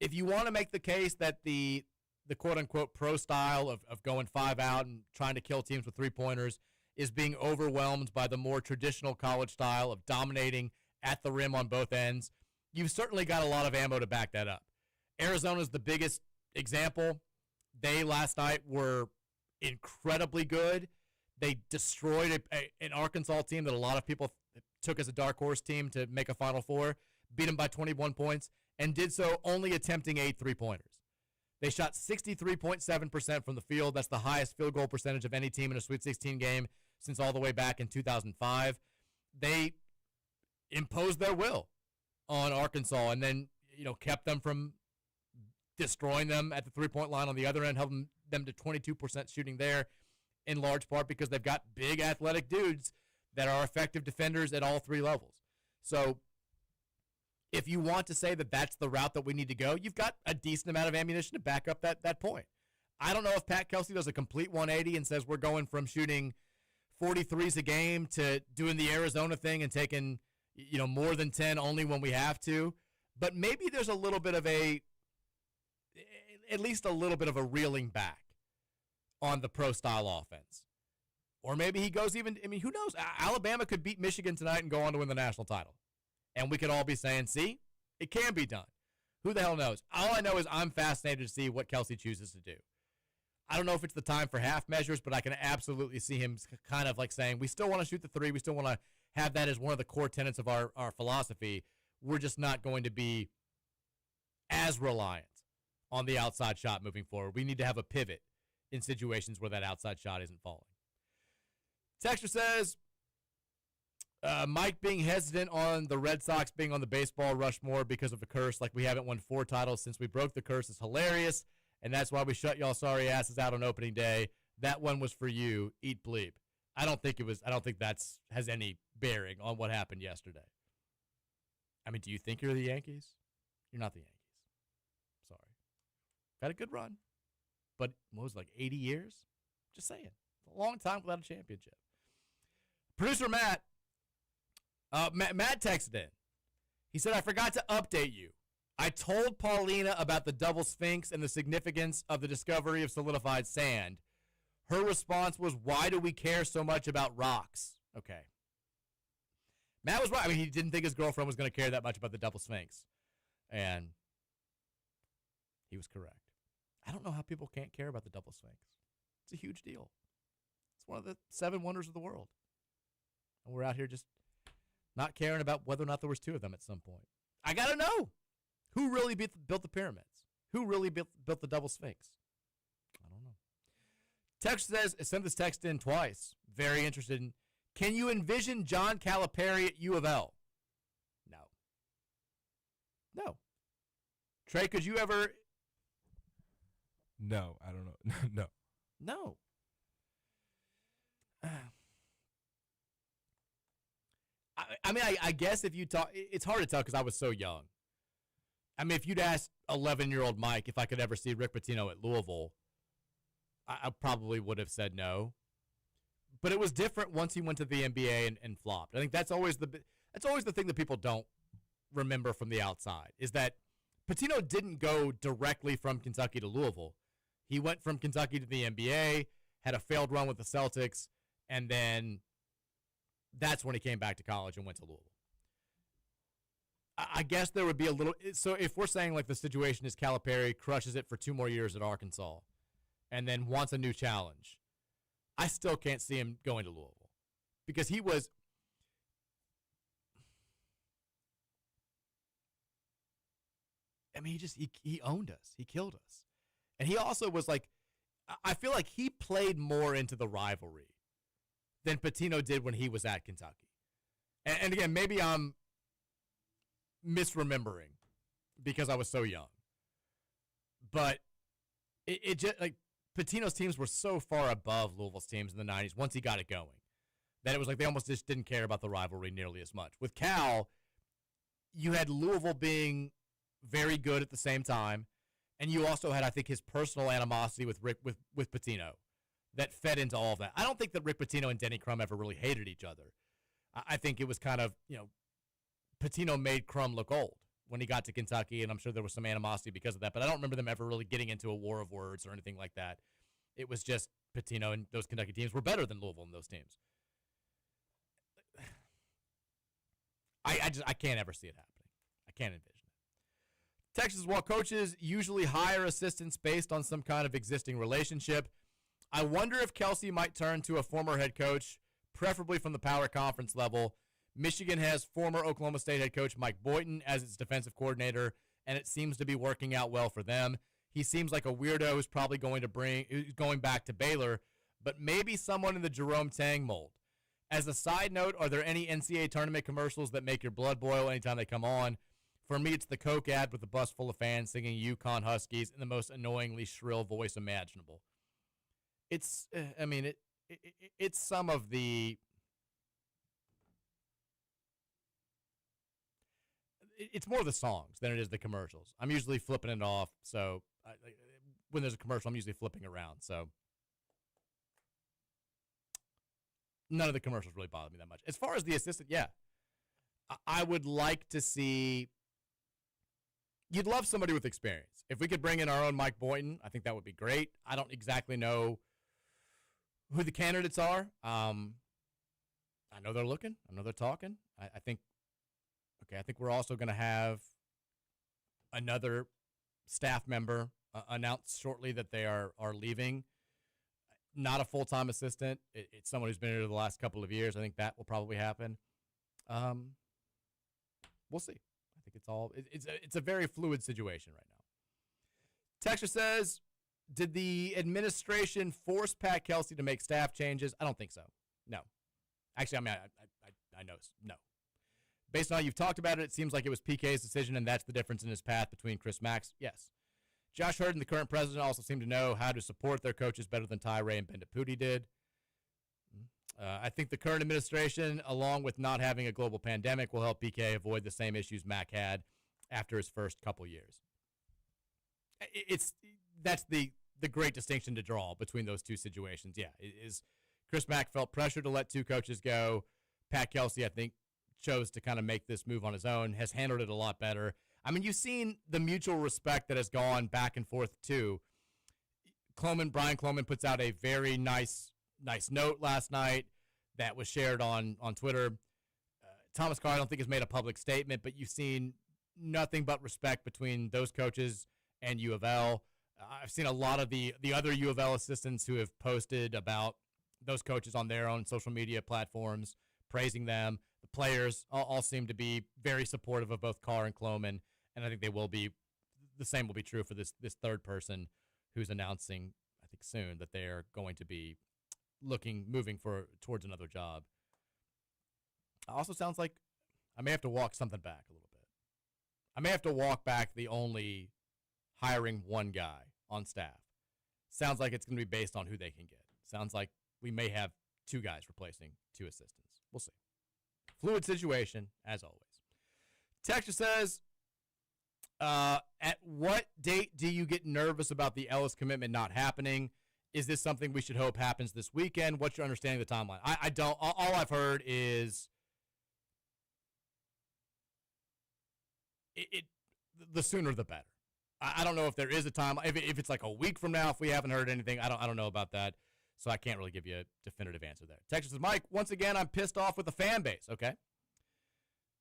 if you want to make the case that the quote-unquote pro style of going 5 out and trying to kill teams with three-pointers is being overwhelmed by the more traditional college style of dominating at the rim on both ends, you've certainly got a lot of ammo to back that up. Arizona's the biggest example. They last night were incredibly good. They destroyed an Arkansas team that a lot of people took as a dark horse team to make a Final Four, beat them by 21 points, and did so only attempting 8 three-pointers. They shot 63.7% from the field. That's the highest field goal percentage of any team in a Sweet 16 game since all the way back in 2005. They imposed their will on Arkansas and then, kept them from destroying them at the three-point line on the other end, helping them to 22% shooting there, in large part because they've got big athletic dudes that are effective defenders at all 3 levels. So if you want to say that that's the route that we need to go, you've got a decent amount of ammunition to back up that point. I don't know if Pat Kelsey does a complete 180 and says we're going from shooting 43s a game to doing the Arizona thing and taking, more than 10 only when we have to. But maybe there's a little bit of at least a little bit of a reeling back on the pro-style offense. Or maybe he goes who knows? Alabama could beat Michigan tonight and go on to win the national title. And we could all be saying, see, it can be done. Who the hell knows? All I know is I'm fascinated to see what Kelsey chooses to do. I don't know if it's the time for half measures, but I can absolutely see him kind of like saying, we still want to shoot the 3. We still want to have that as one of the core tenets of our philosophy. We're just not going to be as reliant on the outside shot moving forward. We need to have a pivot in situations where that outside shot isn't falling. Texter says, Mike being hesitant on the Red Sox being on the baseball Rushmore because of a curse, like we haven't won 4 titles since we broke the curse, is hilarious, and that's why we shut y'all sorry asses out on opening day. That one was for you. Eat bleep. I don't think that's has any bearing on what happened yesterday. I mean, do you think you're the Yankees? You're not the Yankees. Sorry. Had a good run. But what was it, like 80 years? Just saying. It's a long time without a championship. Producer Matt texted in. He said, I forgot to update you. I told Paulina about the double sphinx and the significance of the discovery of solidified sand. Her response was, why do we care so much about rocks? Okay. Matt was right. I mean, he didn't think his girlfriend was going to care that much about the double sphinx. And he was correct. I don't know how people can't care about the double sphinx. It's a huge deal. It's one of the 7 wonders of the world. And we're out here just not caring about whether or not there was 2 of them at some point. I got to know. Who really built the pyramids? Who really built the double sphinx? I don't know. Text says, sent this text in twice. Very interested in, can you envision John Calipari at U of L? No. No. Trey, could you ever? No, I don't know. No. I guess if you talk, it's hard to tell because I was so young. I mean, if you'd asked 11-year-old Mike if I could ever see Rick Pitino at Louisville, I probably would have said no. But it was different once he went to the NBA and flopped. I think that's always the thing that people don't remember from the outside is that Pitino didn't go directly from Kentucky to Louisville. He went from Kentucky to the NBA, had a failed run with the Celtics, and then that's when he came back to college and went to Louisville. I guess there would be a little – so if we're saying like the situation is Calipari crushes it for 2 more years at Arkansas and then wants a new challenge, I still can't see him going to Louisville because he was – I mean, he owned us. He killed us. And he also was like – I feel like he played more into the rivalry than Pitino did when he was at Kentucky. And again, maybe I'm – misremembering because I was so young. But it just like Pitino's teams were so far above Louisville's teams in the 90s once he got it going that it was like they almost just didn't care about the rivalry nearly as much. With Cal, you had Louisville being very good at the same time, and you also had, I think, his personal animosity with Pitino that fed into all of that. I don't think that Rick Pitino and Denny Crum ever really hated each other. I think it was kind of, Pitino made Crum look old when he got to Kentucky, and I'm sure there was some animosity because of that, but I don't remember them ever really getting into a war of words or anything like that. It was just Pitino and those Kentucky teams were better than Louisville in those teams. I can't ever see it happening. I can't envision it. Texas, while coaches usually hire assistants based on some kind of existing relationship, I wonder if Kelsey might turn to a former head coach, preferably from the power conference level. Michigan has former Oklahoma State head coach Mike Boynton as its defensive coordinator, and it seems to be working out well for them. He seems like a weirdo who's probably going back to Baylor, but maybe someone in the Jerome Tang mold. As a side note, are there any NCAA tournament commercials that make your blood boil anytime they come on? For me, it's the Coke ad with a bus full of fans singing Yukon Huskies in the most annoyingly shrill voice imaginable. It's some of the... It's more the songs than it is the commercials. I'm usually flipping it off, so when there's a commercial, I'm usually flipping around. So none of the commercials really bother me that much. As far as the assistant, yeah, I would like to see. You'd love somebody with experience. If we could bring in our own Mike Boynton, I think that would be great. I don't exactly know who the candidates are. I know they're looking. I know they're talking. I think we're also going to have another staff member announce shortly that they are leaving. Not a full-time assistant. It's someone who's been here the last couple of years. I think that will probably happen. We'll see. I think it's a very fluid situation right now. Texture says, did the administration force Pat Kelsey to make staff changes? I don't think so. No. Actually, I know. No. Based on how you've talked about it, it seems like it was PK's decision, and that's the difference in his path between Chris Max. Yes. Josh Hurd and the current president also seem to know how to support their coaches better than Ty Ray and Ben DiPuti did. I think the current administration, along with not having a global pandemic, will help PK avoid the same issues Mac had after his first couple years. That's the great distinction to draw between those two situations. Yeah, is Chris Mack felt pressure to let two coaches go. Pat Kelsey, I think, chose to kind of make this move on his own, has handled it a lot better. I mean, you've seen the mutual respect that has gone back and forth, too. Brian Cloman puts out a very nice note last night that was shared on Twitter. Thomas Carr, I don't think, has made a public statement, but you've seen nothing but respect between those coaches and U of L. I've seen a lot of the other U of L assistants who have posted about those coaches on their own social media platforms, praising them. The players all seem to be very supportive of both Carr and Cloman, and I think they will be. The same will be true for this third person who's announcing, I think soon, that they're going to be moving towards another job. Also sounds like I may have to walk something back a little bit. I may have to walk back the only hiring one guy on staff. Sounds like it's going to be based on who they can get. Sounds like we may have two guys replacing two assistants. We'll see. Fluid situation, as always. Texture says, at what date do you get nervous about the Ellis commitment not happening? Is this something we should hope happens this weekend? What's your understanding of the timeline? I don't. All I've heard is the sooner the better. I don't know if there is a time. If it's like a week from now, if we haven't heard anything, I don't know about that. So I can't really give you a definitive answer there. Texas says, Mike, once again, I'm pissed off with the fan base. Okay.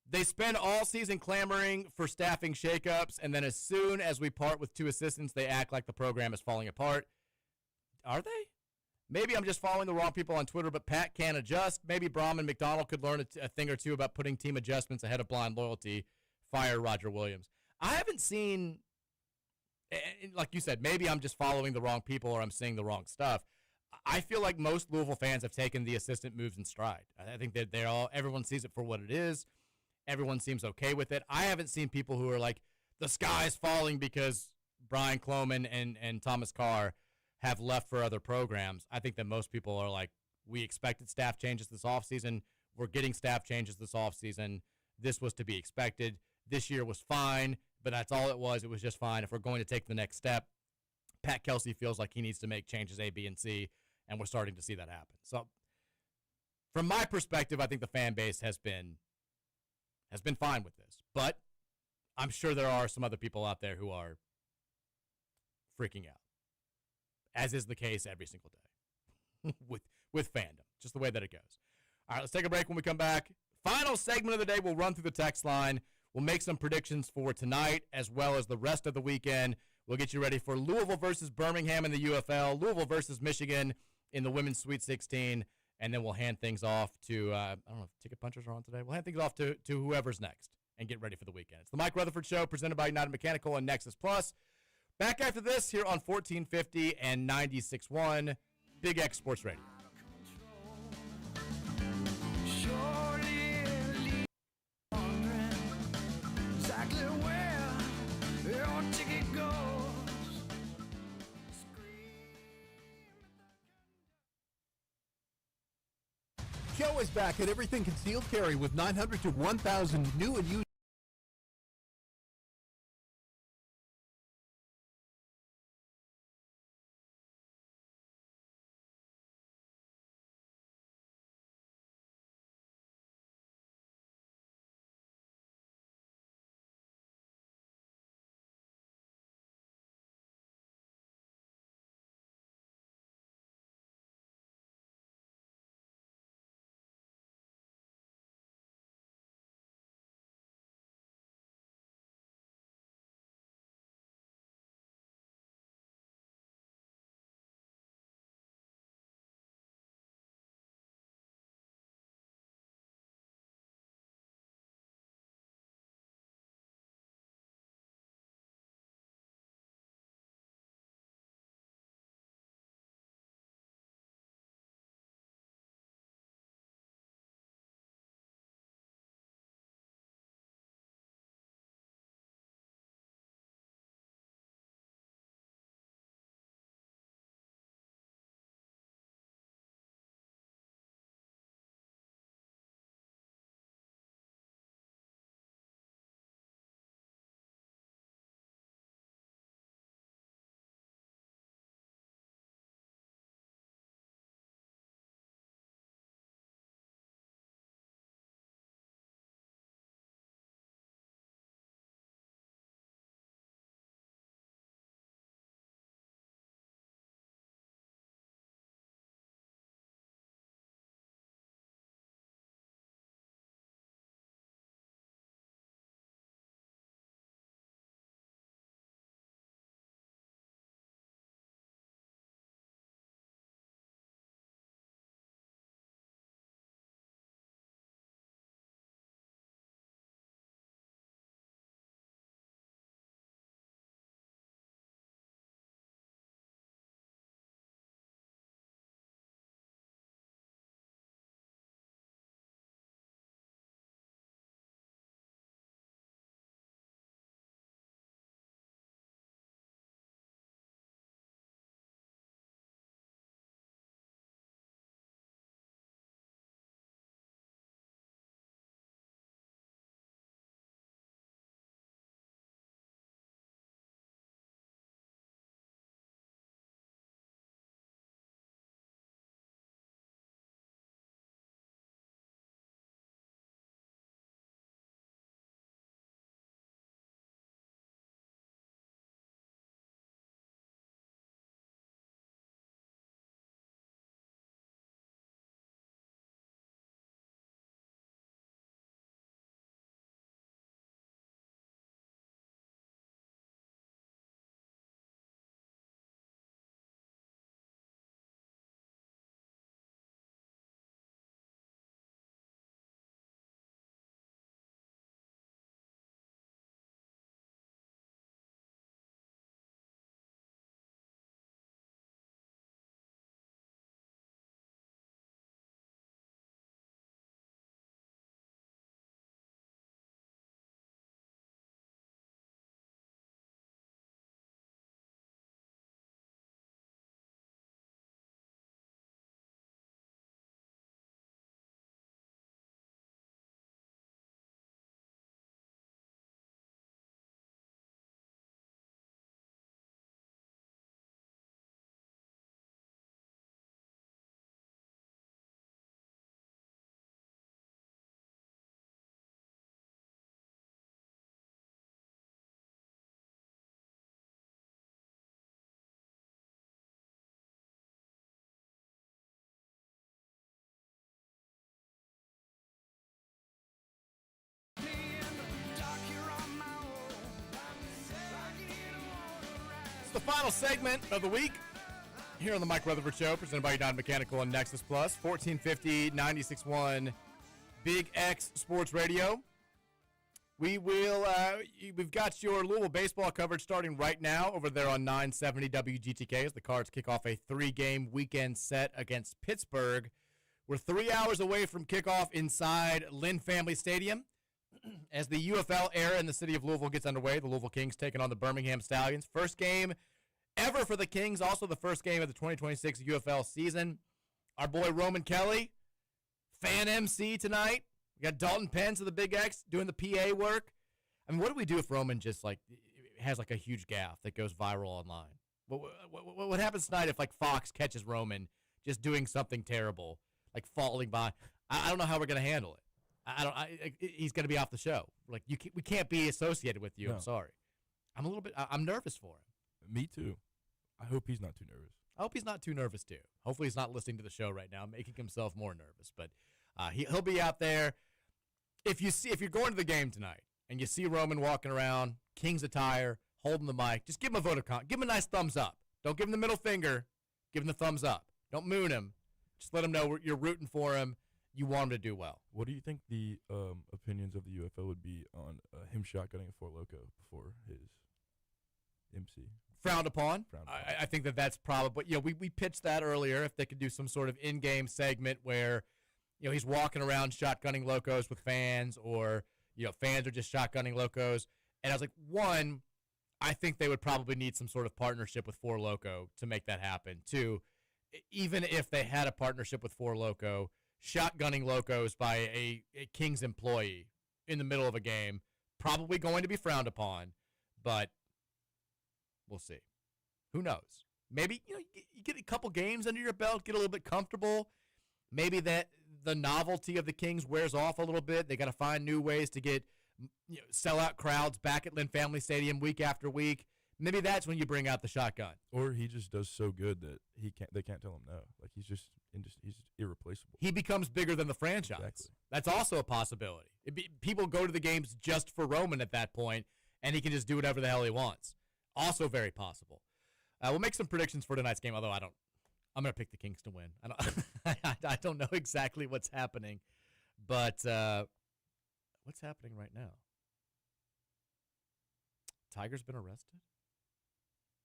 They spend all season clamoring for staffing shakeups, and then as soon as we part with two assistants, they act like the program is falling apart. Are they? Maybe I'm just following the wrong people on Twitter, but Pat can't adjust. Maybe Brom and McDonald could learn a thing or two about putting team adjustments ahead of blind loyalty. Fire Roger Williams. I haven't seen, like you said, maybe I'm just following the wrong people or I'm seeing the wrong stuff. I feel like most Louisville fans have taken the assistant moves in stride. I think that everyone sees it for what it is. Everyone seems okay with it. I haven't seen people who are like, the sky's falling because Brian Cloman and Thomas Carr have left for other programs. I think that most people are like, we expected staff changes this offseason. We're getting staff changes this offseason. This was to be expected. This year was fine, but that's all it was. It was just fine. If we're going to take the next step, Pat Kelsey feels like he needs to make changes A, B, and C, and we're starting to see that happen. So from my perspective, I think the fan base has been fine with this. But I'm sure there are some other people out there who are freaking out, as is the case every single day with fandom, just the way that it goes. All right, let's take a break. When we come back, final segment of the day, we'll run through the text line. We'll make some predictions for tonight as well as the rest of the weekend. We'll get you ready for Louisville versus Birmingham in the UFL, Louisville versus Michigan in the Women's Sweet 16, and then we'll hand things off to, I don't know if ticket punchers are on today. We'll hand things off to whoever's next and get ready for the weekend. It's the Mike Rutherford Show presented by United Mechanical and Nexus Plus. Back after this here on 1450 and 96.1 Big X Sports Radio. Joe is back at Everything Concealed Carry with 900 to 1,000 new and used the final segment of the week here on the Mike Rutherford Show, presented by United Mechanical and Nexus Plus, 1450, 96.1 Big X Sports Radio. We've got your Louisville baseball coverage starting right now over there on 970 WGTK as the Cards kick off a 3-game weekend set against Pittsburgh. We're 3 hours away from kickoff inside Lynn Family Stadium. As the UFL era in the city of Louisville gets underway, the Louisville Kings taking on the Birmingham Stallions. First game ever for the Kings, also the first game of the 2026 UFL season. Our boy Roman Kelly, fan MC tonight. We got Dalton Pence of the Big X doing the PA work. I mean, what do we do if Roman just has a huge gaffe that goes viral online? What happens tonight if Fox catches Roman just doing something terrible, like falling by? I don't know how we're going to handle it. He's going to be off the show. We can't be associated with you. No. I'm sorry. I'm nervous for him. Me too. I hope he's not too nervous. I hope he's not too nervous too. Hopefully he's not listening to the show right now, making himself more nervous. But he'll be out there. If you're going to the game tonight and you see Roman walking around, Kings attire, holding the mic, just give him a vote of confidence. Give him a nice thumbs up. Don't give him the middle finger. Give him the thumbs up. Don't moon him. Just let him know you're rooting for him. You want him to do well. What do you think the opinions of the UFO would be on him shotgunning a Four Loko before his MC? Frowned upon. I think that's probably, we pitched that earlier, if they could do some sort of in-game segment where, he's walking around shotgunning locos with fans, or, fans are just shotgunning locos. And I was like, one, I think they would probably need some sort of partnership with Four Loko to make that happen. Two, even if they had a partnership with Four Loko, shotgunning locos by a Kings employee in the middle of a game, probably going to be frowned upon, but we'll see. Who knows? Maybe you get a couple games under your belt, get a little bit comfortable. Maybe that the novelty of the Kings wears off a little bit. They got to find new ways to get sellout crowds back at Lynn Family Stadium week after week. Maybe that's when you bring out the shotgun. Or he just does so good that they can't tell him no. He's irreplaceable. He becomes bigger than the franchise. Exactly. That's also a possibility. People go to the games just for Roman at that point, and he can just do whatever the hell he wants. Also very possible. We'll make some predictions for tonight's game, although I'm going to pick the Kings to win. I don't know exactly what's happening, but what's happening right now? Tiger's been arrested?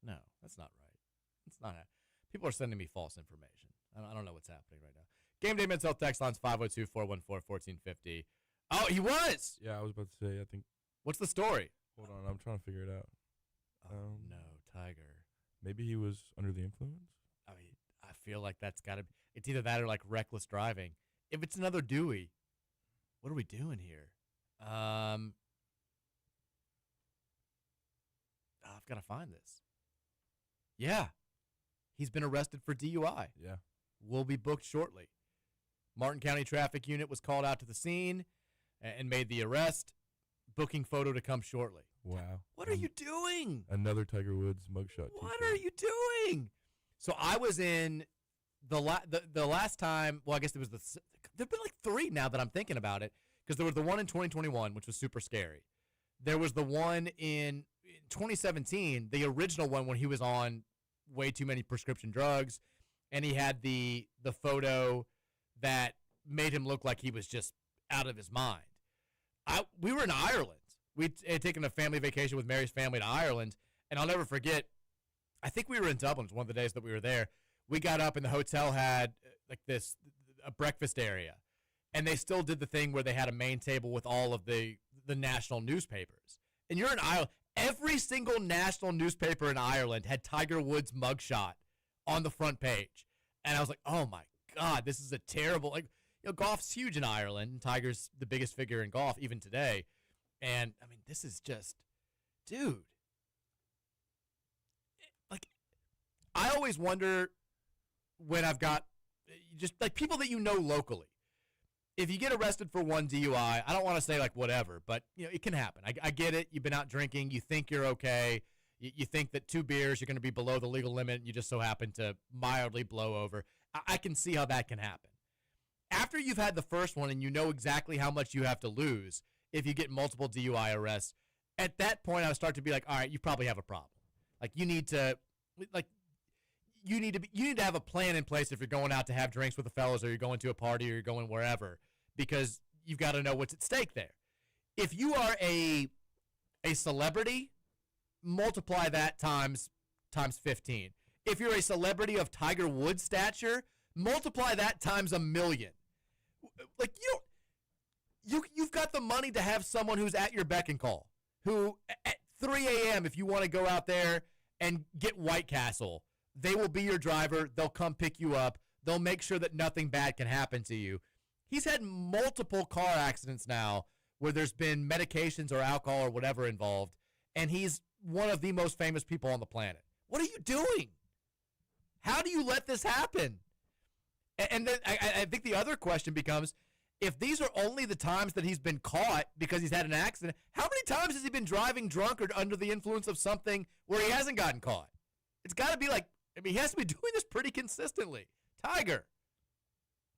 No, that's not right. It's not. People are sending me false information. I don't know what's happening right now. Gameday Men's Health text line's 502-414-1450. Oh, he was! Yeah, I was about to say, I think. What's the story? Hold on, I'm trying to figure it out. Oh, no, Tiger. Maybe he was under the influence? I mean, I feel like that's got to be. It's either that or reckless driving. If it's another Dewey, what are we doing here? I've got to find this. Yeah. He's been arrested for DUI. Yeah. Will be booked shortly. Martin County Traffic Unit was called out to the scene and made the arrest. Booking photo to come shortly. Wow. What are you doing? Another Tiger Woods mugshot. What are you doing? So I was in the last time, well, I guess there have been 3 now that I'm thinking about it, because there was the one in 2021, which was super scary. There was the one in 2017, the original one when he was on way too many prescription drugs, and he had the photo that made him look like he was just out of his mind. We were in Ireland. We had taken a family vacation with Mary's family to Ireland, and I'll never forget, I think we were in Dublin. It was one of the days that we were there. We got up, and the hotel had a breakfast area, and they still did the thing where they had a main table with all of the national newspapers. And you're in Ireland. Every single national newspaper in Ireland had Tiger Woods' mugshot on the front page. And I was like, oh, my God, this is a terrible golf's huge in Ireland, and Tiger's the biggest figure in golf even today. And, I mean, this is just, dude. I always wonder when I've got just, people that you know locally. If you get arrested for one DUI, I don't want to say, whatever, but, it can happen. I get it. You've been out drinking. You think you're okay. You think that 2 beers, you're going to be below the legal limit, and you just so happen to mildly blow over. I can see how that can happen. After you've had the first one and you know exactly how much you have to lose if you get multiple DUI arrests, at that point I would start to be like, all right, you probably have a problem. Like you need to have a plan in place if you're going out to have drinks with the fellas, or you're going to a party, or you're going wherever, because you've got to know what's at stake there. If you are a celebrity, multiply that times 15. If you're a celebrity of Tiger Woods stature, multiply that times 1,000,000. Like you've got the money to have someone who's at your beck and call, who at 3 a.m. if you want to go out there and get White Castle, they will be your driver. They'll come pick you up. They'll make sure that nothing bad can happen to you. He's had multiple car accidents now where there's been medications or alcohol or whatever involved, and he's one of the most famous people on the planet. What are you doing? How do you let this happen? And then I think the other question becomes, if these are only the times that he's been caught because he's had an accident, how many times has he been driving drunk or under the influence of something where he hasn't gotten caught? It's got to be like, I mean, he has to be doing this pretty consistently. Tiger,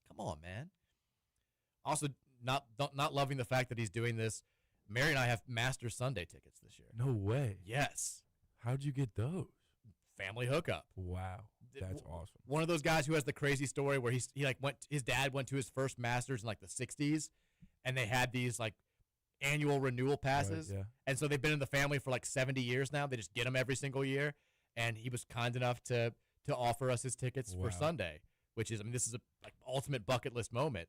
come on, man. Also, not loving the fact that he's doing this. Mary and I have Masters Sunday tickets this year. No way. Yes. How'd you get those? Family hookup. Wow, that's awesome. One of those guys who has the crazy story where his dad went to his first Masters in like the 60s, and they had these like annual renewal passes. Right, yeah. And so they've been in the family for like 70 years now. They just get them every single year. And he was kind enough to offer us his tickets for Sunday, which is, I mean, this is a like ultimate bucket list moment.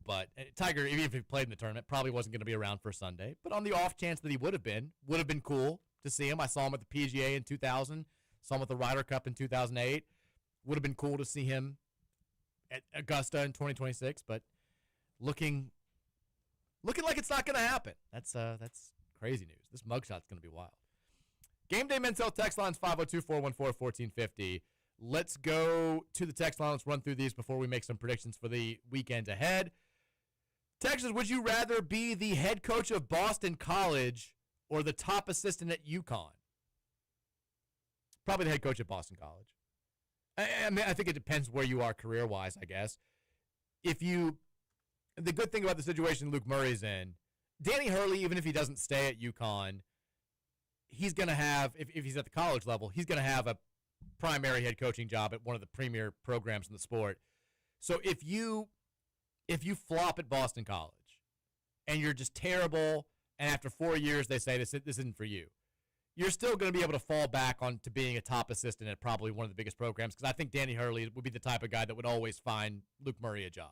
But Tiger, even if he played in the tournament, probably wasn't going to be around for Sunday. But on the off chance that he would have been cool to see him. I saw him at the PGA in 2000, saw him at the Ryder Cup in 2008. Would have been cool to see him at Augusta in 2026. But looking like it's not going to happen. That's crazy news. This mugshot's going to be wild. Gameday Mens Health text line's 502-414-1450. Let's go to the text line. Let's run through these before we make some predictions for the weekend ahead. Texas, would you rather be the head coach of Boston College or the top assistant at UConn? Probably the head coach at Boston College. I mean, I think it depends where you are career-wise, I guess. The good thing about the situation Luke Murray's in, Danny Hurley, even if he doesn't stay at UConn, he's going to have, if he's at the college level, he's going to have a primary head coaching job at one of the premier programs in the sport. So if you flop at Boston College and you're just terrible, and after 4 years they say this isn't for you, you're still going to be able to fall back on to being a top assistant at probably one of the biggest programs, because I think Danny Hurley would be the type of guy that would always find Luke Murray a job.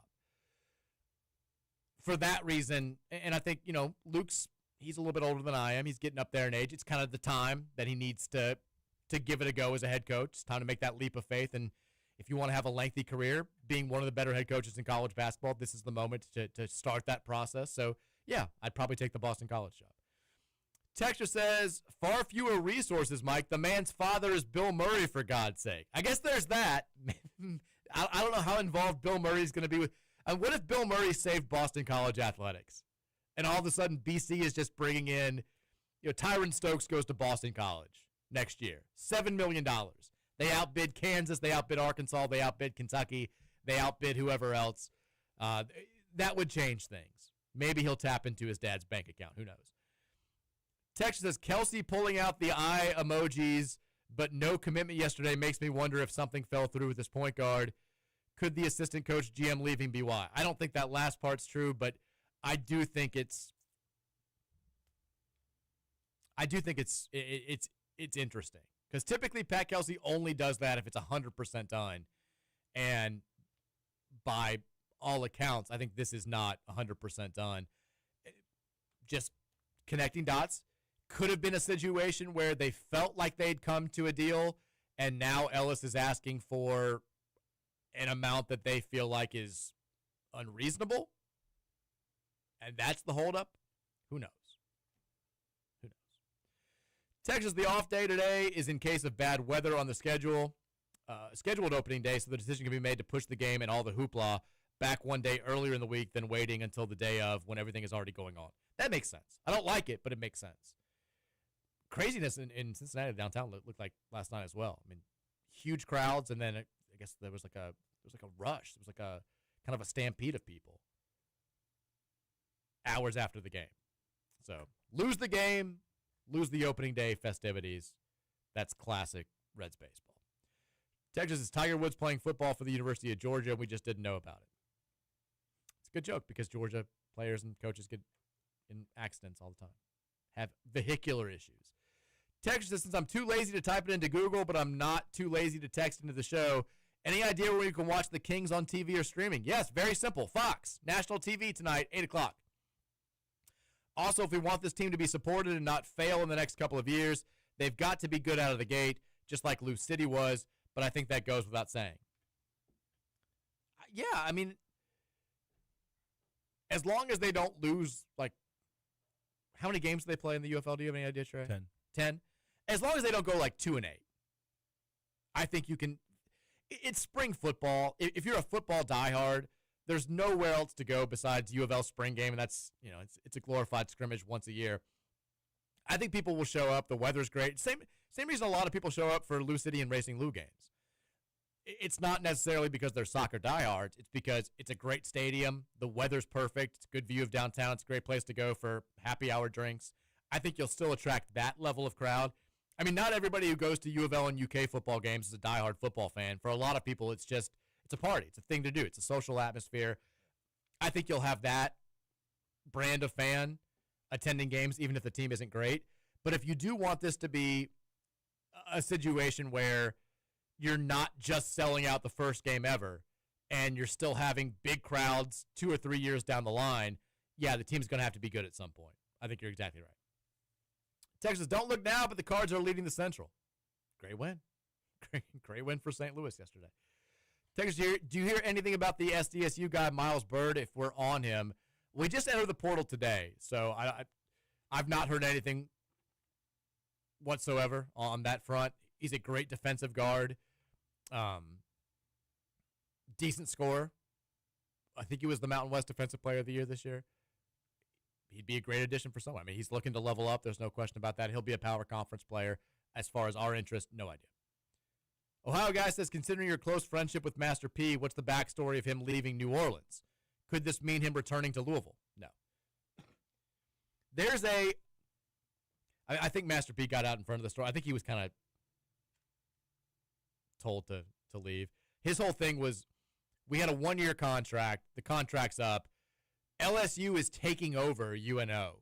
For that reason, and I think, he's a little bit older than I am. He's getting up there in age. It's kind of the time that he needs to give it a go as a head coach. It's time to make that leap of faith. And if you want to have a lengthy career, being one of the better head coaches in college basketball, this is the moment to start that process. So, yeah, I'd probably take the Boston College job. Texture says, far fewer resources, Mike. The man's father is Bill Murray, for God's sake. I guess there's that. I don't know how involved Bill Murray is going to be with. And what if Bill Murray saved Boston College athletics? And all of a sudden, BC is just bringing in, Tyron Stokes goes to Boston College next year. $7 million. They outbid Kansas. They outbid Arkansas. They outbid Kentucky. They outbid whoever else. That would change things. Maybe he'll tap into his dad's bank account. Who knows? Texas says, Kelsey pulling out the eye emojis, but no commitment yesterday makes me wonder if something fell through with his point guard. Could the assistant coach GM leaving be why? I don't think that last part's true, but I do think it's interesting, because typically Pat Kelsey only does that if it's 100% done, and by all accounts, I think this is not 100% done. Just connecting dots. Could have been a situation where they felt like they'd come to a deal, and now Ellis is asking for an amount that they feel like is unreasonable, and that's the holdup. Who knows? Texas, the off day today is in case of bad weather on the scheduled opening day, so the decision can be made to push the game and all the hoopla back one day earlier in the week than waiting until the day of when everything is already going on. That makes sense. I don't like it, but it makes sense. Craziness in Cincinnati downtown looked like last night as well. I mean, huge crowds, and then I guess there was like a rush. There was like a kind of a stampede of people hours after the game. So lose the game, lose the opening day festivities. That's classic Reds baseball. Texas is Tiger Woods playing football for the University of Georgia. We just didn't know about it. It's a good joke because Georgia players and coaches get in accidents all the time, have vehicular issues. Texas, since I'm too lazy to type it into Google, but I'm not too lazy to text into the show, any idea where you can watch the Kings on TV or streaming? Yes, very simple. Fox, national TV tonight, 8 o'clock. Also, if we want this team to be supported and not fail in the next couple of years, they've got to be good out of the gate, just like Lou City was, but I think that goes without saying. Yeah, I mean, as long as they don't lose, like, how many games do they play in the UFL? Do you have any idea, Trey? 10? As long as they don't go, like, 2-8, I think you can. It's spring football. If you're a football diehard, there's nowhere else to go besides U of L spring game, and that's, it's a glorified scrimmage once a year. I think people will show up. The weather's great. Same reason a lot of people show up for Lou City and Racing Lou games. It's not necessarily because they're soccer diehards. It's because it's a great stadium. The weather's perfect. It's a good view of downtown. It's a great place to go for happy hour drinks. I think you'll still attract that level of crowd. I mean, not everybody who goes to U of L and UK football games is a diehard football fan. For a lot of people, it's a party. It's a thing to do. It's a social atmosphere. I think you'll have that brand of fan attending games, even if the team isn't great. But if you do want this to be a situation where you're not just selling out the first game ever and you're still having big crowds 2 or 3 years down the line, yeah, the team's going to have to be good at some point. I think you're exactly right. Texas, don't look now, but the Cards are leading the Central. Great win. Great win for St. Louis yesterday. Texas, do you hear anything about the SDSU guy, Miles Bird, if we're on him? We just entered the portal today, so I've not heard anything whatsoever on that front. He's a great defensive guard. Decent scorer. I think he was the Mountain West Defensive Player of the Year this year. He'd be a great addition for someone. I mean, he's looking to level up. There's no question about that. He'll be a power conference player. As far as our interest, no idea. Ohio Guy says, considering your close friendship with Master P, what's the backstory of him leaving New Orleans? Could this mean him returning to Louisville? No. I think Master P got out in front of the story. I think he was kind of told to leave. His whole thing was, we had a 1-year contract. The contract's up. LSU is taking over UNO.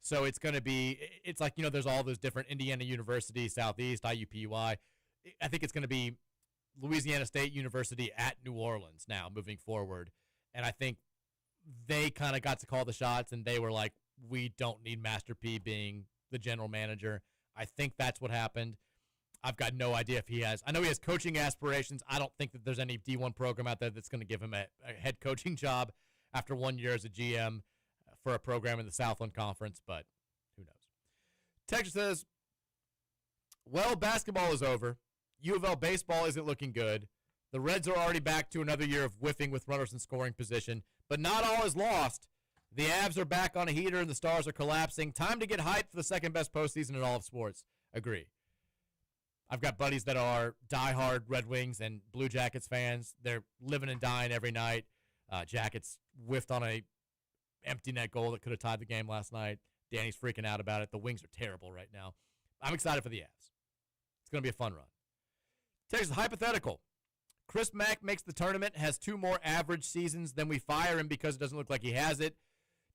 So it's going to be, it's like, there's all those different Indiana University, Southeast, IUPUI. I think it's going to be Louisiana State University at New Orleans now moving forward. And I think they kind of got to call the shots, and they were like, we don't need Master P being the general manager. I think that's what happened. I've got no idea if he has. I know he has coaching aspirations. I don't think that there's any D1 program out there that's going to give him a head coaching job after 1 year as a GM for a program in the Southland Conference, but who knows. Texas says, well, basketball is over. U of L baseball isn't looking good. The Reds are already back to another year of whiffing with runners in scoring position, but not all is lost. The Avs are back on a heater and the Stars are collapsing. Time to get hyped for the second best postseason in all of sports. Agree. I've got buddies that are diehard Red Wings and Blue Jackets fans. They're living and dying every night. Jackets whiffed on a empty net goal that could have tied the game last night. Danny's freaking out about it. The Wings are terrible right now. I'm excited for the Avs. It's going to be a fun run. Texas hypothetical. Chris Mack makes the tournament, has 2 more average seasons, then we fire him because it doesn't look like he has it.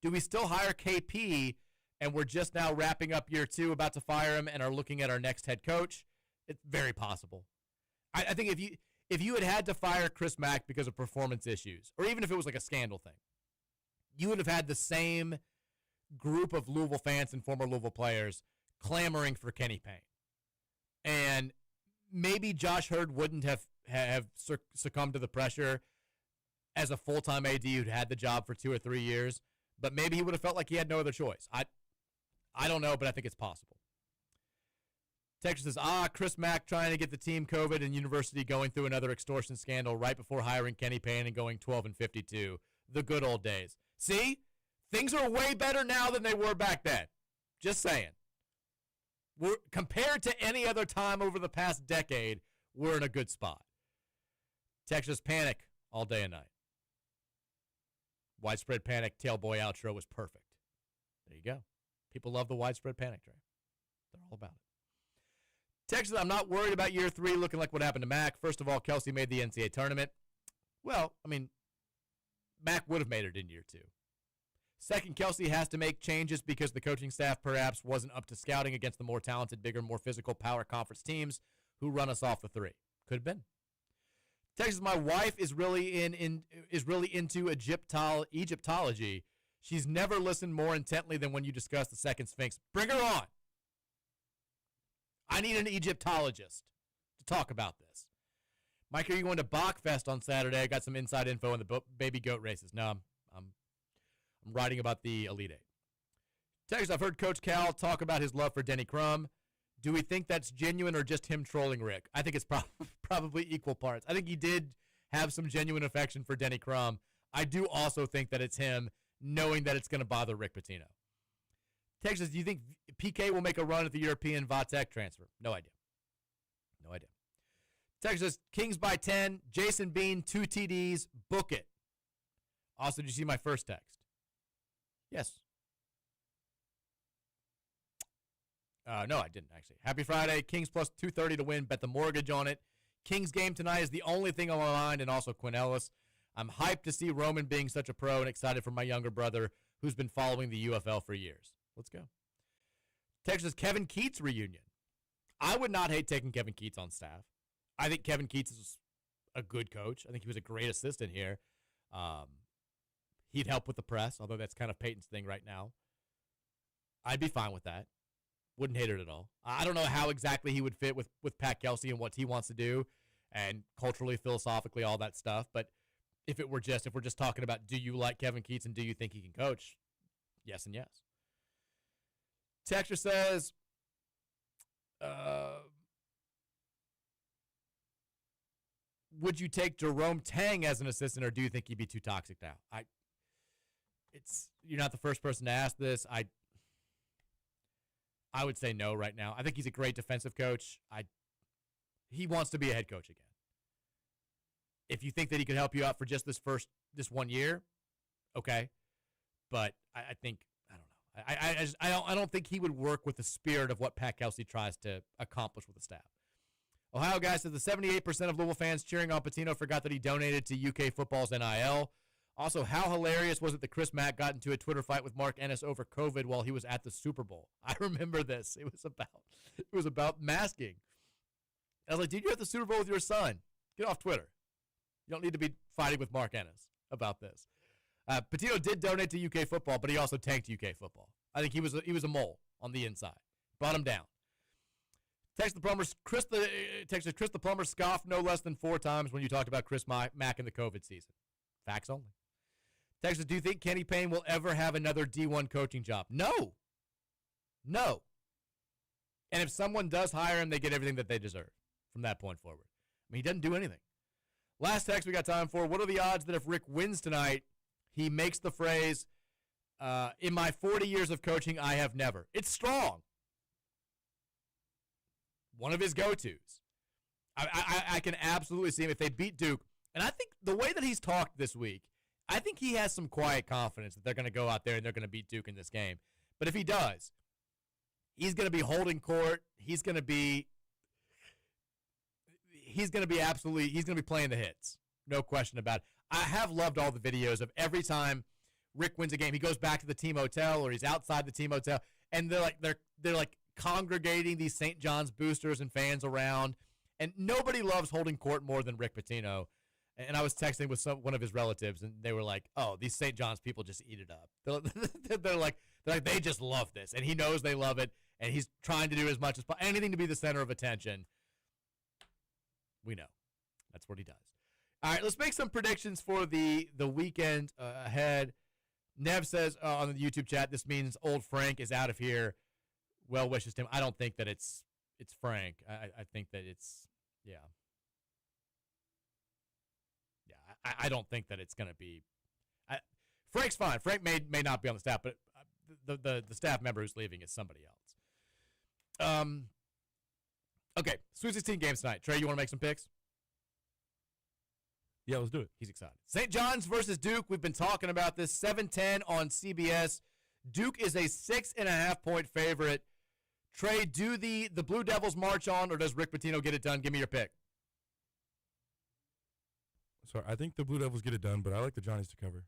Do we still hire KP, and we're just now wrapping up year 2, about to fire him, and are looking at our next head coach? It's very possible. I think if you had to fire Chris Mack because of performance issues, or even if it was like a scandal thing, you would have had the same group of Louisville fans and former Louisville players clamoring for Kenny Payne. And maybe Josh Hurd wouldn't have succumbed to the pressure as a full-time AD who'd had the job for 2 or 3 years, but maybe he would have felt like he had no other choice. I don't know, but I think it's possible. Texas says, Chris Mack trying to get the team COVID and university going through another extortion scandal right before hiring Kenny Payne and going 12-52. The good old days. See? Things are way better now than they were back then. Just saying. Compared to any other time over the past decade, we're in a good spot. Texas panic all day and night. Widespread panic tailboy outro was perfect. There you go. People love the widespread panic, Trey. They're all about it. Texas, I'm not worried about year 3 looking like what happened to Mac. First of all, Kelsey made the NCAA tournament. Well, I mean, Mac would have made it in year 2. Second, Kelsey has to make changes because the coaching staff perhaps wasn't up to scouting against the more talented, bigger, more physical power conference teams who run us off the 3. Could have been. Texas, my wife is really into Egyptology. She's never listened more intently than when you discuss the second Sphinx. Bring her on. I need an Egyptologist to talk about this. Mike, are you going to Bachfest on Saturday? I got some inside info on the baby goat races. No, I'm writing about the Elite Eight. Texas, I've heard Coach Cal talk about his love for Denny Crum. Do we think that's genuine or just him trolling Rick? I think it's probably equal parts. I think he did have some genuine affection for Denny Crum. I do also think that it's him knowing that it's going to bother Rick Pitino. Texas, do you think PK will make a run at the European Vatek transfer? No idea. No idea. Texas, Kings by 10. Jason Bean, 2 TDs. Book it. Also, did you see my first text? Yes. No, I didn't, actually. Happy Friday. Kings plus 230 to win. Bet the mortgage on it. Kings game tonight is the only thing on my mind, and also Quinn Ellis. I'm hyped to see Roman being such a pro and excited for my younger brother who's been following the UFL for years. Let's go. Texas, Kevin Keats reunion. I would not hate taking Kevin Keats on staff. I think Kevin Keats is a good coach. I think he was a great assistant here. He'd help with the press, although that's kind of Peyton's thing right now. I'd be fine with that. Wouldn't hate it at all. I don't know how exactly he would fit with Pat Kelsey and what he wants to do, and culturally, philosophically, all that stuff. But if we're just talking about, do you like Kevin Keats and do you think he can coach? Yes and yes. Texture says, would you take Jerome Tang as an assistant, or do you think he'd be too toxic now? You're not the first person to ask this. I would say no right now. I think he's a great defensive coach. He wants to be a head coach again. If you think that he could help you out for just this 1 year, okay. But I think, I don't know. I don't think he would work with the spirit of what Pat Kelsey tries to accomplish with the staff. Ohio guy says the 78% of Louisville fans cheering on Pitino forgot that he donated to UK football's NIL. Also, how hilarious was it that Chris Mack got into a Twitter fight with Mark Ennis over COVID while he was at the Super Bowl? I remember this. It was about masking. I was like, dude, you're at the Super Bowl with your son. Get off Twitter. You don't need to be fighting with Mark Ennis about this. Pitino did donate to UK football, but he also tanked UK football. I think he was a mole on the inside. Brought him down. Chris the Plumber scoffed no less than 4 times when you talked about Chris Mack in the COVID season. Facts only. Texas, do you think Kenny Payne will ever have another D1 coaching job? No. No. And if someone does hire him, they get everything that they deserve from that point forward. I mean, he doesn't do anything. Last text we got time for. What are the odds that if Rick wins tonight, he makes the phrase, in my 40 years of coaching, I have never. It's strong. One of his go-tos. I can absolutely see him if they beat Duke. And I think the way that he's talked this week, I think he has some quiet confidence that they're going to go out there and they're going to beat Duke in this game. But if he does, he's going to be holding court. He's going to be playing the hits. No question about it. I have loved all the videos of every time Rick wins a game, he goes back to the team hotel or he's outside the team hotel, and they're like congregating these St. John's boosters and fans around. And nobody loves holding court more than Rick Pitino. And I was texting with one of his relatives, and they were like, "Oh, these St. John's people just eat it up." They're like they just love this, and he knows they love it, and he's trying to do as much as anything to be the center of attention. We know that's what he does. All right, let's make some predictions for the weekend ahead. Nev says on the YouTube chat, this means old Frank is out of here. Well wishes to him. I don't think that it's Frank. I think that it's I don't think that it's going to be. Frank's fine. Frank may not be on the staff, but the staff member who's leaving is somebody else. Okay, Sweet 16 games tonight. Trey, you want to make some picks? Yeah, let's do it. He's excited. St. John's versus Duke. We've been talking about this. 7-10 on CBS. Duke is a 6.5-point favorite. Trey, do the Blue Devils march on, or does Rick Pitino get it done? Give me your pick. Sorry, I think the Blue Devils get it done, but I like the Johnnies to cover.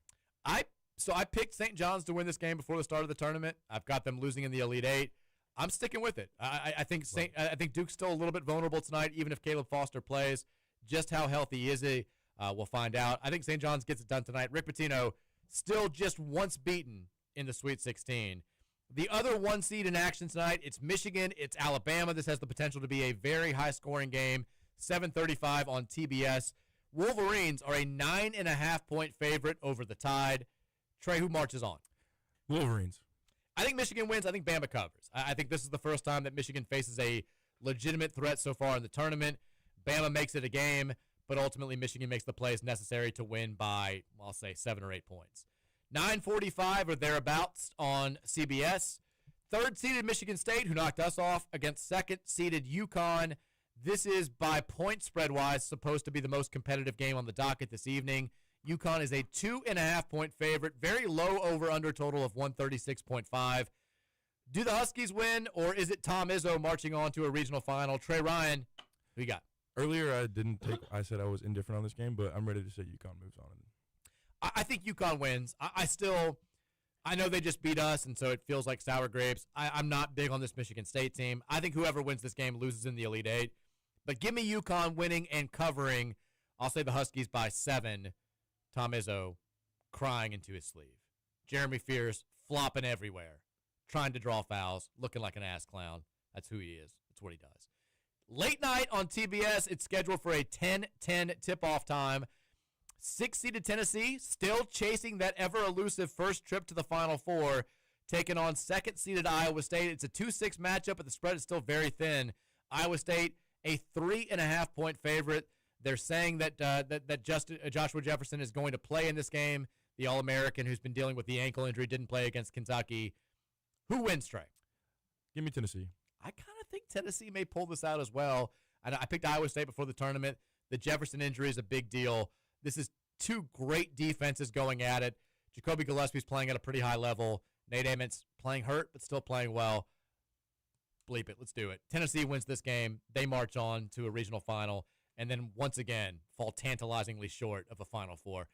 So I picked St. John's to win this game before the start of the tournament. I've got them losing in the Elite Eight. I'm sticking with it. I think Duke's still a little bit vulnerable tonight, even if Caleb Foster plays. Just how healthy is he? We'll find out. I think St. John's gets it done tonight. Rick Pitino still just once beaten in the Sweet 16. The other one seed in action tonight, it's Michigan, it's Alabama. This has the potential to be a very high-scoring game, 7:35 on TBS. Wolverines are a 9.5-point favorite over the Tide. Trey, who marches on? Wolverines. I think Michigan wins. I think Bama covers. I think this is the first time that Michigan faces a legitimate threat so far in the tournament. Bama makes it a game, but ultimately Michigan makes the plays necessary to win by, I'll say, 7 or 8 points. 9:45 or thereabouts on CBS. Third-seeded Michigan State, who knocked us off, against second-seeded UConn. This is, by point spread-wise, supposed to be the most competitive game on the docket this evening. UConn is a 2.5-point favorite, very low over-under total of 136.5. Do the Huskies win, or is it Tom Izzo marching on to a regional final? Trey Ryan, who you got? Earlier, I said I was indifferent on this game, but I'm ready to say UConn moves on. I think UConn wins. I know they just beat us, and so it feels like sour grapes. I'm not big on this Michigan State team. I think whoever wins this game loses in the Elite Eight. But give me UConn winning and covering. I'll say the Huskies by 7. Tom Izzo crying into his sleeve. Jeremy Fears flopping everywhere, trying to draw fouls, looking like an ass clown. That's who he is. That's what he does. Late night on TBS, it's scheduled for a 10-10 tip-off time. 6-seeded Tennessee, still chasing that ever-elusive first trip to the Final Four, taking on second-seeded Iowa State. It's a 2-6 matchup, but the spread is still very thin. Iowa State, a 3.5-point favorite. They're saying that Joshua Jefferson is going to play in this game. The All-American who's been dealing with the ankle injury didn't play against Kentucky. Who wins, Trey? Give me Tennessee. I kind of think Tennessee may pull this out as well. I picked Iowa State before the tournament. The Jefferson injury is a big deal. This is two great defenses going at it. Jacoby Gillespie's playing at a pretty high level. Nate Amen's playing hurt, but still playing well. Bleep it. Let's do it. Tennessee wins this game. They march on to a regional final, and then once again fall tantalizingly short of a Final Four.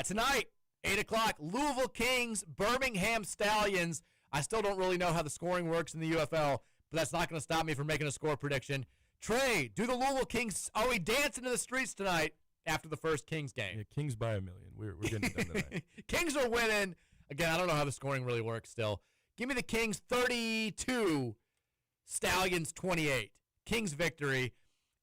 Tonight, 8 o'clock, Louisville Kings, Birmingham Stallions. I still don't really know how the scoring works in the UFL, but that's not going to stop me from making a score prediction. Trey, do the Louisville Kings, are we dancing in the streets tonight after the first Kings game? Yeah, Kings by 1 million. We're getting it done tonight. Kings are winning. Again, I don't know how the scoring really works still. Give me the Kings 32, Stallions 28. Kings victory.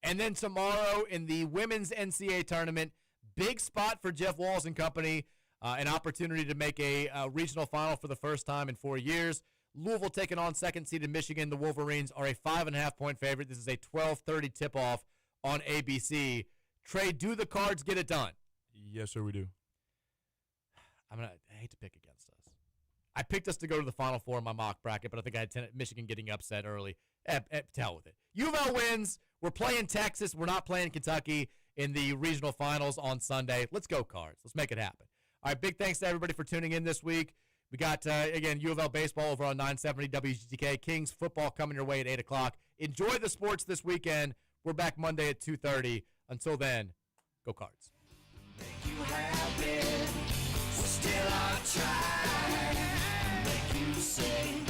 And then tomorrow in the women's NCAA tournament, big spot for Jeff Walls and company, an opportunity to make a regional final for the first time in 4 years. Louisville taking on second-seeded Michigan. The Wolverines are a 5.5-point favorite. This is a 12:30 tip-off on ABC. Trey, do the Cards get it done? Yes, sir, we do. I hate to pick against us. I picked us to go to the Final Four in my mock bracket, but I think I had Michigan getting upset early. To hell with it. U of L wins. We're playing Texas. We're not playing Kentucky in the regional finals on Sunday. Let's go, Cards. Let's make it happen. All right, big thanks to everybody for tuning in this week. We got, again, U of L baseball over on 970 WGTK. Kings football coming your way at 8 o'clock. Enjoy the sports this weekend. We're back Monday at 2:30. Until then, go Cards. Make you happy, we're still on track. Make you sing.